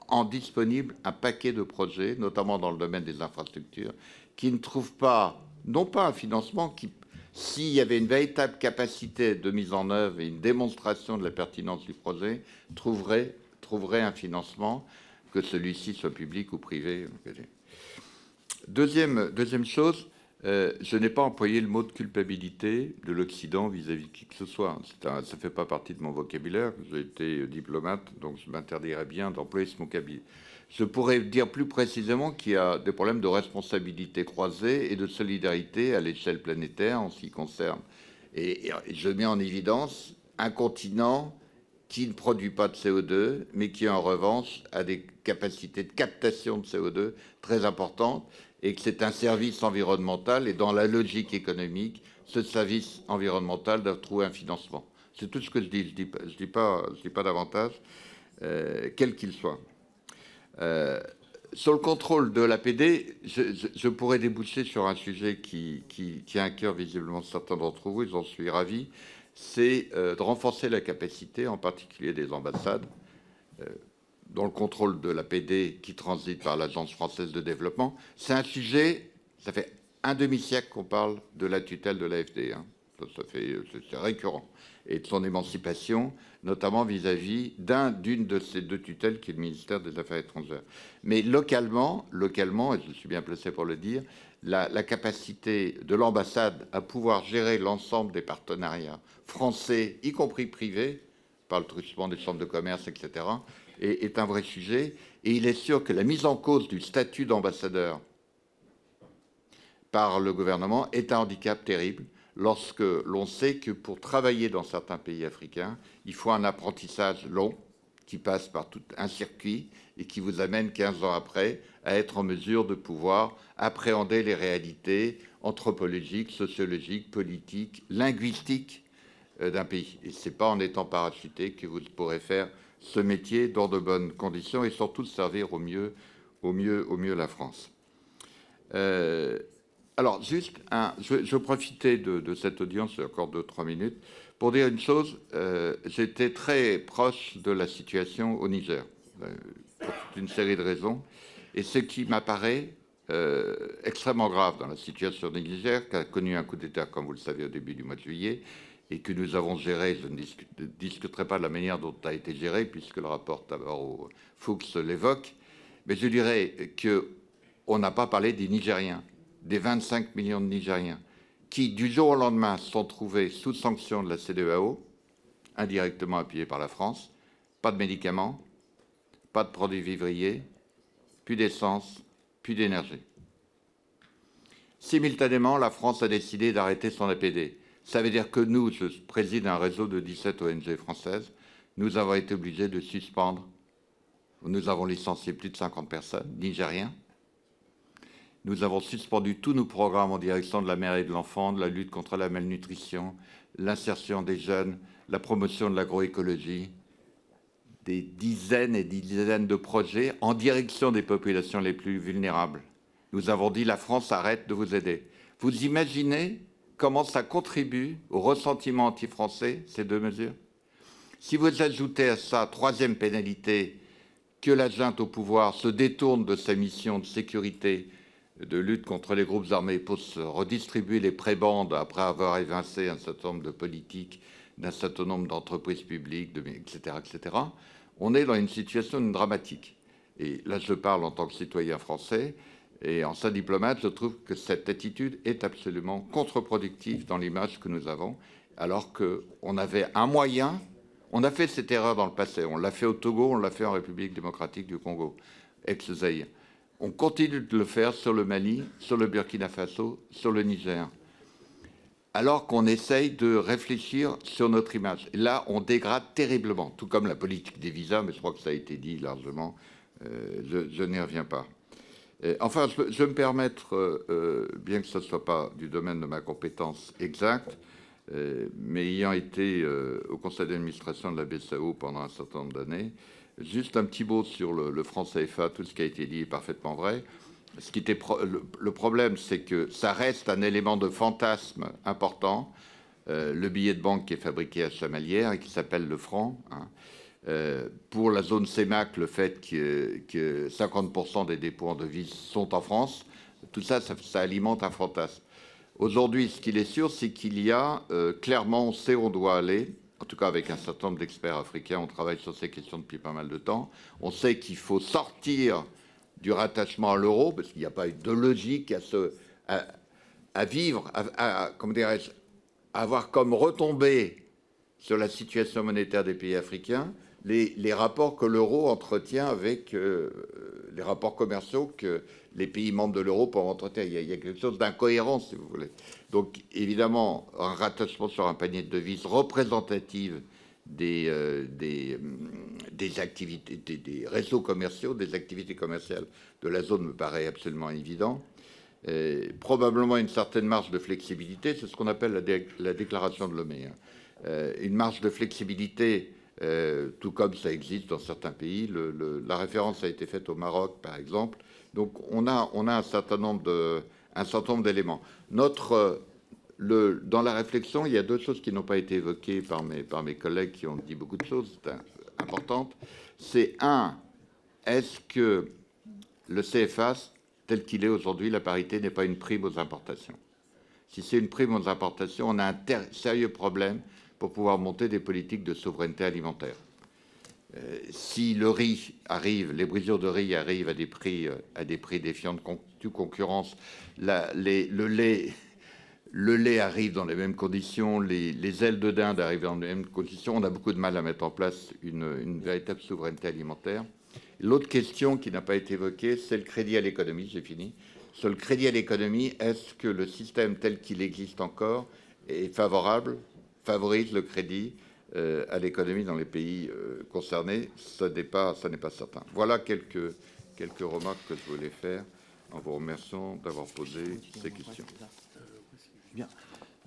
en disponible un paquet de projets, notamment dans le domaine des infrastructures, qui ne trouvent pas, non pas un financement, qui, s'il y avait une véritable capacité de mise en œuvre et une démonstration de la pertinence du projet, trouverait un financement, que celui-ci soit public ou privé. Deuxième chose, je n'ai pas employé le mot de culpabilité de l'Occident vis-à-vis de qui que ce soit. Ça ne fait pas partie de mon vocabulaire. J'ai été diplomate, donc je m'interdirais bien d'employer Je pourrais dire plus précisément qu'il y a des problèmes de responsabilité croisée et de solidarité à l'échelle planétaire en ce qui concerne. Et je mets en évidence un continent qui ne produit pas de CO2, mais qui en revanche a des capacités de captation de CO2 très importantes, et que c'est un service environnemental, et dans la logique économique, ce service environnemental doit trouver un financement. C'est tout ce que je dis. Je dis pas davantage, quel qu'il soit. Sur le contrôle de l'APD, je pourrais déboucher sur un sujet qui tient à cœur visiblement certains d'entre vous, et j'en suis ravi, c'est de renforcer la capacité, en particulier des ambassades, dans le contrôle de l'APD qui transite par l'Agence française de développement. C'est un sujet, ça fait un demi-siècle qu'on parle de la tutelle de l'AFD, hein. C'est récurrent, et de son émancipation, notamment vis-à-vis d'une de ces deux tutelles qui est le ministère des Affaires étrangères. Mais localement, et je suis bien placé pour le dire, la capacité de l'ambassade à pouvoir gérer l'ensemble des partenariats français, y compris privés, par le truchement des chambres de commerce, etc., est un vrai sujet. Et il est sûr que la mise en cause du statut d'ambassadeur par le gouvernement est un handicap terrible, lorsque l'on sait que pour travailler dans certains pays africains, il faut un apprentissage long qui passe par tout un circuit et qui vous amène 15 ans après à être en mesure de pouvoir appréhender les réalités anthropologiques, sociologiques, politiques, linguistiques d'un pays. Et ce n'est pas en étant parachuté que vous pourrez faire ce métier dans de bonnes conditions et surtout servir au mieux la France. Alors, juste, je profitais de cette audience, j'ai encore 2-3 minutes, pour dire une chose. J'étais très proche de la situation au Niger, pour toute une série de raisons. Et ce qui m'apparaît extrêmement grave dans la situation du Niger, qui a connu un coup d'État, comme vous le savez, au début du mois de juillet, et que nous avons géré, je ne discuterai pas de la manière dont a été géré, puisque le rapport d'abord Fuchs l'évoque, mais je dirais qu'on n'a pas parlé des Nigériens, des 25 millions de Nigériens, qui, du jour au lendemain, se sont trouvés sous sanction de la CEDEAO, indirectement appuyés par la France, pas de médicaments, pas de produits vivriers, plus d'essence, plus d'énergie. Simultanément, la France a décidé d'arrêter son APD. Ça veut dire que nous, je préside un réseau de 17 ONG françaises, nous avons été obligés de suspendre, nous avons licencié plus de 50 personnes, Nigériens. Nous avons suspendu tous nos programmes en direction de la mère et de l'enfant, de la lutte contre la malnutrition, l'insertion des jeunes, la promotion de l'agroécologie, des dizaines et des dizaines de projets en direction des populations les plus vulnérables. Nous avons dit, la France arrête de vous aider. Vous imaginez comment ça contribue au ressentiment anti-français, ces deux mesures? Si vous ajoutez à ça, troisième pénalité, que la junte au pouvoir se détourne de sa mission de sécurité, de lutte contre les groupes armés pour se redistribuer les prébendes après avoir évincé un certain nombre de politiques, d'un certain nombre d'entreprises publiques, etc., etc., on est dans une situation dramatique. Et là, je parle en tant que citoyen français, et en tant que diplomate, je trouve que cette attitude est absolument contre-productive dans l'image que nous avons, alors qu'on avait un moyen. On a fait cette erreur dans le passé. On l'a fait au Togo, on l'a fait en République démocratique du Congo, ex-Zaïre. On continue de le faire sur le Mali, sur le Burkina Faso, sur le Niger, alors qu'on essaye de réfléchir sur notre image. Et là, on dégrade terriblement, tout comme la politique des visas, mais je crois que ça a été dit largement, je n'y reviens pas. Enfin, je vais me permettre, bien que ce ne soit pas du domaine de ma compétence exacte, mais ayant été au conseil d'administration de la BCEAO pendant un certain nombre d'années, juste un petit mot sur le franc CFA. Tout ce qui a été dit est parfaitement vrai. Le problème, c'est que ça reste un élément de fantasme important. Le billet de banque qui est fabriqué à Chamalières et qui s'appelle le franc. Hein. Pour la zone CEMAC, le fait que 50% des dépôts en devises sont en France, tout ça, ça alimente un fantasme. Aujourd'hui, ce qu'il est sûr, c'est qu'il y a, clairement, on sait où on doit aller. En tout cas, avec un certain nombre d'experts africains, on travaille sur ces questions depuis pas mal de temps. On sait qu'il faut sortir du rattachement à l'euro, parce qu'il n'y a pas eu de logique à vivre, comment dirais-je, à avoir comme retombée sur la situation monétaire des pays africains les rapports que l'euro entretient avec les rapports commerciaux que les pays membres de l'euro peuvent entretenir. Il y a quelque chose d'incohérent, si vous voulez. Donc, évidemment, un rattachement sur un panier de devises représentatif des activités, des réseaux commerciaux, des activités commerciales de la zone me paraît absolument évident. Probablement une certaine marge de flexibilité, c'est ce qu'on appelle la déclaration de Lomé. Une marge de flexibilité, tout comme ça existe dans certains pays. La référence a été faite au Maroc, par exemple. Donc on a un certain nombre d'éléments. Dans la réflexion, il y a deux choses qui n'ont pas été évoquées par mes collègues qui ont dit beaucoup de choses importantes. C'est est-ce que le CFA, tel qu'il est aujourd'hui, la parité n'est pas une prime aux importations? Si c'est une prime aux importations, on a un sérieux problème pour pouvoir monter des politiques de souveraineté alimentaire. Si le riz arrive, les brisures de riz arrivent à des prix défiant de toute concurrence, le lait arrive dans les mêmes conditions, les ailes de dinde arrivent dans les mêmes conditions, on a beaucoup de mal à mettre en place une véritable souveraineté alimentaire. L'autre question qui n'a pas été évoquée, c'est le crédit à l'économie, j'ai fini. Sur le crédit à l'économie, est-ce que le système tel qu'il existe encore est favorise le crédit à l'économie dans les pays concernés? Ce n'est pas certain. Voilà quelques remarques que je voulais faire en vous remerciant d'avoir posé ces questions.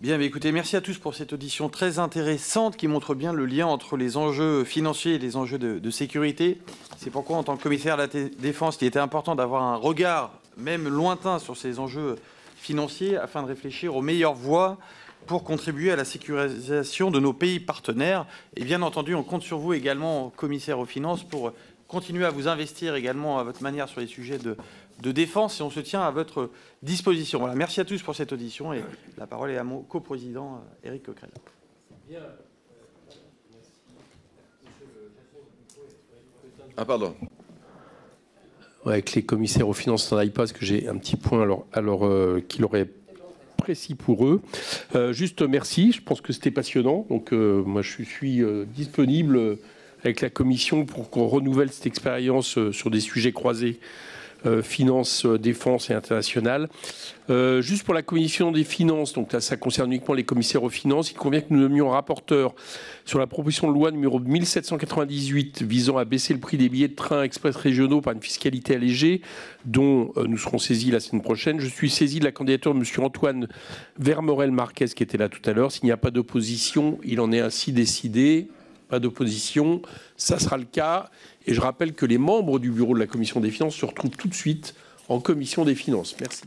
Bien, mais écoutez, merci à tous pour cette audition très intéressante qui montre bien le lien entre les enjeux financiers et les enjeux de sécurité. C'est pourquoi, en tant que commissaire à la Défense, il était important d'avoir un regard, même lointain, sur ces enjeux financiers afin de réfléchir aux meilleures voies pour contribuer à la sécurisation de nos pays partenaires. Et bien entendu, on compte sur vous également, commissaire aux finances, pour continuer à vous investir également à votre manière sur les sujets de défense, et on se tient à votre disposition. Voilà, merci à tous pour cette audition, et la parole est à mon coprésident, Éric Coquerel. Ah, pardon. Ouais, avec les commissaires aux finances, ça n'aille pas, parce que j'ai un petit point qu'il aurait précis pour eux. Juste merci, je pense que c'était passionnant. Donc moi je suis disponible avec la commission pour qu'on renouvelle cette expérience sur des sujets croisés, finances, défense et internationale. Juste pour la commission des finances, donc là ça concerne uniquement les commissaires aux finances, il convient que nous nommions un rapporteur sur la proposition de loi numéro 1798 visant à baisser le prix des billets de train express régionaux par une fiscalité allégée, dont nous serons saisis la semaine prochaine. Je suis saisi de la candidature de M. Antoine Vermorel-Marquez qui était là tout à l'heure. S'il n'y a pas d'opposition, il en est ainsi décidé. Pas d'opposition, ça sera le cas. Et je rappelle que les membres du bureau de la commission des finances se retrouvent tout de suite en commission des finances. Merci.